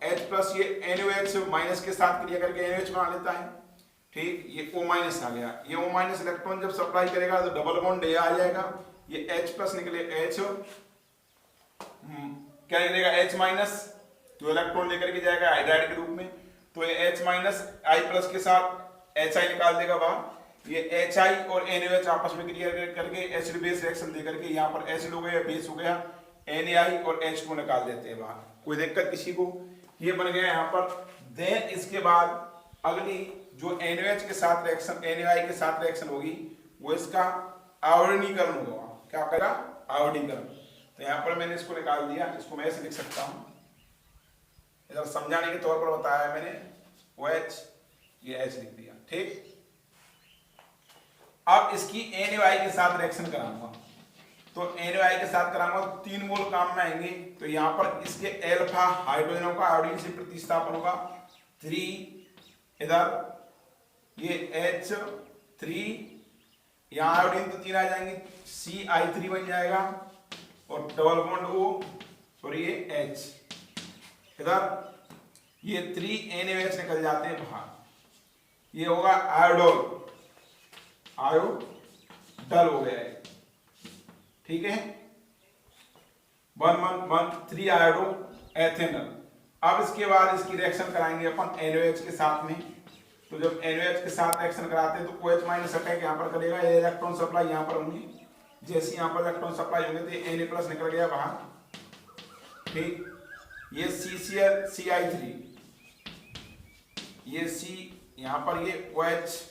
S1: H+, ये NaOH- के साथ क्रिया करके NaOH बना लेता है। ठीक, ये O- आ गया, ये O- इलेक्ट्रॉन जब सप्लाई करेगा तो डबल बॉन्ड A आ जाएगा, ये H+ निकले H, क्या निकलेगा H-, तो इलेक्ट्रॉन लेकर के जाएगा हाइड्राइड के रूप में, तो ये H- I+ के साथ HI निकाल देगा बाहर। ये HI और NaOH आपस में क्रिया करके एसिड बेस रिएक्शन देकर के यहाँ पर एसिड हो गया, बेस हो गया, Na और H2 निकाल देते हैं बाहर। कोई दिक्कत किसी को, ये बन गया यहाँ पर। देन इसके बाद अगली जो NaOH के साथ रिएक्शन, NaI के साथ रिएक्शन होगी वो इसका आयोडीनीकरण होगा। क्या करेगा, आयोडीनीकरण। तो यहाँ पर मैंने इसको निकाल दिया, इसको मैं ऐसे लिख सकता हूँ, इधर समझाने के तौर पर बताया मैंने, OH, ये H लिख दिया। ठीक, अब इसकी NaOH के साथ रिएक्शन कराऊंगा, तो NaOH के साथ कराऊंगा तो 3 मोल काम में आएंगे। तो यहाँ पर इसके अल्फा हाइड्रोजनों का आयोडीन से प्रतिस्थापन होगा 3, इधर ये H3, यहाँ आयोडीन तो 3 आ जाएंगे, CI3 बन जाएगा और डबल बॉन्ड O और ये H, इधर ये 3 NaOH निकल जाते हैं बाहर, ये होगा आयोडोल, आयोडल हो गया है। ठीक है, 1,1,1,3 आयोडो एथेनल। अब इसके बाद इसकी रिएक्शन कराएंगे अपन NaOH के साथ में। तो जब NaOH के साथ रिएक्शन कराते हैं तो OH माइनस अटैक यहाँ पर करेगा, ये इलेक्ट्रॉन सप्लाई यहाँ पर होंगे, जैसे यहाँ पर इलेक्ट्रॉन सप्लाई होंगे तो Na प्लस निकल गया बाहर। ठीक, ये CCl CI3, ये C यहाँ पर, ये OH,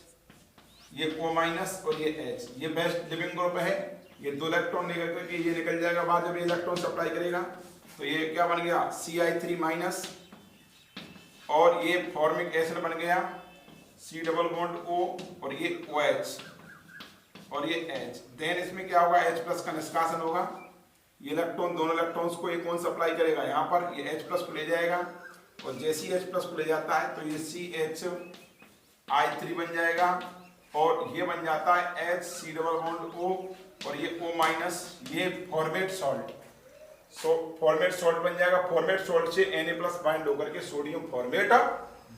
S1: ये O माइनस और ये H, ये बेस्ट लिविंग ग्रुप है। ये 2 इलेक्ट्रॉन निकल करके ये निकल जाएगा बाद, जब ये इलेक्ट्रॉन सप्लाई करेगा तो ये क्या बन गया CI3 माइनस, और ये फॉर्मिक एसिड बन गया C डबल बॉन्ड O और ये OH और ये H। देन इसमें क्या होगा, H प्लस का निष्कासन होगा। ये इलेक्ट्रॉन, दोनों इलेक्ट्रॉन्स को एक कौन सप्लाई करेगा, यहाँ पर ये H प्लस को ले जाएगा, और जैसे ही H प्लस को ले जाता है तो ये CHI3 बन जाएगा, और ये बन जाता है HC डबल बॉन्ड O और ये O माइनस, ये फॉर्मेट सॉल्ट, फॉर्मेट सॉल्ट बन जाएगा। फॉर्मेट सॉल्ट से Na प्लस बाइंड होकर के सोडियम फॉर्मेट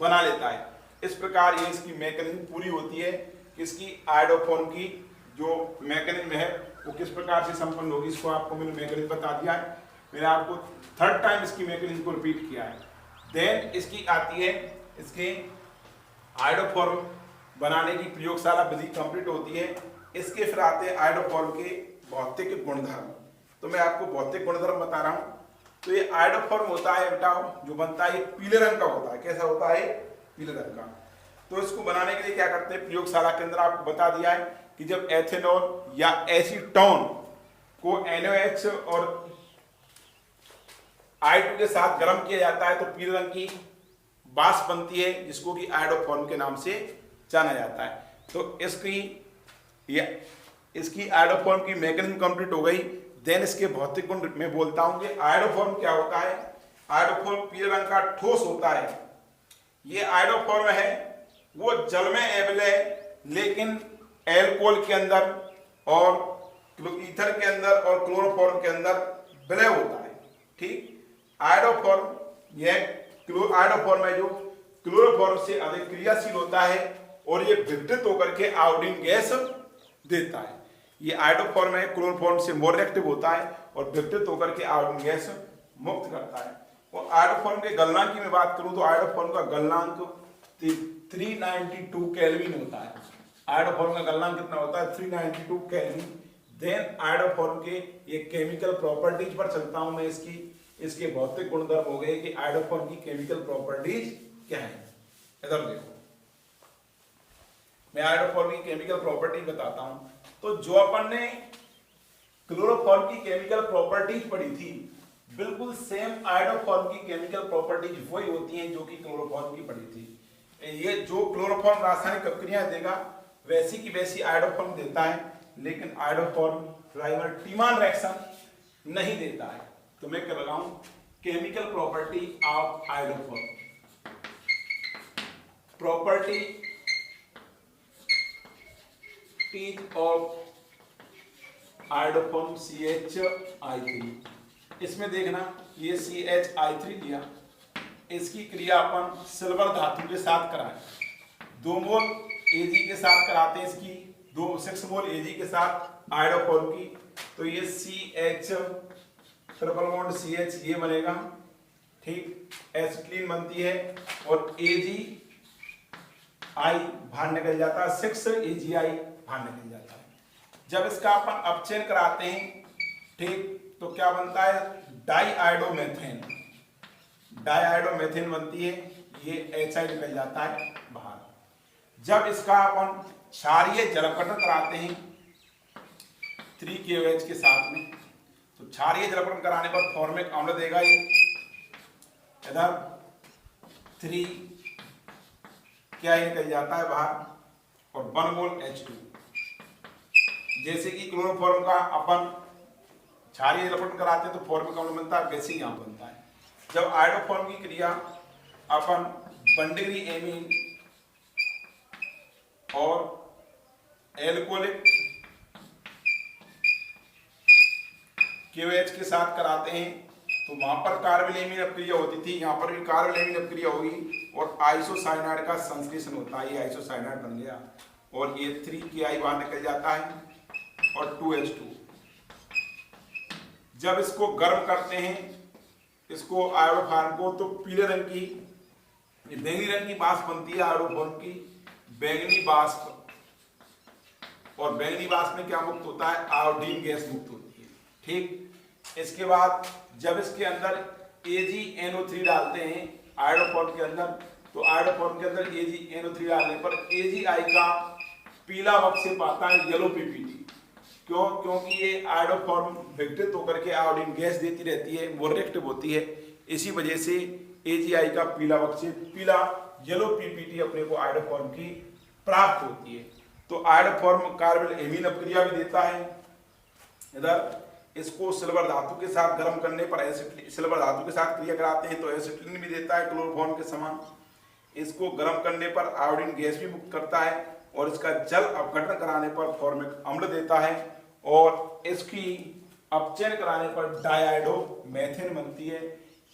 S1: बना लेता है। इस प्रकार ये इसकी मैकेनिज्म पूरी होती है। इसकी आयोडोफॉर्म की जो मैकेनिज्म है वो किस प्रकार से संपन्न होगी, इसको आपको मैंने मैकेनिज्म बता दिया है। मैंने आपको 3rd टाइम इसकी मैकेनिज्म को रिपीट किया है। देन इसकी आती है, इसके आयोडोफॉर्म बनाने की प्रयोगशाला विधि कंप्लीट होती है। इसके फिर आते हैं आयोडोफॉर्म के भौतिक गुणधर्म। तो मैं आपको भौतिक गुणधर्म बता रहा हूँ। तो ये आयोडोफॉर्म होता है बेटा, जो बनता है ये पीले रंग का होता है। कैसा होता है, पीले रंग का। तो इसको बनाने के लिए क्या करते हैं, प्रयोगशाला के अंदर आपको बता दिया है कि जब एथेनॉल या एसीटोन को NaOH और I2 के साथ गर्म किया जाता है तो पीले रंग की वाष्प बनती है, जिसको कि आयोडोफॉर्म के नाम से जाना जाता है। तो इसकी आयोडोफॉर्म की मैकेनिज्म कंप्लीट हो गई। देन इसके भौतिक गुण में बोलता हूं कि आयोडोफॉर्म क्या होता है। आयोडोफॉर्म पीले रंग का ठोस होता है। ये आयोडोफॉर्म है वो जल में एबल है, लेकिन एल्कोहल के अंदर और ईथर के अंदर और क्लोरोफॉर्म के अंदर विलय होता है। ठीक, आयोडोफॉर्म आयोडोफॉर्म है जो क्लोरोफॉर्म से अधिक क्रियाशील होता है और ये विघटित होकर के आयोडीन गैस देता है। ये आयोडोफॉर्म है, क्लोरोफॉर्म से मोर रिएक्टिव होता है और विघटित होकर के आयोडीन गैस मुक्त करता है। और आयोडोफॉर्म के गलनांक की मैं बात करूं तो आयोडोफॉर्म का गलनांक 392 केल्विन होता है। आयोडोफॉर्म का गलनांक कितना होता है, 392 केल्विन। देन आयोडोफॉर्म के ये केमिकल प्रॉपर्टीज पर चलता हूं मैं। इसके भौतिक गुणधर्म हो गए कि आयोडोफॉर्म की केमिकल प्रॉपर्टीज क्या है। इधर देखो, मैं आयोडोफॉर्म की केमिकल प्रॉपर्टी बताता हूं। तो जो अपन ने क्लोरोफॉर्म की केमिकल प्रॉपर्टीज पढ़ी थी, बिल्कुल सेम आयोडोफॉर्म की केमिकल प्रॉपर्टीज वही होती हैं जो कि क्लोरोफॉर्म की पढ़ी थी। ये जो क्लोरोफॉर्म रासायनिक अभिक्रियाएं देगा वैसी की वैसी आयोडोफॉर्म देता है, लेकिन आयोडोफॉर्म राइमर-टीमान रिएक्शन नहीं देता है। तो मैं क्या लगाऊं, chemical property of iodoform. Property of iodoform CHI3। इसमें देखना ये CHI3 लिया, इसकी क्रिया अपन सिल्वर धातु के साथ कराएं। 2 मोल Ag के साथ कराते हैं इसकी, 6 मोल Ag के साथ आयोडोफॉर्म की। तो ये CH ट्रिपल बॉन्ड CH ये बनेगा। ठीक, एसिटिलीन बनती है और AgI बाहर निकल जाता है, 6 AgI बाहर निकल जाता है। जब इसका अपन अपचयन कराते हैं, ठीक, तो क्या बनता है, डाइआयोडोमेथेन। डाइआयोडोमेथेन बनती है, ये HI निकल जाता है बाहर। जब इसका अपन क्षारीय जलपटन कराते हैं 3KOH के साथ में, तो क्षारीय जलपटन कराने पर फॉर्मिक अम्ल देगा ये। इधर 3 क्या ही निकल जाता है बाहर, और 1 मोल H2। जैसे कि क्लोरोफॉर्म का अपन क्षारीय विलपन कराते हैं तो फॉर्मिक अम्ल बनता है, वैसे ही यहाँ बनता है। जब आयोडोफॉर्म की क्रिया अपन 1 डिग्री एमीन और एल्कोहलिक KOH के साथ कराते हैं तो वहां पर कार्बोनिल अपक्रिया होती थी, यहाँ पर भी कार्बोनिल अपक्रिया होगी और आइसोसाइनाइड का संश्लेषण होता है। ये आइसोसाइनाइड बन गया और ये 3KI बाहर निकल जाता है और 2H2। जब इसको गर्म करते हैं, इसको आयोडोफॉर्म को, तो पीले रंग की, बैंगनी रंग की वाष्प बनती है आयोडोफॉर्म की, बैंगनी वाष्प। और बैंगनी वाष्प में क्या मुक्त होता है? आयोडीन गैस मुक्त होती है। ठीक, इसके बाद जब इसके अंदर AgNO3 डालते हैं आयोडोफॉर्म के अंदर, तो आयोडोफॉर्म के अंदर AgNO3 डालने पर AgI का पीला अवक्षेप आता है, येलो PPT। क्यों? क्योंकि ये आयोडोफॉर्म विघटित होकर के आयोडीन गैस देती रहती है, वो रिएक्टिव होती है, इसी वजह से AgI का पीला अवक्षेप, पीला येलो PPT अपने को आयोडोफॉर्म की प्राप्त होती है। तो आयोडोफॉर्म कार्बोनिल एमीन अपक्रिया भी देता है। इधर इसको सिल्वर धातु के साथ गर्म करने पर सिल्वर धातु के साथ क्रिया कराते हैं तो एसिटिलीन भी देता है क्लोरोफॉर्म के समान। इसको गर्म करने पर आयोडीन गैस भी मुक्त करता है और इसका जल अपघटन कराने पर फॉर्मिक अम्ल देता है और इसकी अपचयन कराने पर डायआयोडो मेथेन बनती है।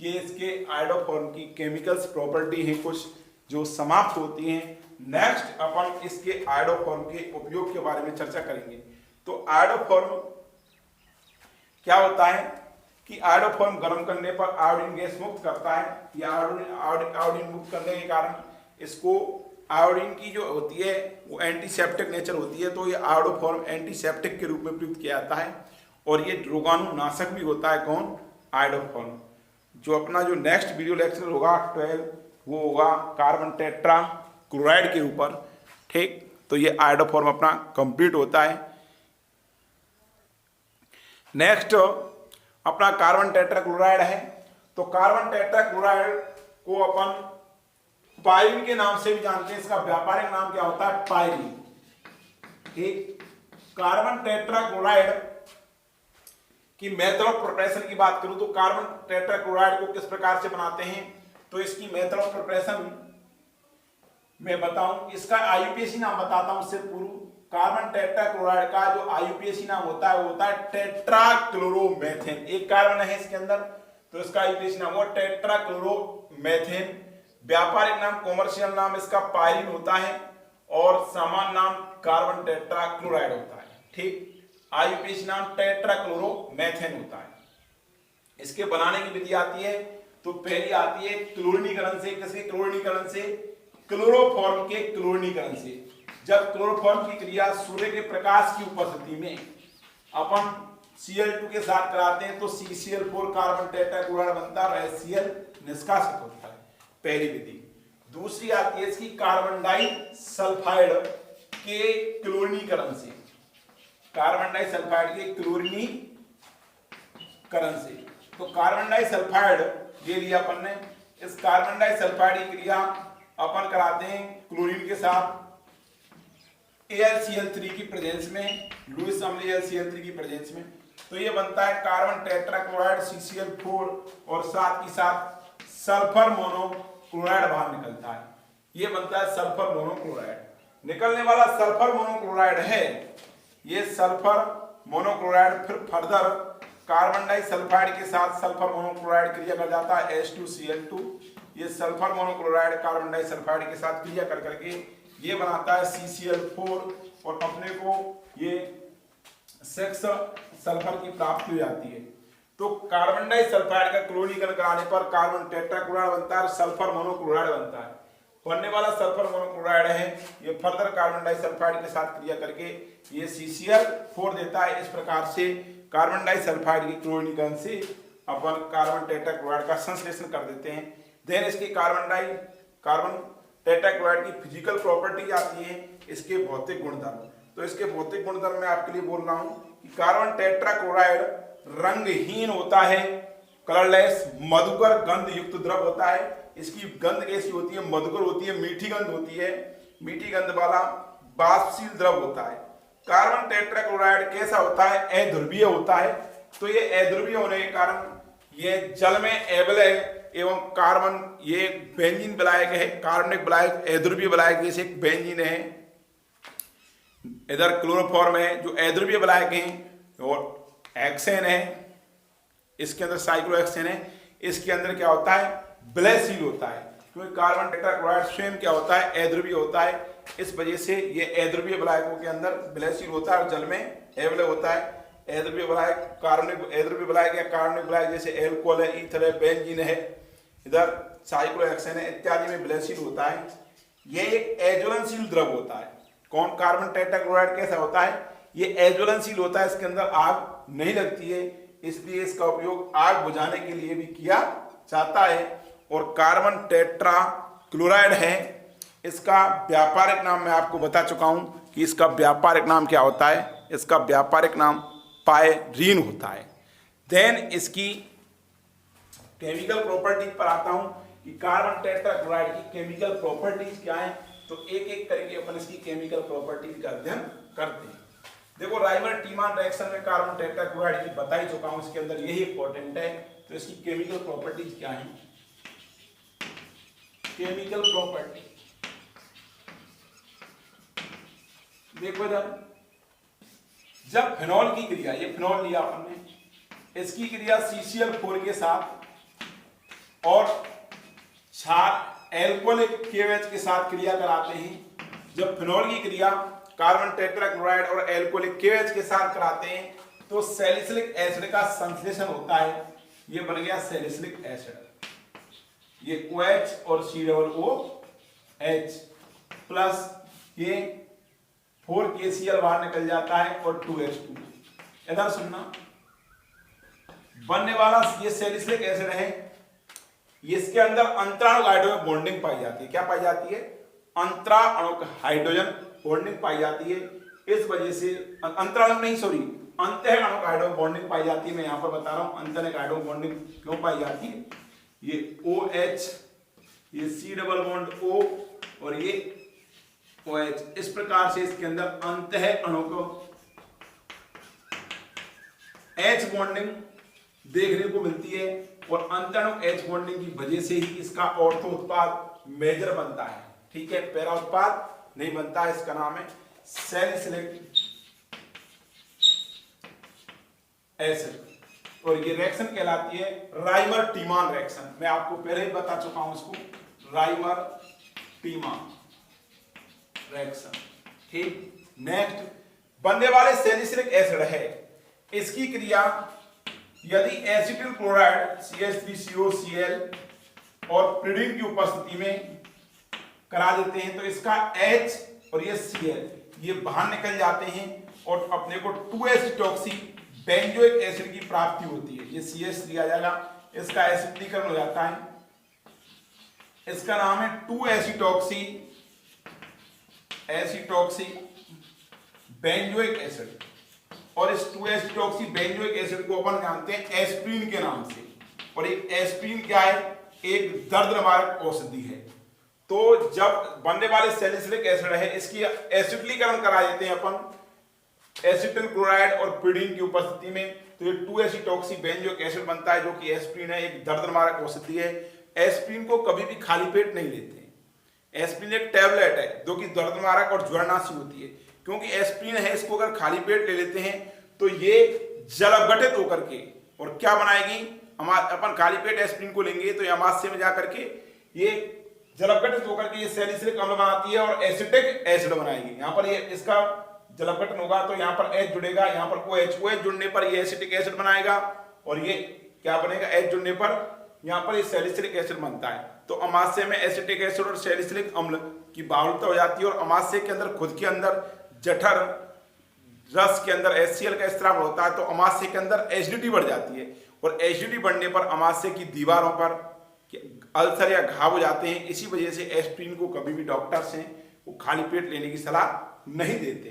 S1: ये इसके आयोडोफॉर्म की केमिकल्स प्रॉपर्टी है कुछ जो समाप्त होती हैं। नेक्स्ट अपन इसके आयोडोफॉर्म के उपयोग के बारे में चर्चा करेंगे। तो आयोडोफॉर्म क्या होता है कि आयोडोफॉर्म गर्म करने पर आयोडीन गैस मुक्त करता है। या आयोडीन मुक्त करने के कारण इसको आयोडीन की जो होती है वो एंटीसेप्टिक नेचर होती है, तो ये आयोडोफॉर्म एंटीसेप्टिक के रूप में प्रयुक्त किया जाता है और ये रोगाणुनाशक भी होता है। कौन? आयोडोफॉर्म। जो अपना जो नेक्स्ट वीडियो लेक्चर होगा 12 वो होगा कार्बन टेट्रा क्लोराइड के ऊपर। ठीक, तो ये आयोडोफॉर्म अपना कंप्लीट होता है। नेक्स्ट अपना कार्बन टेट्रा क्लोराइड है। तो कार्बन टेट्रा क्लोराइड को अपन पायरीन के नाम से भी जानते हैं, इसका व्यापारिक नाम क्या होता है? पायरीन। ठीक, कार्बन टेट्रा क्लोराइड की मेथड ऑफ प्रिपरेशन की बात करूं तो कार्बन टेट्रा क्लोराइड को किस प्रकार से बनाते हैं, तो इसकी मेथड ऑफ प्रिपरेशन मैं बताऊं, इसका IUPAC नाम बताता हूं उससे पूर्व। कार्बन टेट्रा क्लोराइड का जो IUPAC नाम होता है वो होता है टेट्राक्लोरोमेथेन। एक कार्बन है इसके अंदर, तो इसका IUPAC नाम हुआ टेट्राक्लोरोमेथेन। व्यापारिक नाम, कॉमर्शियल नाम इसका पायरीन होता है और सामान्य नाम कार्बन टेट्रा क्लोराइड होता है। ठीक, IUPAC नाम टेट्राक्लोरोमेथेन होता है। इसके बनाने की विधि आती है तो पहली आती है क्लोरीनीकरण से। किसके क्लोरीनीकरण से? क्लोरोफॉर्म के क्लोरीनीकरण से। जब क्लोरोफॉर्म की क्रिया सूर्य के प्रकाश की उपस्थिति में अपन Cl2 के साथ कराते हैं तो CCl4 कार्बन टेट्रा क्लोराइड बनता है और HCl निष्कासित होता है, पहली विधि। दूसरी आती है इसकी कार्बन डाइसल्फाइड के क्लोरीनीकरण से। कार्बन डाइसल्फाइड के क्लोरीनीकरण से। तो कार्बन डाइसल्फाइड ये लिया अपन ने, इस कार्बन डाइसल्फाइड की क्रिया अपन कराते हैं क्लोरीन के साथ AlCl3 की प्रेजेंस में, लुईस अम्ल AlCl3 की प्रेजेंस में। तो ये बनता है कार्बन टेट्रा क्लोराइड CCl4 और साथ ही साथ सल्फर मोनोक्लोराइड बाहर निकलता है। ये बनता है सल्फर मोनोक्लोराइड। निकलने वाला सल्फर मोनोक्लोराइड है, ये सल्फर मोनोक्लोराइड फिर फर्दर कार्बन डाइसल्फाइड के साथ सल्फर मोनोक्लोराइड क्रिया कर जाता है H2Cl2। ये सल्फर मोनोक्लोराइड कार्बन डाइसल्फाइड के साथ क्रिया कर करके ये बनाता है CCl4 और अपने को ये 6 सल्फर की प्राप्ति हो जाती है। तो कार्बन डाइसल्फाइड का क्लोरीनीकरण कराने पर कार्बन टेट्रा क्लोराइड बनता है और सल्फर मोनोक्लोराइड बनता है। बनने वाला सल्फर मोनोक्लोराइड है ये फर्दर कार्बन डाइसल्फाइड के साथ क्रिया करके ये CCl4 देता है। इस प्रकार से कार्बन डाइसल्फाइड के क्लोरीनीकरण से अपन कार्बन टेट्रा क्लोराइड का संश्लेषण कर देते हैं। देन इसकी कार्बन टेट्रा क्लोराइड की फिजिकल प्रॉपर्टी आती है, इसके भौतिक गुणधर्म। तो इसके भौतिक गुणधर्म मैं आपके लिए बोल रहा हूं कि कार्बन टेट्रा क्लोराइड रंगहीन होता है, कलरलेस, मधुकर गंध युक्त द्रव होता है। इसकी गंध कैसी होती है, मधुकर होती है, मीठी गंध होती है, मीठी गंध वाला वाष्पशील द्रव होता है। कार्बन टेट्राक्लोराइड कैसा होता है, अध्रुवीय होता है। तो ये अध्रुवीय होने के कारण ये जल में अवलय एवं कार्बन, ये बेंजीन विलायक है, कार्बनिक विलायक, अध्रुवीय विलायक जैसे एक बेंजीन है, इधर क्लोरोफॉर्म है जो अध्रुवीय विलायक है, और हेक्सेन है, इसके अंदर साइक्लोहेक्सेन है, इसके अंदर क्या होता है, विलयशील होता है, क्योंकि कार्बन टेट्राक्लोराइड स्वयं क्या होता है, अध्रुवीय होता है। इस वजह से ये अध्रुवीय विलायकों के अंदर विलयशील होता है और जल में अवलय होता है। अध्रुवीय विलायक, कार्बनिक अध्रुवीय विलायक या कार्बनिक विलायक जैसे एल्कोहल है, ईथर है, बेंजीन है, इधर साइक्लोहेक्सेन है इत्यादि में विलयशील होता है। ये एक अज्वलनशील द्रव होता है। कौन, कार्बन टेट्राक्लोराइड कैसा होता है, ये अज्वलनशील होता है, इसके अंदर आग नहीं लगती है, इसलिए इसका उपयोग आग बुझाने के लिए भी किया जाता है। और कार्बन टेट्रा क्लोराइड है, इसका व्यापारिक नाम मैं आपको बता चुका हूं कि इसका व्यापारिक नाम क्या होता है, इसका व्यापारिक नाम पायरीन होता है। देन इसकी केमिकल प्रॉपर्टीज पर आता हूं कि कार्बन टेट्राक्लोराइड की केमिकल प्रॉपर्टीज क्या है। तो एक एक करके अपन इसकी केमिकल प्रॉपर्टीज का अध्ययन करते हैं। देखो, राइमर टीमान रिएक्शन में कार्बन टेट्राक्लोराइड की बता ही चुका हूं, इसके अंदर यही इंपॉर्टेंट है। तो इसकी केमिकल प्रॉपर्टीज क्या है, केमिकल प्रॉपर्टी देखो इधर, जब फिनॉल की क्रिया, ये फिनॉल लिया अपन ने, इसकी क्रिया CCl4 के साथ और क्षार एल्कोहलिक KOH के साथ क्रिया कराते हैं। जब फिनॉल की क्रिया कार्बन टेट्राक्लोराइड और एल्कोहलिक KOH के साथ कराते हैं तो सैलिसिलिक एसिड का संश्लेषण होता है, ये बन गया सैलिसिलिक एसिड। ये OH और COOH प्लस ये 4KCl बाहर निकल जाता है और 2H2। इधर सुनना, बनने वाला ये सैलिसिलिक एसिड है, इसके अंदर अंतराणु हाइड्रोजन बॉन्डिंग पाई जाती है। क्या पाई जाती है, अंतराणु हाइड्रोजन बॉन्डिंग पाई जाती है। इस वजह से अंतराणु नहीं, सॉरी, अंतःअणु हाइड्रोजन बॉन्डिंग पाई जाती है। मैं यहां पर बता रहा हूं अंतःअणु हाइड्रोजन बॉन्डिंग क्यों पाई जाती है। ये OH, ये C डबल बॉन्ड O और ये OH, इस प्रकार से इसके अंदर अंतःअणु को H बॉन्डिंग देखने को मिलती है और अंतःअणु H बॉन्डिंग की वजह से ही इसका ऑर्थो उत्पाद मेजर बनता है। ठीक है, पैरा उत्पाद नहीं बनता है। इसका नाम है सैलिसिलिक एसिड और ये रिएक्शन कहलाती है राइमर टीमान रिएक्शन। मैं आपको पहले ही बता चुका हूं इसको, राइमर टीमान रिएक्शन। ठीक, नेक्स्ट, बनने वाले सैलिसिलिक एसिड है, इसकी क्रिया यदि एसिटिल क्लोराइड CH3COCl और प्रीडिन की उपस्थिति में करा देते हैं तो इसका H और ये Cl ये बाहर निकल जाते हैं और अपने को 2-एसिटॉक्सी बेंजोइक एसिड की प्राप्ति होती है। ये CH3 आ जाएगा, इसका एसिडीकरण हो जाता है, इसका नाम है 2-एसिटॉक्सी बेंजोइक एसिड। और इस 2-एसिटॉक्सी बेंजोइक एसिड को अपन जानते हैं एस्प्रिन के नाम से। और एक एस्प्रिन क्या है, एक दर्द निवारक औषधि है। तो जब बनने वाले सैलिसिलिक एसिड है, इसकी एसिडीकरण करा देते हैं अपन एसिटिल क्लोराइड और प्रीडिन की उपस्थिति में, तो ये 2-एसिटॉक्सी बेंजोइक एसिड बनता है जो कि एस्प्रिन है, एक दर्द निवारक औषधि है। एस्प्रिन को कभी भी खाली पेट नहीं लेते। एस्प्रिन एक टैबलेट है जो कि दर्द निवारक और ज्वरनाशी होती है। क्योंकि एस्प्रिन है, इसको अगर खाली पेट ले लेते हैं तो ये जल अपघटित होकर के और क्या बनाएगी, अपन खाली पेट एस्प्रिन को लेंगे तो ये अमाशय में जाकर के ये जल अपघटित होकर के ये सैलिसिलिक अम्ल बनाती है और एसिटिक एसिड बनाएगी। यहाँ पर ये इसका जल अपघटन होगा तो यहाँ पर H जुड़ेगा, यहाँ पर OH जुड़ने पर ये एसिटिक एसिड बनाएगा और ये क्या बनेगा, H जुड़ने पर यहाँ पर ये सैलिसिलिक एसिड बनता है। तो अमाशय में एसिटिक एसिड और सैलिसिलिक अम्ल की बाहुलता हो जाती है और अमाशय के अंदर खुद के अंदर जठर रस के अंदर HCl का स्त्राव होता है तो अमाशय के अंदर एसिडिटी बढ़ जाती है और एसिडिटी बढ़ने पर अमाशय की दीवारों पर अल्सर या घाव हो जाते हैं। इसी वजह से एस्प्रिन को कभी भी डॉक्टर्स हैं वो खाली पेट लेने की सलाह नहीं देते।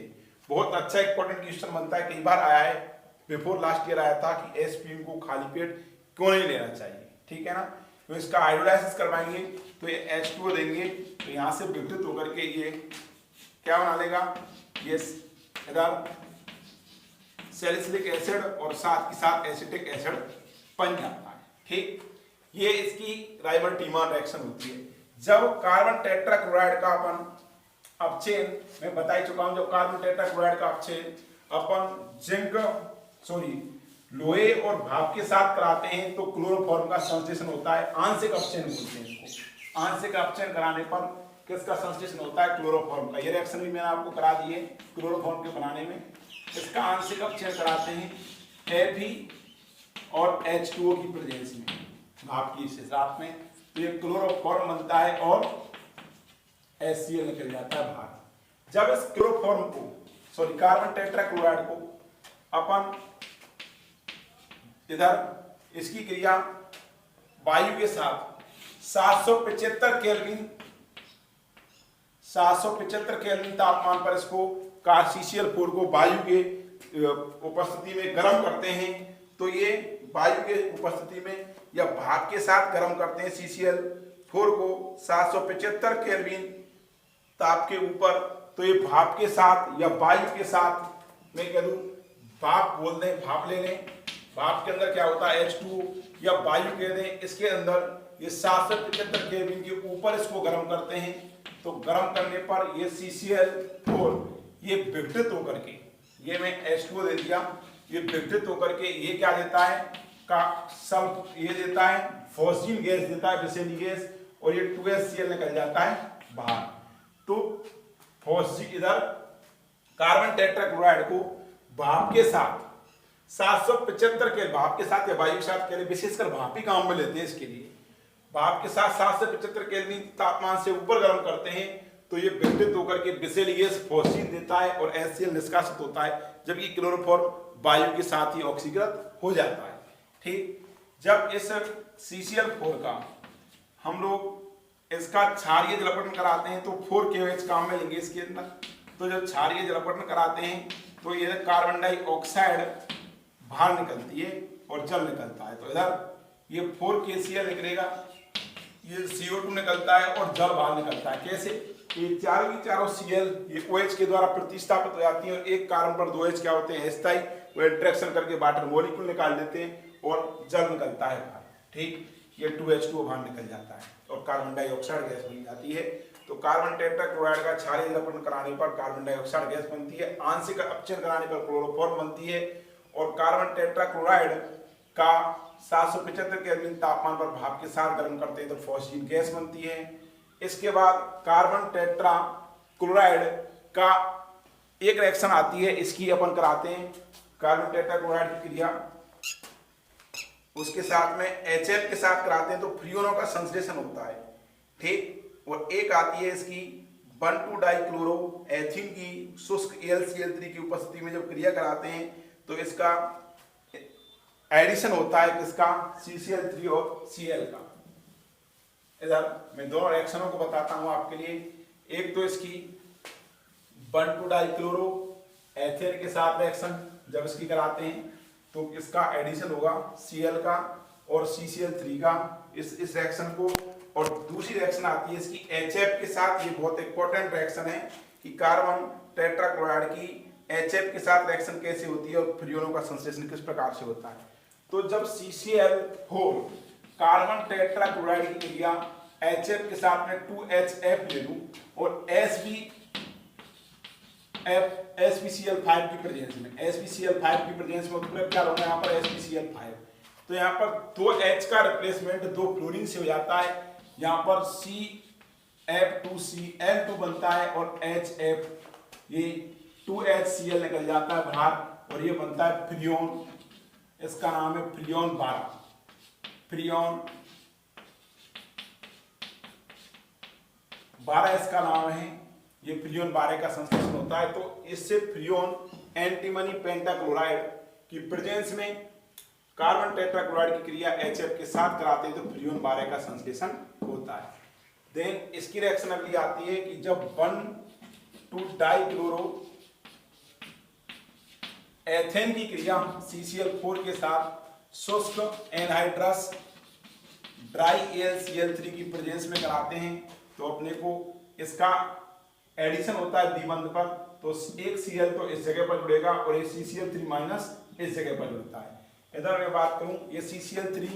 S1: बहुत अच्छा इंपॉर्टेंट क्वेश्चन बनता है, कई बार आया है, बिफोर लास्ट ईयर आया था कि एस्प्रिन को खाली पेट क्यों नहीं लेना चाहिए। ठीक है ना, तो इसका हाइड्रोलाइसिस करवाएंगे तो ये H2O देंगे, तो यहाँ से विघटित होकर के ये क्या बना लेगा, ये इधर सैलिसिलिक एसिड और साथ के साथ एसिटिक एसिड बन जाता है। ठीक, ये इसकी राइमर-टीमर रिएक्शन होती है। जब कार्बन टेट्राक्लोराइड का अपन अपचयन, मैं बता ही चुका हूं, जब कार्बन टेट्राक्लोराइड का अपचयन अपन लोहे और भाप के साथ कराते हैं तो क्लोरोफॉर्म का संश्लेषण होता है, आंशिक अपचयन बोलते हैं इसको। आंशिक अपचयन कराने पर किसका संश्लेषण होता है, क्लोरोफॉर्म का। ये रिएक्शन भी मैंने आपको करा दी है क्लोरोफॉर्म के बनाने में। इसका आंशिक अपचयन कराते हैं Fe और H2O की प्रेजेंस में, भाप की साथ में, तो ये क्लोरोफॉर्म बनता है और HCl निकल जाता है बाहर। जब इस क्लोरोफॉर्म को, सॉरी कार्बन टेट्राक्लोराइड को अपन इधर इसकी क्रिया वायु के साथ 775 केल्विन तापमान पर इसको CCl4 को वायु के उपस्थिति में गर्म करते हैं, तो ये वायु के उपस्थिति में या भाप के साथ गर्म करते हैं CCl4 को 775 केल्विन ताप के ऊपर, तो ये भाप के साथ या वायु के साथ, मैं कह दूं भाप बोल दें, भाप ले लें, भाप के अंदर क्या होता है H2O, या वायु कह दें, इसके अंदर ये 775 केल्विन के ऊपर इसको गर्म करते हैं, तो गर्म करने पर ये CCl4 ये विघटित होकर के, ये मैं H2O दे दिया, ये विघटित होकर के ये क्या देता है का सल्फ, ये देता है फॉस्फीन गैस देता है, विषैली गैस, और ये 2HCl निकल जाता है बाहर। तो फॉस्फीन इधर कार्बन टेट्राक्लोराइड को भाप के साथ 775 के, भाप के साथ या वायु के साथ, के लिए विशेषकर भाप ही काम में लेते हैं, इसके लिए भाप के साथ 775 केल्विन तापमान से ऊपर गर्म करते हैं, तो ये विघटित होकर के विषैली गैस फॉस्फीन देता है और HCl निष्कासित होता है, जबकि क्लोरोफॉर्म वायु के साथ ही ऑक्सीकृत हो जाता है। ठीक, जब इस CCl4 का हम लोग इसका क्षारीय जलपटन कराते हैं तो 4KOH काम में लेंगे इसके अंदर, तो जब क्षारीय जलपटन कराते हैं तो ये कार्बन डाइऑक्साइड बाहर निकलती है और जल निकलता है, तो इधर ये 4KCl निकलेगा, ये CO2 निकलता है और जल बाहर निकलता है। कैसे, ये चारों की चारों Cl ये OH के द्वारा प्रतिस्थापित हो जाती है और एक कार्बन पर 2 H क्या होते हैं स्थायी, वो इंटरेक्शन करके वाटर मॉलिक्यूल निकाल देते हैं और जल निकलता है बाहर। ठीक, ये 2H2O बाहर निकल जाता है और कार्बन डाइऑक्साइड गैस बन जाती है। तो कार्बन टेट्राक्लोराइड का क्षारीय जलपटन कराने पर कार्बन डाइऑक्साइड गैस बनती है, आंशिक अपचयन कराने पर क्लोरोफॉर्म बनती है, और कार्बन टेट्राक्लोराइड का 775 केल्विन तापमान पर भाप के साथ गर्म करते हैं तो फॉस्फीन गैस बनती है। इसके बाद कार्बन टेट्राक्लोराइड का एक रिएक्शन आती है, इसकी अपन कराते हैं कार्बन टेट्राक्लोराइड की क्रिया, उसके साथ में HF के साथ कराते हैं तो फ्रियोनों का संश्लेषण होता है। ठीक, और एक आती है इसकी 1,2-डाइक्लोरोएथिन की शुष्क AlCl3 की उपस्थिति में जब क्रिया कराते हैं तो इसका एडिशन होता है किसका, CCl3 और Cl का। इधर मैं दोनों रिएक्शनों को बताता हूं आपके लिए। एक तो इसकी 1,2-डाइक्लोरोएथिन के साथ रिएक्शन जब इसकी कराते हैं तो इसका एडिशन होगा Cl का और CCl3 का, इस रिएक्शन को। और दूसरी रिएक्शन आती है इसकी HF के साथ, ये बहुत इंपॉर्टेंट रिएक्शन है कि कार्बन टेट्राक्लोराइड की HF के साथ रिएक्शन कैसे होती है और फ्रियोनों का संश्लेषण किस प्रकार से होता है। तो जब CCl4 कार्बन टेट्राक्लोराइड की क्रिया HF के साथ में 2HF ले लूं और SbCl5 की प्रेजेंस में, SbCl5 की प्रेजेंस में उत्प्रेरक क्या होगा यहाँ पर SbCl5, तो यहाँ पर 2H का रिप्लेसमेंट 2 फ्लोरीन से हो जाता है, यहाँ पर CF2Cl2 बनता है और HF ये 2HCl निकल जाता है बाहर और ये बनता है फ्रियोन, इसका नाम है फ्रियोन 12, फ्रियोन 12 इसका नाम है, ये फ्रियोन 12 का संश्लेषण होता है। तो इससे फ्रियोन एंटीमनी पेंटाक्लोराइड की प्रेजेंस में कार्बन टेट्राक्लोराइड की क्रिया HF के साथ कराते हैं तो फ्रियोन 12 का संश्लेषण होता है। देन इसकी रिएक्शन अगली आती है कि जब 1,2-डाइक्लोरो एथेन की क्रिया CCl4 के साथ शुष्क एनहाइड्रस ड्राई AlCl3 की प्रेजेंस में कराते हैं तो अपने को इसका एडिशन होता है द्विबंध पर, तो एक Cl तो इस जगह पर जुड़ेगा और एक CCl3 माइनस इस जगह पर जुड़ता है। इधर मैं बात करूं, ये CCl3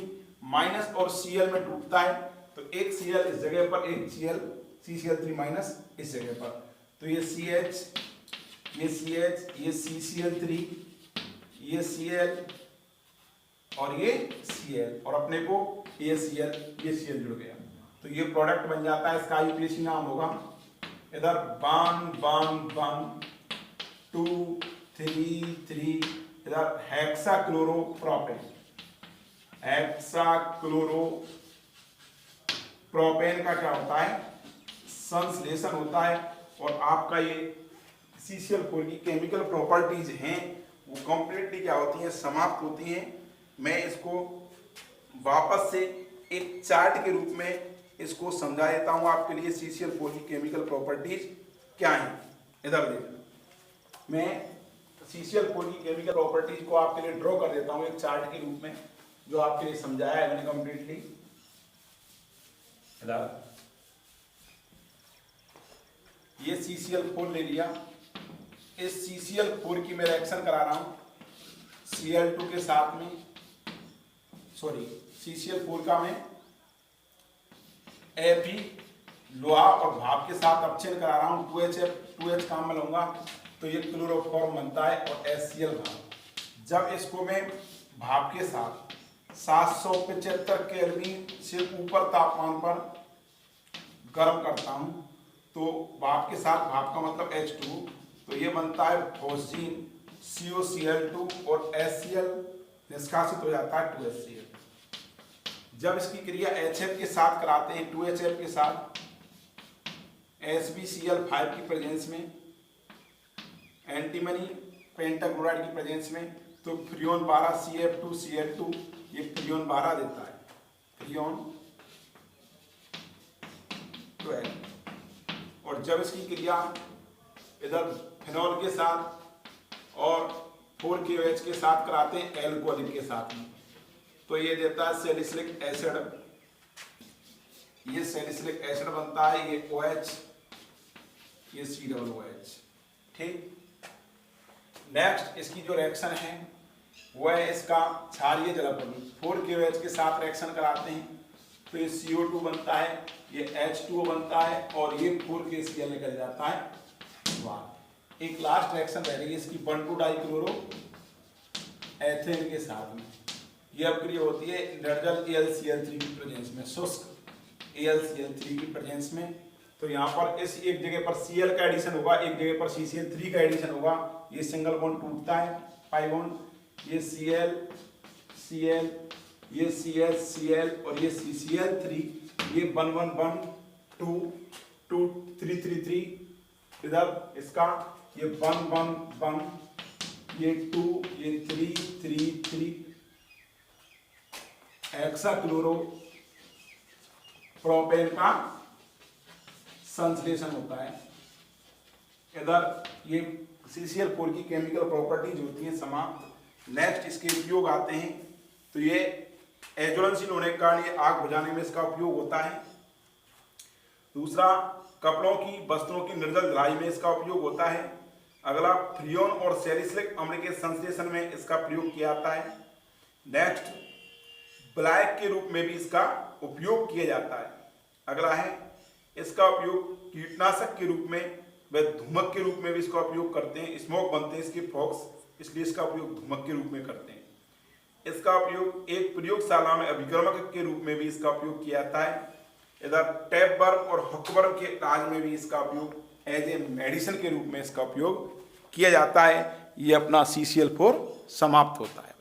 S1: माइनस और Cl में टूटता है तो एक Cl इस जगह पर, एक CCl3 माइनस इस जगह पर, तो ये CH, ये CH, ये CCl3, ये Cl और ये Cl, और अपने को ये Cl, ये Cl जुड़ गया, तो ये प्रोडक्ट बन जाता है। इसका IUPAC नाम होगा इधर 1 1 1 2 3 3, इधर हेक्साक्लोरोप्रोपेन, हेक्साक्लोरोप्रोपेन का क्या होता है, संश्लेषण होता है, और आपका ये CCl4 की केमिकल प्रॉपर्टीज हैं वो कंप्लीटली क्या होती हैं, समाप्त होती हैं। मैं इसको वापस से एक चार्ट के रूप में इसको समझा देता हूं आपके लिए, CCl4 की केमिकल प्रॉपर्टीज क्या हैं। इधर देखना, मैं CCl4 की केमिकल प्रॉपर्टीज को आपके लिए ड्रॉ कर देता हूं एक चार्ट के रूप में, जो आपके लिए समझाया है मैंने कंप्लीटली। इधर ये CCl4 ले लिया, इस CCl4 की मैं रिएक्शन करा रहा हूं Cl2 के साथ में, सॉरी CCl4 का मैं Fe लोहा और भाप के साथ अपचयन करा रहा हूं, 2H काम में लूंगा तो ये क्लोरोफॉर्म बनता है और HCl भाप। जब इसको मैं भाप के साथ 775 केल्विन से ऊपर तापमान पर गर्म करता हूं तो भाप के साथ, भाप का मतलब H2, तो ये बनता है फोस्जीन, COCl2 और HCl निष्कासित हो जाता है 2HCl। जब इसकी क्रिया HF के साथ कराते हैं, 2HF के साथ HbCl5 की प्रेजेंस में, एंटीमनी पेंटाक्लोराइड की प्रेजेंस में, तो फ्रियोन 12 CF2Cl2 ये फ्रियोन 12 देता है, फ्रियोन 12। और जब इसकी क्रिया इधर फिनॉल के साथ और 4KOH के साथ कराते हैं एल्कोहलिक के साथ में, तो ये देता है सैलिसिलिक एसिड, ये सैलिसिलिक एसिड बनता है, ये OH, ये COOH। ठीक, नेक्स्ट इसकी जो रिएक्शन है वो है इसका क्षारीय जलावधि, 4KOH के साथ रिएक्शन कराते हैं तो ये CO2 बनता है, ये H2O बनता है और ये 4KCl निकल जाता है बाहर। एक लास्ट रिएक्शन रह गई इसकी 1,2 डाइक्लोरो एथेन के साथ में, यह अभिक्रिया होती है निर्जल AlCl3 की प्रेजेंस में, शुष्क AlCl3 की प्रेजेंस में। तो यहाँ पर इस एक जगह पर Cl का एडिशन होगा, एक जगह पर CCl3 का एडिशन होगा, ये सिंगल बॉन्ड टूटता है, पाई बॉन्ड, ये Cl Cl, ये CH Cl और ये CCl3, ये 1 1 1 2 2 3 3 3, इधर इसका ये 1 1 1, ये 2, ये 3 3 3, हेक्साक्लोरो प्रोपेन का संश्लेषण होता है। इधर ये CCl4 की केमिकल प्रॉपर्टीज होती हैं समाप्त। नेक्स्ट इसके उपयोग आते हैं, तो ये ज्वलनशील होने के कारण ये आग बुझाने में इसका उपयोग होता है। दूसरा, कपड़ों की, वस्त्रों की निर्जल धुलाई में इसका उपयोग होता है। अगला, फ्रियोन और सैलिसिलिक अम्ल के संश्लेषण में इसका प्रयोग किया जाता है। नेक्स्ट, ब्लैक के रूप में भी इसका उपयोग किया जाता है। अगला है इसका उपयोग कीटनाशक के रूप में व धूमक के रूप में भी इसका उपयोग करते हैं, स्मोक बनते हैं इसके फॉक्स, इसलिए इसका उपयोग धूमक के रूप में करते हैं। इसका उपयोग एक प्रयोगशाला में अभिक्रमक के रूप में भी इसका उपयोग किया जाता है। इधर टैपवर्म और हॉकवर्म के इलाज में भी इसका उपयोग एज ए मेडिसिन के रूप में इसका उपयोग किया जाता है। ये अपना CCl4 समाप्त होता है।